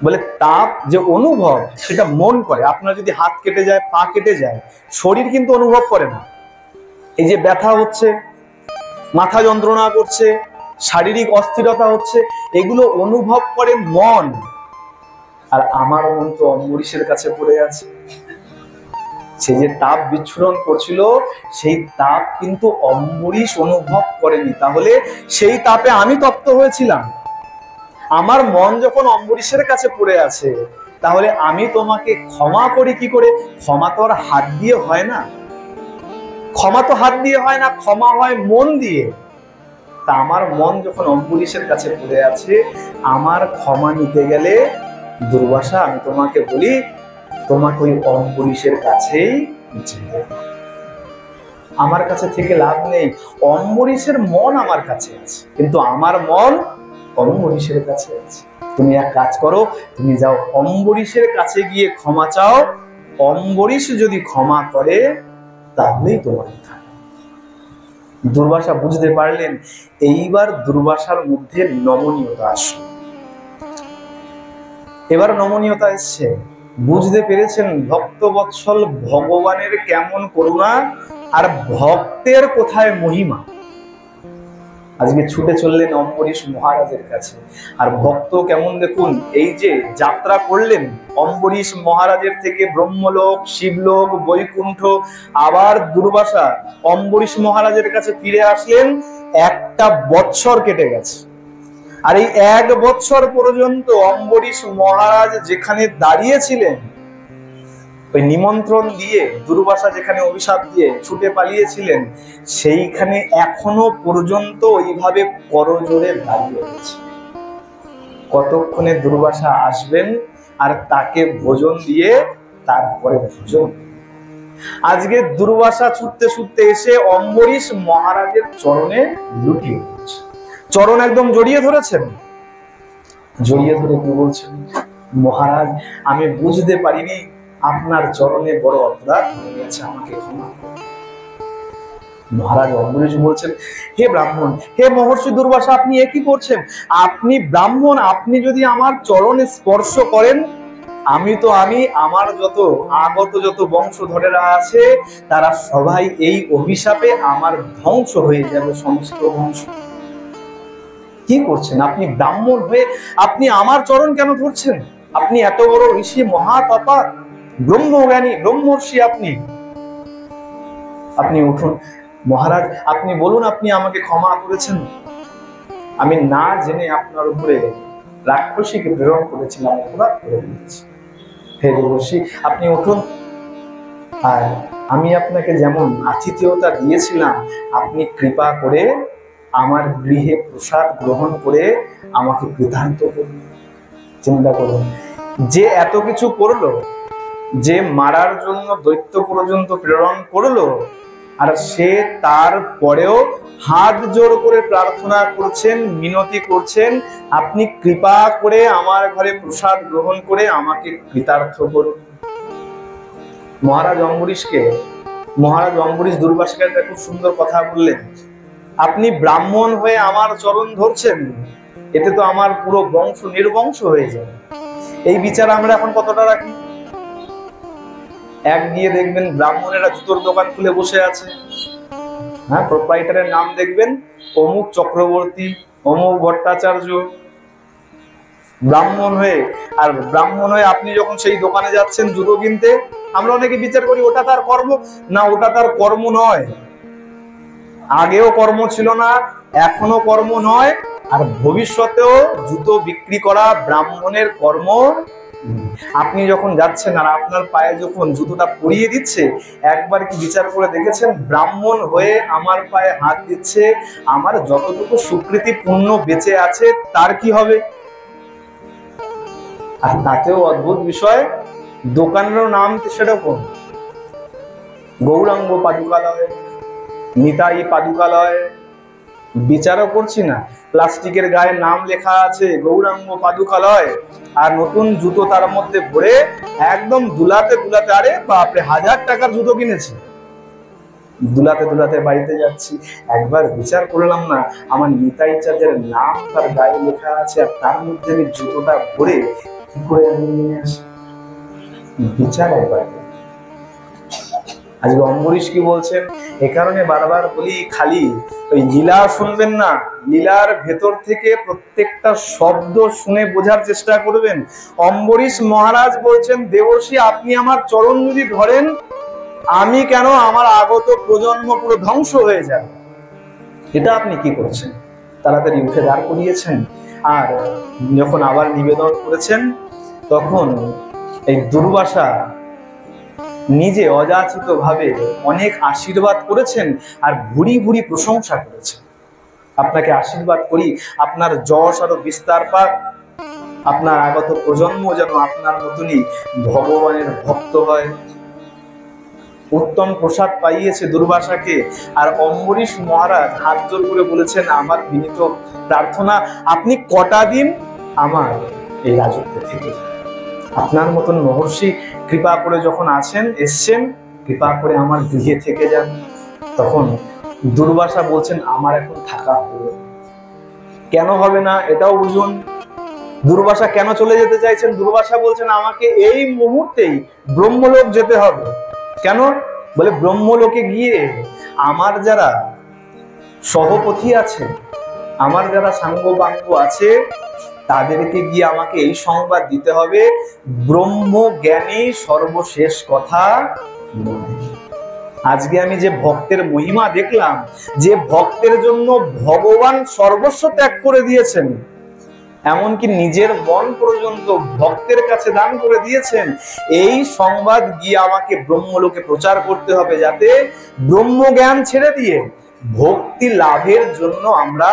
বলে তাপ যে অনুভব সেটা মন করে। আপনার যদি হাত কেটে যায়, পা কেটে যায়, শরীর কিন্তু অনুভব করে না। এই যে ব্যথা হচ্ছে, মাথা যন্ত্রণা করছে, শারীরিক অস্থিরতা হচ্ছে, এগুলো অনুভব করে মন। আর আমার মন তো অম্বরীশের কাছে পড়ে আছে। সে যে তাপ বিচ্ছুরণ করছিল, সেই তাপ কিন্তু অম্বরীশ অনুভব করেনি। তাহলে সেই তাপে আমি তপ্ত হয়েছিলাম। আমার মন যখন অম্বরীশের কাছে পড়ে আছে, তাহলে আমি তোমাকে ক্ষমা করি কি করে? ক্ষমা তো আর হাত দিয়ে হয় না, ক্ষমা তো হাত দিয়ে হয় না, ক্ষমা হয় মন দিয়ে। তা আমার মন যখন অম্বরীশের কাছে পড়ে আছে, আমার ক্ষমা নিতে গেলে দুর্বাসা, আমি তোমাকে বলি, তোমাকে ওই অম্বরীশের কাছেই যেতে। আমার কাছে থেকে লাভ নেই। অম্বরীশের মন আমার কাছে আছে, কিন্তু আমার মন অম্বরীশের কাছে আছে। তুমি এক কাজ করো, তুমি যাও অম্বরীশের কাছে গিয়ে ক্ষমা চাও। অম্বরীশ যদি ক্ষমা করে, তাহলেই তোমার উদ্ধার। দুর্বাসা বুঝতে পারলেন। এইবার দুর্বাসার মধ্যে নমনীয়তা আসলো। এবার নমনীয়তা এসছে, বুঝতে পেরেছেন ভক্তবৎসল ভগবানের কেমন করুণা, আর ভক্তের কোথায় মহিমা। আজকে ছুটে চললেন অম্বরীশ মহারাজের কাছে। আর ভক্ত কেমন দেখুন, এই যে যাত্রা করলেন অম্বরীশ মহারাজের থেকে ব্রহ্মলোক, শিবলোক, বৈকুণ্ঠ, আবার দুর্বাসা অম্বরীশ মহারাজের কাছে ফিরে আসলেন। একটা বৎসর কেটে গেছে। আর এই 1 বৎসর পর্যন্ত অম্বরীশ মহারাজ যেখানে দাঁড়িয়েছিলেন, ওই নিমন্ত্রণ দিয়ে দুর্বাসা যেখানে অভিশাপ দিয়ে ছুটে পালিয়েছিলেন, সেইখানে এখনো পর্যন্ত ওইভাবে করজোড়ে দাঁড়িয়ে রয়েছে। কতক্ষণে দুর্বাসা আসবেন আর তাকে ভোজন দিয়ে তারপরে ভোজন। আজকে দুর্বাসা ছুটতে ছুটতে এসে অম্বরীশ মহারাজের চরণে লুটিয়ে পড়েছে। চরণ একদম জড়িয়ে ধরেছেন। জড়িয়ে ধরে কি বলছেন? মহারাজ, আমি বুঝতে পারিনি, আপনার চরণে বড় অপরাধ হয়ে গেছে, আমাকে ক্ষমা করুন। মহারাজ অম্বরীশ বলছেন, হে ব্রাহ্মণ, হে মহর্ষি দুর্বাসা, আপনি এ কি করছেন? আপনি ব্রাহ্মণ, আপনি যদি আমার চরণে স্পর্শ করেন, আমি আমার যত বংশধরেরা আছে, তারা সবাই এই অভিশাপে আমার ধ্বংস হয়ে যাবে, সমস্ত বংশ। কি করছেন আপনি? ব্রাহ্মণ হয়ে আপনি আমার চরণ কেন ধরছেন? আপনি এত বড় ঋষি, মহাতপা, ব্রহ্মজ্ঞানী, ব্রহ্মর্ষি, আপনি উঠুন। মহারাজ, আপনি বলুন, আপনি আমাকে ক্ষমা করেছেন। আমি না জেনে আপনার উপরে রাক্ষসীকে প্রেরণ করেছিলাম, অপরাধ করে দিয়েছি। হে দেবর্ষি, আপনি উঠুন। আর আমি আপনাকে যেমন আতিথেয়তা দিয়েছিলাম, আপনি কৃপা করে আমার গৃহে প্রসাদ গ্রহণ করে আমাকে কৃতার্থ করুন। চিন্তা করুন, যে এত কিছু করলো, যে মারার জন্য দৈত্য পর্যন্ত প্রেরণ করলো, আর সে তারপরেও হাত জোর করে প্রার্থনা করছেন, মিনতি করছেন, আপনি কৃপা করে আমার ঘরে প্রসাদ গ্রহণ করে আমাকে কৃতার্থ করুন। মহারাজ অম্বরীশ দুর্বাসাকে একটা খুব সুন্দর কথা বললেন, আপনি ব্রাহ্মণ হয়ে আমার চরণ ধরছেন, এতে তো আমার পুরো বংশ নির্বংশ হয়ে যাবে। এই বিচার আমরা এখন কতটা রাখি? এক গিয়ে দেখবেন ব্রাহ্মণেরা জুতোর দোকান খুলে বসে আছে, হ্যাঁ, প্রোপ্রাইটারের নাম দেখবেন অমুক চক্রবর্তী, অমুক ভট্টাচার্য, ব্রাহ্মণ হয়ে। আর ব্রাহ্মণ হয়ে আপনি যখন সেই দোকানে যাচ্ছেন জুতো কিনতে, আমরা অনেকে বিচার করি ওটা তার কর্ম। না, ওটা তার কর্ম নয়। আগেও কর্ম ছিল না, এখনো কর্ম নয়, আর ভবিষ্যতেও জুতো বিক্রি করা ব্রাহ্মণের কর্ম। আপনি যখন যাচ্ছেন আর আপনার পায়ে যখন জুতোটা পরিয়ে দিচ্ছে, একবার কি বিচার করে দেখেছেন ব্রাহ্মণ হয়ে আমার পায়ে হাত দিচ্ছে, আমার যতটুকু স্বীকৃতি পুণ্য বেঁচে আছে তার কি হবে? আর তাতেও অদ্ভুত বিষয়, দোকানেরও নাম সেরকম, গৌরাঙ্গ পাদুকালয়, নিতাই পাদুকালয়। বিচারও করছি না, প্লাস্টিকের গায়ে নাম লেখা আছে গৌরাঙ্গ পাদুকালয়, আর নতুন জুতো তার মধ্যে ভরে একদম দুলাতে দুলাতে, আরে বাপরে, 1000 টাকার জুতো কিনেছি, দুলাতে দুলাতে বাড়িতে যাচ্ছি। একবার বিচার করলাম না, আমার নিতাই চাঁদের নাম তার গায়ে লেখা আছে, আর তার মধ্যে আমি জুতোটা ভরে কি করে নিয়ে আসি? বিচার একবার। আজকে অম্বরীশ কি বলছেন, এ কারণে বারবার বলি, খালি ওই লীলা শুনবেন না, লীলার ভেতর থেকে প্রত্যেকটা শব্দ শুনে বোঝার চেষ্টা করবেন। অম্বরীশ মহারাজ বলছেন, দেবর্ষি আপনি আমার চরণ যদি ধরেন, আমি কেন আমার আগত প্রজন্ম পুরো ধ্বংস হয়ে যাবে। এটা আপনি কি করছেন? তাড়াতাড়ি উঠে দাঁড় করিয়েছেন, আর যখন আবার নিবেদন করেছেন, তখন এই দুর্বাসা নিজে অযাচিত ভাবে অনেক আশীর্বাদ করেছেন আর ভুরি ভুরি প্রশংসা করেছেন। আপনাকে আশীর্বাদ করি, আপনার যশ আরো বিস্তার পাক, আপনার আগত প্রজন্ম যেন আপনার মতনই ভগবানের ভক্ত হয়। উত্তম প্রসাদ পাইয়েছে দুর্বাসাকে। আর অম্বরীশ মহারাজ হাত জোর করে বলেছেন, আমার বিনীত প্রার্থনা, আপনি কটা দিন আমার এই রাজত্বে থেকে যান। আপনার মতন মহর্ষি কৃপা করে যখন এসছেন, কৃপা করে আমার গৃহে থেকে যান। তখন দুর্বাসা বলছেন, আমার এখন থাকা হবে। কেন হবে না এটাও বুঝুন। দুর্বাসা কেন চলে যেতে চাইছেন? দুর্বাসা বলছেন, আমাকে এই মুহূর্তেই ব্রহ্মলোক যেতে হবে। কেন? বলে, ব্রহ্মলোকে গিয়ে আমার যারা সহপথী আছে, আমার যারা সাঙ্গ পাঙ্গ আছে, তাদেরকে গিয়ে আমাকে এই সংবাদ দিতে হবে, ব্রহ্ম জ্ঞানী সর্বশেষ কথা নয়। আজকে আমি যে ভক্তের মহিমা দেখলাম, যে ভক্তের জন্য ভগবান সর্বস্ব ত্যাগ করে দিয়েছেন, এমনকি নিজের মন পর্যন্ত ভক্তের কাছে দান করে দিয়েছেন, এই সংবাদ গিয়ে আমাকে ব্রহ্মলোকে প্রচার করতে হবে, যাতে ব্রহ্ম জ্ঞান ছেড়ে দিয়ে ভক্তি লাভের জন্য আমরা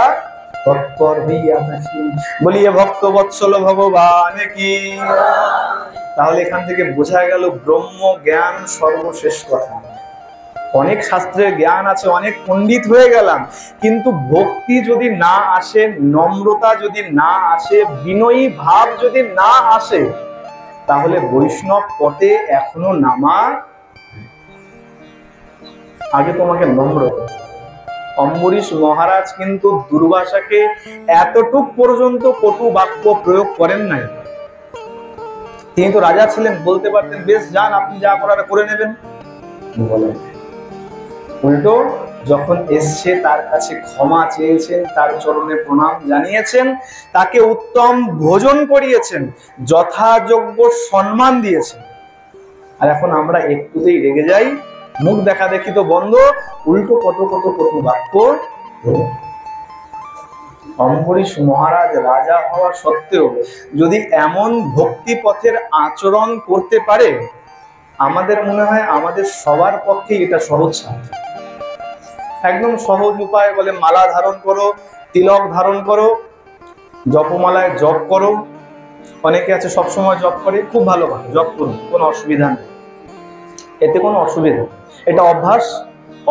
তৎপর হইয়া থাকি। বলিয়ে ভক্ত বৎসল ভগবান কি। তাহলে এখান থেকে বোঝা গেল ব্রহ্ম জ্ঞান সর্বশেষ কথা। অনেক শাস্ত্রের জ্ঞান আছে, অনেক পণ্ডিত হয়ে গেলাম, কিন্তু ভক্তি যদি না আসে, নম্রতা যদি না আসে, বিনয়ী ভাব যদি না আসে, তাহলে বৈষ্ণব পথে এখনো নামা। আগে তোমাকে নম্র। অম্বরীশ মহারাজ কিন্তু দুর্বাসাকে এতটুক পর্যন্ত কটু বাক্য প্রয়োগ করেন নাই। তিনি তো রাজা ছিলেন, বলতে পারতেন, বেশ যান, আপনি যা করার করে নেবেন। বলেন, উল্টো যখন এসছে তার কাছে ক্ষমা চেয়েছেন, তার চরণে প্রণাম জানিয়েছেন, তাকে উত্তম ভোজন করিয়েছেন, যথাযোগ্য সম্মান দিয়েছেন। আর এখন আমরা একটুতেই রেগে যাই, মুখ দেখা দেখি তো বন্ধ, উল্টো কত কত কটু বাক্য। অম্বরীশ মহারাজ রাজা হওয়া সত্ত্বেও যদি এমন ভক্তি পথের আচরণ করতে পারে, আমাদের মনে হয় আমাদের সবার পক্ষে এটা সহজ সাধ্য। একদম সহজ উপায়, বলে মালা ধারণ করো, তিলক ধারণ করো, জপমালায় জপ করো। অনেকে আছে সবসময় জপ করে, খুব ভালো কথা, জপ করুন, কোনো অসুবিধা নেই, এতে কোনো অসুবিধা। এটা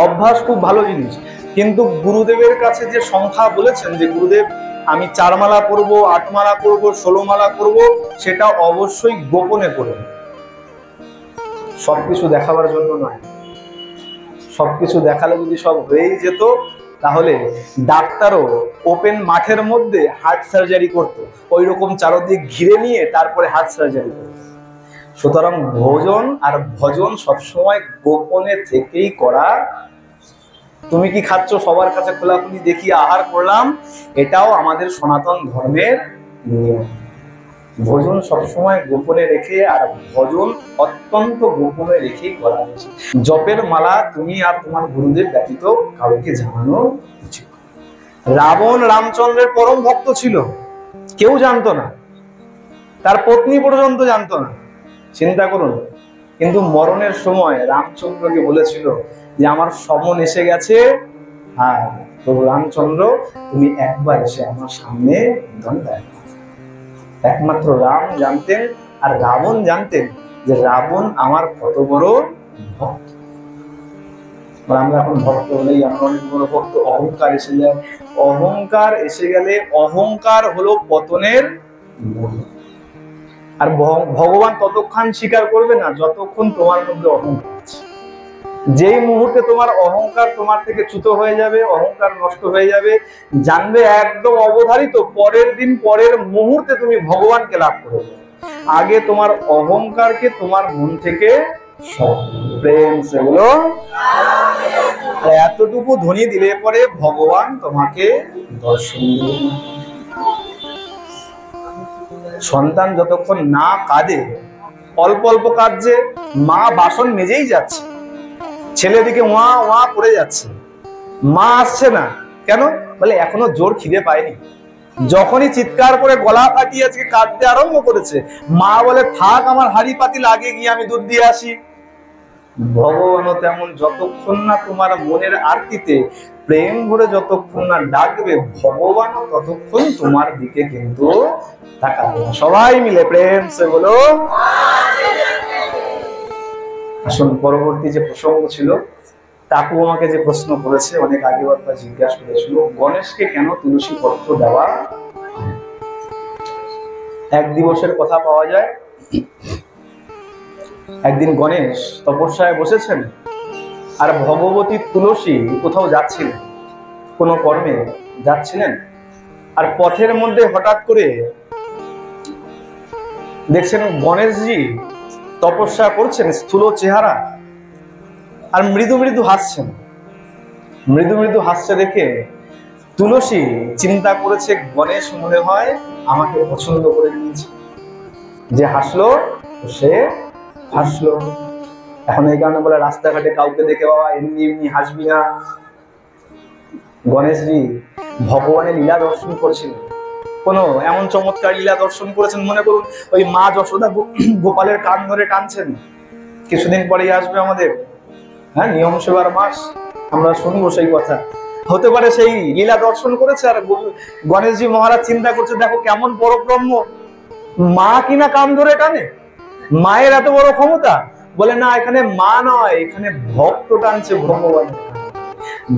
অভ্যাস খুব ভালো জিনিস। কিন্তু গুরুদেবের কাছে যে সংখ্যা বলেছেন, যে গুরুদেব আমি 4 মালা করব, 8 মালা করব, 16 মালা করব, সেটা অবশ্যই গোপনে করবেন। সবকিছু দেখাবার জন্য নয়। সবকিছু দেখালে যদি সব হয়েই যেত, তাহলে ডাক্তারও ওপেন মাঠের মধ্যে হার্ট সার্জারি করতো, ওই রকম চারদিক ঘিরে নিয়ে তারপরে হার্ট সার্জারি করতো। সুতরাং ভোজন আর ভজন সবসময় গোপনে থেকেই করা। তুমি কি খাচ্ছ সবার কাছে খোলাখুলি দেখিয়ে আহার করলাম, এটাও আমাদের সনাতন ধর্মের নিয়ম। ভোজন সবসময় গোপনে রেখে, আর ভজন অত্যন্ত গোপনে রেখেই করা উচিত। জপের মালা তুমি আর তোমার গুরুদেব ব্যতীত কাউকে জানানো উচিত। রাবণ রামচন্দ্রের পরম ভক্ত ছিল, কেউ জানতো না, তার পত্নী পর্যন্ত জানতো না, চিন্তা করুন। কিন্তু মরণের সময় রামচন্দ্রকে বলেছিল যে আমার সমন এসে গেছে, আর প্রভু রামচন্দ্র তুমি একবার এসে আমার সামনে দণ্ডায়। একমাত্র রাম জানতেন আর রাবণ জানতেন যে রাবণ আমার কত বড় ভক্ত। আমরা এখন ভক্ত হলেই আমরা অনেক বড় ভক্ত, অহংকার এসে যায়। অহংকার এসে গেলে অহংকার হলো পতনের মূল। আর ভগবান ততক্ষণ স্বীকার করবে না যতক্ষণ তোমার মধ্যে অহংকার আছে। যেই মুহূর্তে তোমার অহংকার তোমার থেকে চ্যুত হয়ে যাবে, অহংকার নষ্ট হয়ে যাবে, জানবে একদম অবধারিত পরের দিন পরের মুহূর্তে তুমি ভগবানকে লাভ করবে। আগে তোমার অহংকারকে তোমার মন থেকে প্রেম সেগুলো এতটুকু ধ্বনি দিলে পরে ভগবান তোমাকে দর্শন দেবে। সন্তান যতক্ষণ না কাঁদে, অল্প অল্প কাঁদছে, মা বাসন মেজেই যাচ্ছে, ছেলেদিকে ওয়া ওয়া করে যাচ্ছে, মা আসছে না কেন, বলে এখনো জোর খিদে পায়নি। যখনই চিৎকার করে গলা ফাটিয়ে আজকে কাঁদতে আরম্ভ করেছে, মা বলে থাক আমার হাড়ি পাতি লাগে গিয়ে আমি দুধ দিয়ে আসি। ভগবানও তেমন, যতক্ষণ না তোমার মনের আরতিতে প্রেম ভরে যতক্ষণ না ডাকবে, ভগবানও ততক্ষণ তোমার দিকে কিন্তু তাকাবে। সবাই মিলে প্রেম সে বলো। আসুন পরবর্তী যে প্রসঙ্গ ছিল, কাকু আমাকে যে প্রশ্ন করেছে, অনেক আগে একবার জিজ্ঞাসা করেছিল গণেশকে কেন তুলসী পত্র দেওয়া। এক দিবসের কথা পাওয়া যায়। একদিন গণেশ তপস্যায় বসেছেন, আর ভগবতী তুলসী কোথাও যাচ্ছিলেন, কোন কর্মে যাচ্ছিলেন, আর পথের মধ্যে হঠাৎ করে দেখছেন গণেশজি তপস্যা করছেন, স্থূল চেহারা, আর মৃদু মৃদু হাসছেন। মৃদু মৃদু হাসছে দেখে তুলসী চিন্তা করেছে গণেশ মনে হয় আমাকে পছন্দ করে নিয়েছে, যে হাসলো সে হাসলো। এখন এই কারণে বলে রাস্তাঘাটে কাউকে দেখে বাবা এমনি এমনি হাসবি না। গণেশজি ভগবানের লীলা দর্শন করছিলেন, কোন এমন চমৎকার লীলা দর্শন করেছেন, মনে করুন ওই মা যশোদা গোপালের কান ধরে টানছেন। কিছুদিন পরেই আসবে আমাদের নিয়ম সেবার মাস, আমরা শুনবো সেই কথা। হতে পারে সেই লীলা দর্শন করেছে, আর গণেশজি মহারাজ চিন্তা করছে দেখো কেমন পরব্রহ্ম, মা কিনা কান ধরে টানে, মায়ের এত বড় ক্ষমতা। বলে না, এখানে মা নয়, এখানে ভক্ত টানছে ভগবান।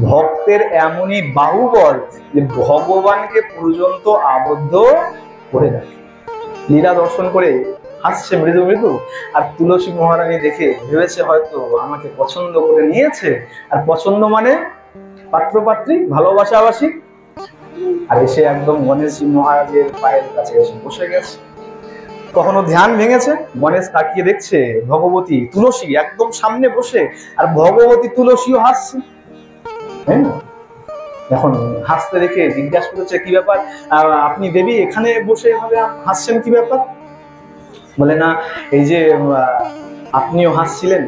ভক্তের এমনই বাহুবল যে ভগবানকে পর্যন্ত আবদ্ধ করে রাখে। লীলা দর্শন করে হাসছে মৃদু মৃদু, আর তুলসী মহারানী দেখে ভেবেছে হয়তো আমাকে পছন্দ করে নিয়েছে। আর পছন্দ মানে পাত্রপাত্রী, ভালোবাসাবাসী। আর এসে একদম গণেশজি মহারাজের পায়ের কাছে এসে বসে গেছে। কখনো ধ্যান ভেঙেছে, গণেশ তাকিয়ে দেখছে ভগবতী তুলসী একদম সামনে বসে, আর ভগবতী তুলসীও হাসছে। এখন হাসতে দেখে জিজ্ঞাসা করেছে কি ব্যাপার, আপনি দেবী এখানে বসে এভাবে হাসছেন, কি ব্যাপার? বলে না, এই যে আপনিও হাসছিলেন,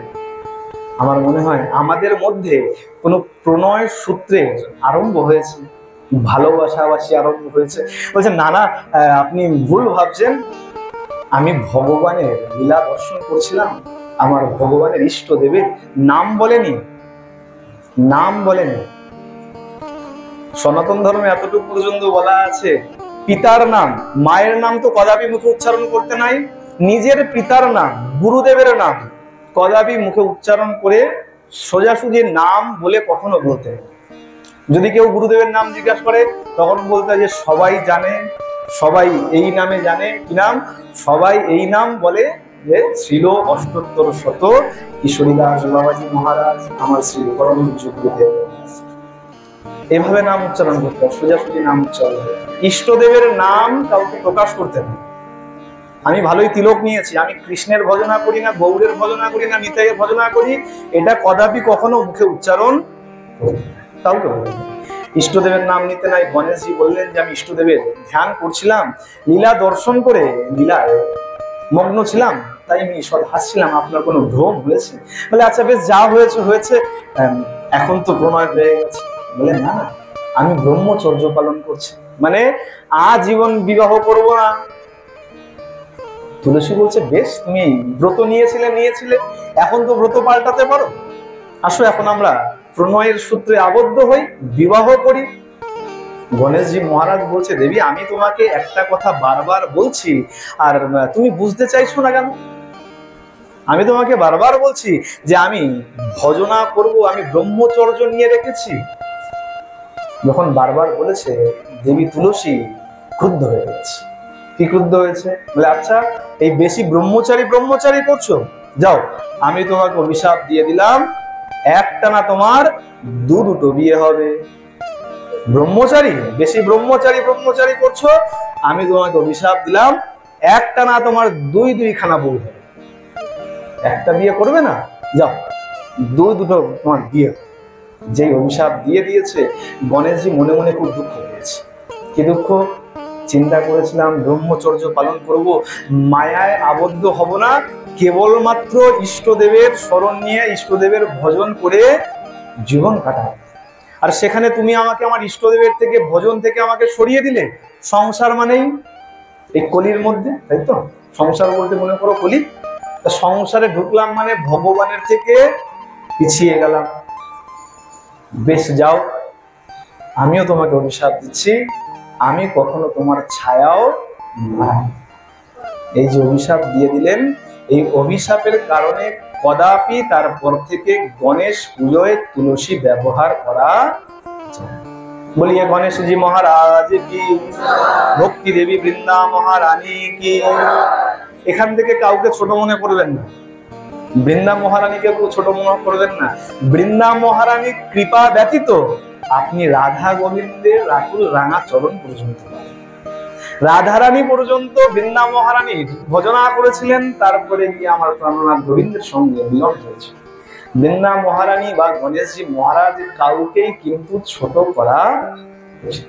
আমার মনে হয় আমাদের মধ্যে কোনো প্রণয় সূত্রের আরম্ভ হয়েছে, ভালোবাসাবাসী আরম্ভ হয়েছে। বলছে না না, আপনি ভুল ভাবছেন, আমি ভগবানের লীলা দর্শন করছিলাম। আমার ভগবানের ইষ্ট দেবের নাম বলেনি, নাম বলেনি। সনাতন ধর্মে এতটুকু পর্যন্ত বলা আছে, পিতার নাম, মায়ের নাম তো কদাপি মুখে উচ্চারণ করতে নাই, নিজের পিতার নাম, গুরুদেবের নাম কদাপি মুখে উচ্চারণ করে সোজাসুজি নাম বলে কখনো বলতে। যদি কেউ গুরুদেবের নাম জিজ্ঞাসা করে তখন বলতে যে সবাই জানে, সবাই এই নামে জানে। কি নাম? সবাই এই নাম বলে যে ছিল অষ্টোত্তর শত কিশোরীদাস বাবাজি মহারাজ, আমার শ্রী পরম গুরুদেব। এভাবে নাম উচ্চারণ করতে হবে, সোজাসুজি নাম উচ্চারণ। ইষ্টদেবের নাম কাউকে প্রকাশ করতে হবে। আমি ভালোই তিলক নিয়েছি, আমি কৃষ্ণের ভজনা করি না, গৌরের ভজনা করি না, নিতাইয়ের ভজনা করি, এটা কদাপি কখনো মুখে উচ্চারণ করতে হবে। কাউকে বলিনি। ইষ্টদেবের নাম নিতে নাই। গণেশজি বললেন যে আমি ইষ্টদেবের ধ্যান করছিলাম, লীলা দর্শন করে লীলায় মগ্ন ছিলাম, তাই আমি ঈশ্বর হাসছিলাম, আপনার কোনো ভ্রম হয়েছে? বলে আচ্ছা বেশ, যা হয়েছে হয়েছে, এখন তো প্রণয় হয়ে গেছে। বলে না না, আমি ব্রহ্মচর্য পালন করছি, মানে আজীবন বিবাহ করব না। তুলসী বলছে বেশ, তুমি ব্রত নিয়েছিলে, এখন তো ব্রত পাল্টাতে পারো, আসো এখন আমরা প্রণয়ের সূত্রে আবদ্ধ হই, বিবাহ করি। গণেশজি মহারাজ বলছে দেবী, আমি তোমাকে একটা কথা বারবার বলছি আর তুমি বুঝতে চাইছো না কেন? আমি তোমাকে বারবার বলছি যে আমি ভজনা করব, আমি ব্রহ্মচর্য নিয়ে রেখেছি। যখন বারবার বলেছে, দেবী তুলসী ক্রুদ্ধ হয়ে গেছে। কি ক্রুদ্ধ হয়েছে? বলে আচ্ছা, এই বেশি ব্রহ্মচারী করছো, যাও আমি তোমাকে অভিশাপ দিয়ে দিলাম, একটানা তোমার দুটো বিয়ে হবে। বেশি ব্রহ্মচারী করছো, আমি তোমাকে অভিশাপ দিলাম, একটানা তোমার দুইখানা বউ হবে। একটা বিয়ে করবে না, যাও দুটো তোমার বিয়ে। যে অভিশাপ দিয়ে দিয়েছে, গণেশজি মনে মনে খুব দুঃখ পেয়েছে। কি দুঃখ? চিন্তা করেছিলাম ব্রহ্মচর্য পালন করব, মায়ায় আবদ্ধ হব না, কেবলমাত্র ইষ্টদেবের স্মরণ নিয়ে ইষ্টদেবের ভজন করে জীবন কাটাবো। আর সেখানে তুমি আমাকে আমার ইষ্টদেবের থেকে, ভজন থেকে আমাকে সরিয়ে দিলে। সংসার মানেই এই কলির মধ্যে, তাই তো? সংসার বলতে মনে করো কলি। সংসারে ঢুকলাম মানে ভগবানের থেকে পিছিয়ে গেলাম। বেশ যাও, আমিও তোমাকে অভিশাপ দিচ্ছি, আমি কখনো তোমার ছায়াও নাই। এই যে অভিশাপ দিয়ে দিলেন, এই অভিশাপের কারণে কদাপি তারপর থেকে গণেশ পুজোয় তুলসী ব্যবহার করা যায়। বলিয়ে গণেশজি মহারাজ কি, ভক্তি দেবী বৃন্দা মহারানী কি। এখান থেকে কাউকে ছোট মনে করবেন না, বৃন্দা মহারানীকে ছোট মনে করবেন না। বৃন্দা মহারানীর কৃপা ব্যতীত আপনি রাধা গোবিন্দের রাকুল রাঙা চরণ পর্যন্ত, রাধারানী পর্যন্ত বৃন্দা মহারানীর ভজনা করেছিলেন, তারপরে গিয়ে আমার প্রাণনাথ গোবিন্দের সঙ্গে মিলন হয়েছে। বৃন্দা মহারানী বা গণেশজি মহারাজ কাউকেই কিন্তু ছোট করা উচিত।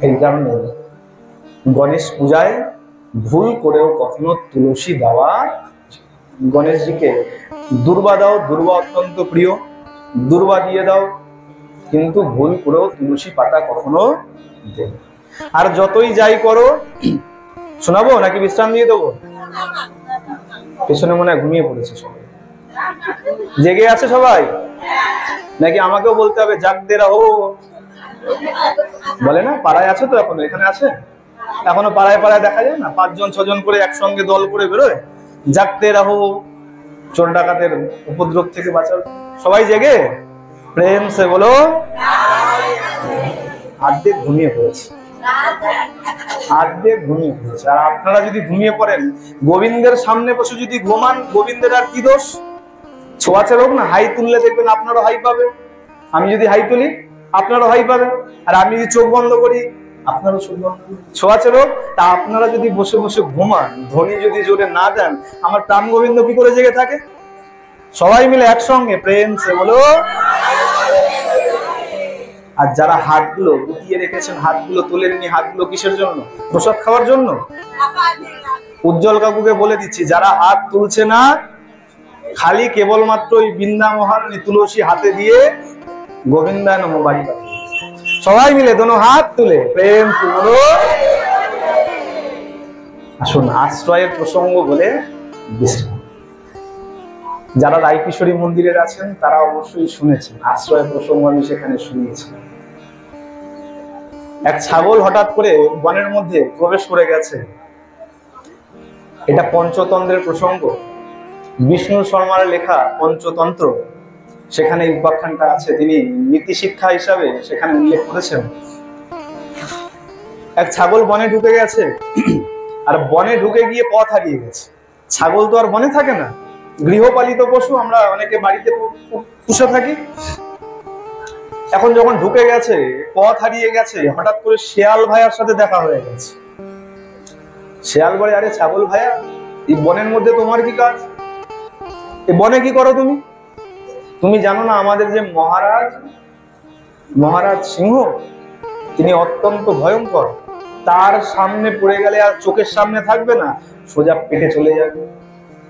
এই কারণে গণেশ পূজায় ভুল করেও কখনো তুলসী দেওয়া। গণেশজিকে দুর্বা দাও, দুর্বা অত্যন্ত প্রিয়, দুর্বা দিয়ে দাও, কিন্তু ভুল করেও তুলসী পাতা কখনো দেবে। আর যতই যাই করো, শোনাবো নাকি বিশ্রাম দিয়ে দেবো? পেছনে মনে হয় ঘুমিয়ে পড়েছে সবাই। জেগে আছে সবাই নাকি আমাকেও বলতে হবে জাগতে রাহো? বলে না, পাড়ায় আছে তো, এখনো এখানে আছে, এখনো পাড়ায় দেখা যায় না, 5 জন 6 জন করে একসঙ্গে দল করে বেরোয়, জাগতে রাহো, চোর ডাকাতের উপদ্রব থেকে বাঁচাও। সবাই জেগে প্রেম সে বলো। আর্ধেক ঘুমিয়ে পড়েছে, আর আপনারা যদি ঘুমিয়ে পড়েন, গোবিন্দের সামনে বসে যদি ঘুমান, গোবিন্দের আর কি দোষ? ছোঁয়াচে রোগ না, হাই তুললে দেখবেন আপনারও হাই পাবে, আমি যদি হাই তুলি আপনারও হাই পাবে, আর আমি যদি চোখ বন্ধ করি আপনারও চোখ বন্ধ। ছোঁয়াচে রোগ। তা আপনারা যদি বসে বসে ঘুমান, ধ্বনি যদি জোরে না দেন, আমার প্রাণ গোবিন্দ কি করে জেগে থাকে? সবাই মিলে একসঙ্গে প্রেম সে বলো। আর যারা হাতগুলো গুটিয়ে রেখেছেন, হাতগুলো তোলেননি, হাতগুলো কিসের জন্য? প্রসাদ খাওয়ার জন্য। উজ্জ্বল কাকুকে বলে দিচ্ছি, যারা হাত তুলছে না, খালি কেবলমাত্র ওই বৃন্দা মহারানী তুলসী হাতে দিয়ে গোবিন্দায় নমঃ বাড়ি পাঠিয়ে। সবাই মিলে দোনো হাত তুলে প্রেম বলো। আসুন, আশ্রয়ের প্রসঙ্গ বলে বিশ্রাম। যারা রায়কিশোরী মন্দিরের আছেন তারা অবশ্যই শুনেছেন, আশ্রয় প্রসঙ্গ আমি সেখানে শুনিয়েছি। এক ছাগল হঠাৎ করে বনের মধ্যে প্রবেশ করে গেছে। এটা পঞ্চতন্ত্রের প্রসঙ্গ, বিষ্ণু শর্মার লেখা পঞ্চতন্ত্র, সেখানে এই উপাখ্যানটা আছে। তিনি নীতি শিক্ষা হিসাবে সেখানে উল্লেখ করেছেন। এক ছাগল বনে ঢুকে গেছে, আর বনে ঢুকে গিয়ে পথ হারিয়ে গেছে। ছাগল তো আর বনে থাকে না, গৃহপালিত পশু, আমরা অনেকে বাড়িতে পুষে থাকি। এখন যখন ঢুকে গেছে, পথ হারিয়ে গেছে, হঠাৎ করে শেয়াল ভাইয়ার সাথে দেখা হয়ে গেছে। শেয়াল বলে, আরে ছাগল ভাইয়া, এই বনের মধ্যে তোমার কি কাজ? এই বনে কি করো তুমি? তুমি জানো না আমাদের যে মহারাজ সিংহ, তিনি অত্যন্ত ভয়ঙ্কর। তার সামনে পড়ে গেলে আর চোখের সামনে থাকবে না, সোজা পেটে চলে যাবে।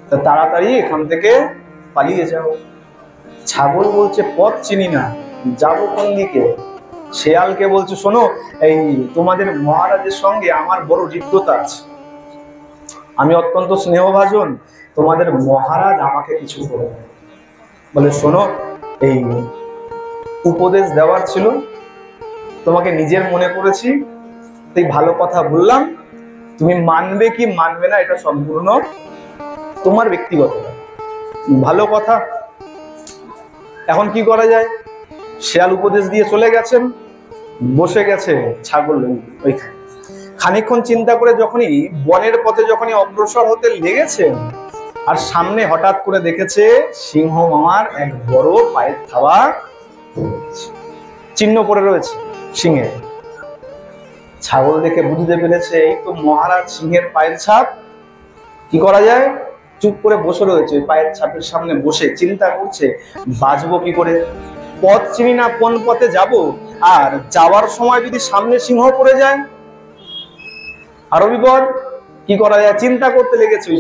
তা তাড়াতাড়ি এখান থেকে পালিয়ে যাও। ছাগল বলছে পথ চিনি না, যাবো কোন দিকে? শেয়ালকে বলছে শোনো, এই তোমাদের মহারাজের সঙ্গে আমার বড় হৃদ্যতা আছে, আমি অত্যন্ত স্নেহভাজন, তোমাদের মহারাজ আমাকে কিছু করবে। বলে শোনো, এই উপদেশ দেওয়ার ছিল, তোমাকে নিজের মনে করেছি, তাই ভালো কথা বললাম, তুমি মানবে কি মানবে না এটা সম্পূর্ণ তোমার ব্যক্তিগত ভালো কথা। এখন কি করা যায়? শেয়াল উপদেশ দিয়ে চলে গেছেন, বসে গেছে ছাগল ওইখানে। খানিকক্ষণ চিন্তা করে যখনই বনের পথে যখনই অগ্রসর হতে লেগেছেন, আর সামনে হঠাৎ করে দেখেছে সিংহ মামার এক বড় পায়ের থাবা চিহ্ন পড়ে রয়েছে সিংহে। ছাগল দেখে বুঝতে পেরেছে এই তো মহারাজ সিংহের পায়ের ছাপ। কি করা যায়? চুপ করে বসে রয়েছে, পায়ের ছাপের সামনে বসে চিন্তা করছে বাঁচবো কি করে, পথ চিনি না, কোন পথে যাব, আর যাওয়ার সময় যদি সামনে সিংহ পড়ে যায় আরো বিপদ। কি করা যায়? চিন্তা করতে লেগেছে,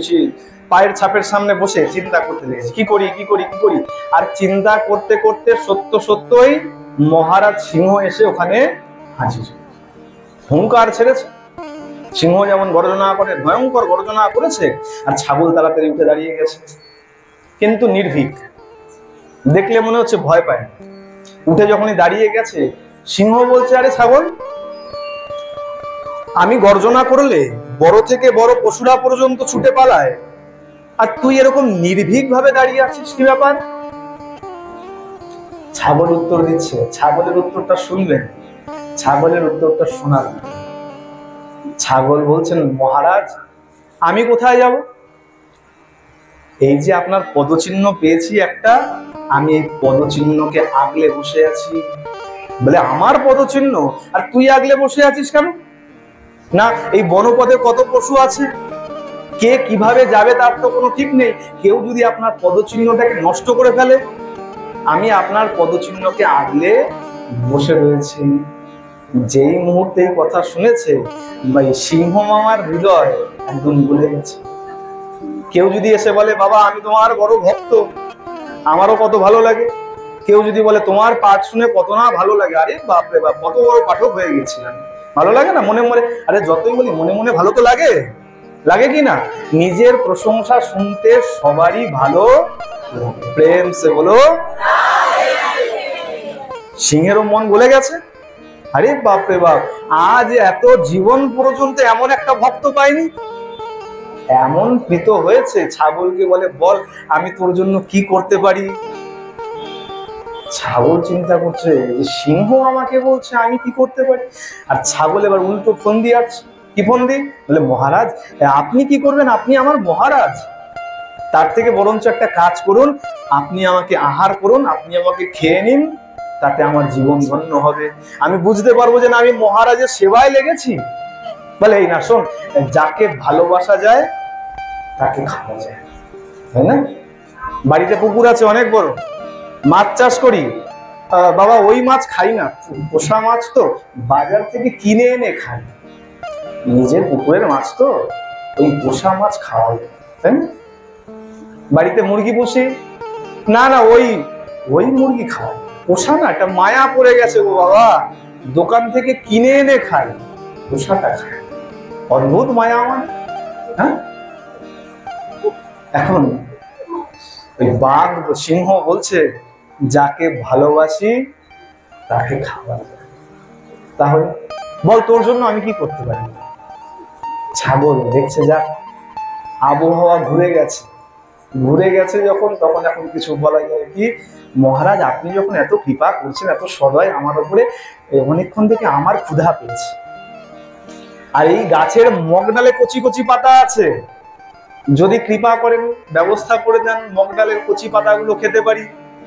পায়ের ছাপের সামনে বসে চিন্তা করতে লেগেছে, কি করি কি করি কি করি। আর চিন্তা করতে করতে সত্যই মহারাজ সিংহ এসে ওখানে হাজির। হুঙ্কার ছেড়েছে। সিংহ যেমন গর্জনা করে, ভয়ঙ্কর গর্জনা করেছে, আর ছাগল তাড়াতাড়ি উঠে দাঁড়িয়ে গেছে, কিন্তু নির্ভীক। দেখলে মনে হচ্ছে ভয় পায়। উঠে যখনই দাঁড়িয়ে গেছে, সিংহ বলছে আরে ছাগল, আমি গর্জনা করলে বড় থেকে বড় পশুরা পর্যন্ত ছুটে পালায়, আর তুই এরকম নির্ভীক ভাবে দাঁড়িয়ে আছিস, কি ব্যাপার? ছাগল উত্তর দিচ্ছে। ছাগলের উত্তরটা শুনবেন, ছাগলের উত্তরটা শোনাবেন। ছাগল বলছেন মহারাজ, আমি কোথায় যাব? এই যে আপনার পদচিহ্ন পেয়েছি একটা, আমি এই পদচিহ্নকে আগলে বসে আছি। বলে আমার পদচিহ্ন আর তুই আগলে বসে আছিস কেন? না, এই বনপথে কত পশু আছে, কে কিভাবে যাবে তার তো কোনো ঠিক নেই। কেউ যদি আপনার পদচিহ্নটাকে নষ্ট করে ফেলে, আমি আপনার পদচিহ্নকে আগলে বসে রয়েছি। যেই মুহূর্তে এই কথা শুনেছে, সিংহ মামার হৃদয় একদম গলে গেছে। কেউ যদি এসে বলে বাবা আমি তোমার বড় ভক্ত, আমারও কত ভালো লাগে। কেউ যদি বলে তোমার পাঠ শুনে কত না ভালো লাগে, আরে বাপরে বাপ, কত বড় পাঠক হয়ে গেছিলাম, ভালো লাগে না মনে মনে? আরে যতই বলি মনে মনে ভালো তো লাগে, লাগে কি না? নিজের প্রশংসা শুনতে সবারই ভালো প্রেম সে বলো। সিংহেরও মন গলে গেছে। আরে বাপরে বাপ, আজ এত জীবন পর্যন্ত এমন একটা ভক্ত পাইনি। এমন প্রীত হয়েছে, ছাগলকে বলে বল আমি তোর জন্য কি করতে পারি। ছাগল চিন্তা করছে যে সিংহ আমাকে বলছে আমি কি করতে পারি, আর ছাগল এবার উল্টো ফোন দিয়ে আছে। কি ফোন দি? বলে মহারাজ আপনি কি করবেন, আপনি আমার মহারাজ, তার থেকে বরঞ্চ একটা কাজ করুন, আপনি আমাকে আহার করুন, আপনি আমাকে খেয়ে নিন, তাতে আমার জীবন ধন্য হবে, আমি বুঝতে পারবো যে না আমি মহারাজের সেবায় লেগেছি। বলে এই না শোন, যাকে ভালোবাসা যায় তাকে খাওয়া যায়, তাই না? বাড়িতে পুকুর আছে অনেক বড়, মাছ চাষ করি, বাবা ওই মাছ খাই না, পোষা মাছ তো বাজার থেকে কিনে এনে খাই, নিজের পুকুরের মাছ তো ওই পোষা মাছ খাওয়া যায়, তাই না? বাড়িতে মুরগি পুষি, না না ওই মুরগি খাওয়া, পোষা না, একটা মায়া পড়ে গেছে গো বাবা, দোকান থেকে কিনে এনে খাই, পোষাটা খাই, অদ্ভুত মায়া আমার। হ্যাঁ, এখন ওই বাঘ সিংহ বলছে যাকে ভালোবাসি তাকে খাওয়া যায়, তাহলে বল তোর জন্য আমি কি করতে পারি। ছাগল দেখছে যাক আবহাওয়া ঘুরে গেছে যখন, তখন এখন কিছু বলা যায় কি, মহারাজ আপনি যখন এত কৃপা করছেন, এত সদয় আমার উপরে, অনেকক্ষণ থেকে আমার ক্ষুধা পেয়েছে, আর এই গাছের মগডালে কচি কচি পাতা আছে, যদি কৃপা করেন ব্যবস্থা করে দেন মগডালের কচি পাতাগুলো খেতে পারি।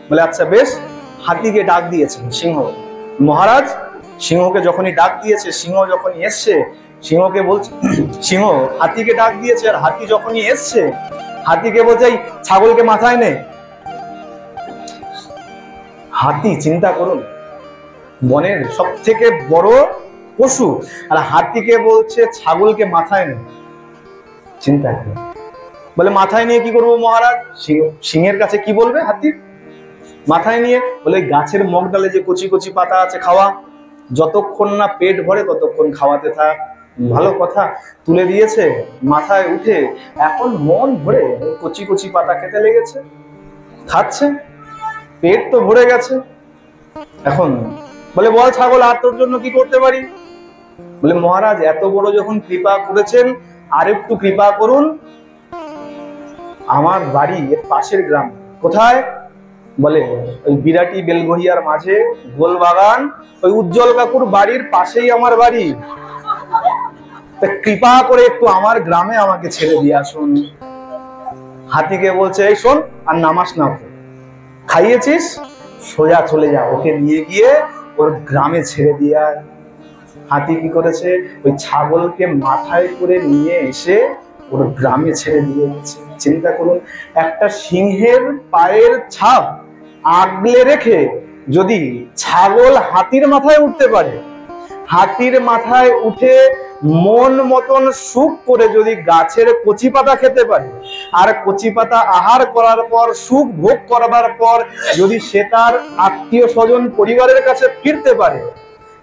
বলে আচ্ছা বেশ। হাতিকে ডাক দিয়েছেন সিংহ মহারাজ, সিংহকে যখনই ডাক দিয়েছে, সিংহ যখনই এসছে, সিংহকে বলছে, সিংহ হাতিকে ডাক দিয়েছে, আর হাতি যখনই এসছে হাতিকে বলছে ছাগলকে মাথায় নে। হাতি, চিন্তা করুন, বনের সব থেকে বড় পশু, আর হাতিকে বলছে ছাগলকে মাথায় নেই। চিন্তা করুন। বলে মাথায় নিয়ে কি করবো মহারাজ? সিংহের কাছে কি বলবে হাতি? মাথায় নিয়ে বলে গাছের মগডালে যে কচি কচি পাতা আছে খাওয়া, যতক্ষণ না পেট ভরে ততক্ষণ খাওয়াতে থাক। ভালো কথা, তুলে দিয়েছে মাথায় উঠে, এখন মন ভরে কচি কচি পাতা খেতে লেগেছে, খাচ্ছে, পেট তো ভরে গেছে। এখন বলে বল ছাগল, আর তোর জন্য কি করতে পারি? বলে মহারাজ এত বড় যখন কৃপা করেছেন, আর একটু কৃপা করুন, আমার বাড়ি এর পাশের গ্রাম। কোথায়? বলে ওই বিরাটি বেলগহিয়ার মাঝে গোল বাগান, ওই উজ্জ্বল কাকুর বাড়ির পাশেই আমার বাড়ি। কৃপা করে একটু আমার গ্রামে আমাকে ছেড়ে দিয়ে আসুন। হাতিকে বলছে এই শোন, আর নামাস না, খাইয়েছিস, সোজা চলে যা, ওকে নিয়ে গিয়ে ওর গ্রামে ছেড়ে দিয়ে আয়। হাতি কি করেছে? ওই ছাগলকে মাথায় করে নিয়ে এসে ওর গ্রামে ছেড়ে দিয়ে গেছে। চিন্তা করুন, একটা সিংহের পায়ের ছাপ আগলে রেখে যদি ছাগল হাতির মাথায় উঠতে পারে, হাতির মাথায় উঠে মন মতন সুখ করে যদি গাছের কচি পাতা খেতে পারে, আর কচি পাতা আহার করার পর সুখ ভোগ করবার পর যদি সে তার আত্মীয় স্বজন পরিবারের কাছে ফিরতে পারে,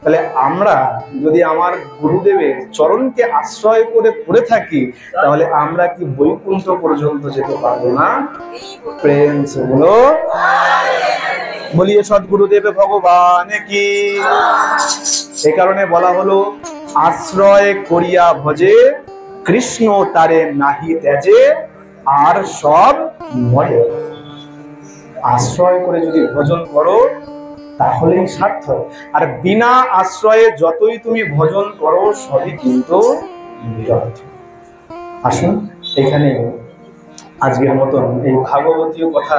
তাহলে আমরা যদি আমার গুরুদেবের চরণকে আশ্রয় করে পড়ে থাকি, তাহলে আমরা কি বৈকুণ্ঠ পর্যন্ত যেতে পারবো না? প্রেম সে বলো, বলিয়ে সদ্গুরুদেব ভগবান কি। এই কারণে বলা হলো আশ্রয় করিয়া ভজে, কৃষ্ণ তারে নাহি ত্যাজে, আর সব মরে। আশ্রয় করে যদি ভজন করো তাহলেই সার্থক, আর বিনা আশ্রয়ে যতই তুমি ভজন করো সবই কিন্তু নিরর্থক। আসুন এখানে আজকের মতন এই ভাগবতীয় কথা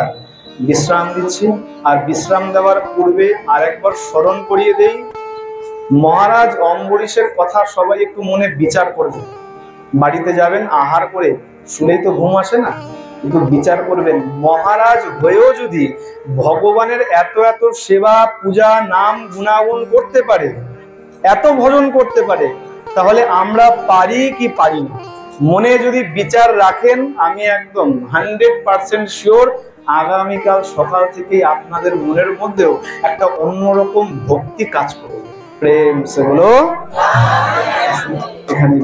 বিশ্রাম দিচ্ছি। আর বিশ্রাম দেওয়ার পূর্বে আরেকবার স্মরণ করিয়ে দেই, মহারাজ অম্বরীশের কথা সবাই একটু মনে বিচার করবেন। বাড়িতে যাবেন, আহার করে শুনেই তো ঘুম আসে না, কিন্তু বিচার করবেন, মহারাজ হয়েও যদি ভগবানের এত এত সেবা পূজা নাম গুণাগুণ করতে পারে, এত ভজন করতে পারে, তাহলে আমরা পারি কি পারি না? মনে যদি বিচার রাখেন, আমি একদম 100% শিওর আগামীকাল সকাল থেকেই আপনাদের মনের মধ্যেও একটা অন্যরকম ভক্তি কাজ করবে। প্রেম সে বলো। এখানে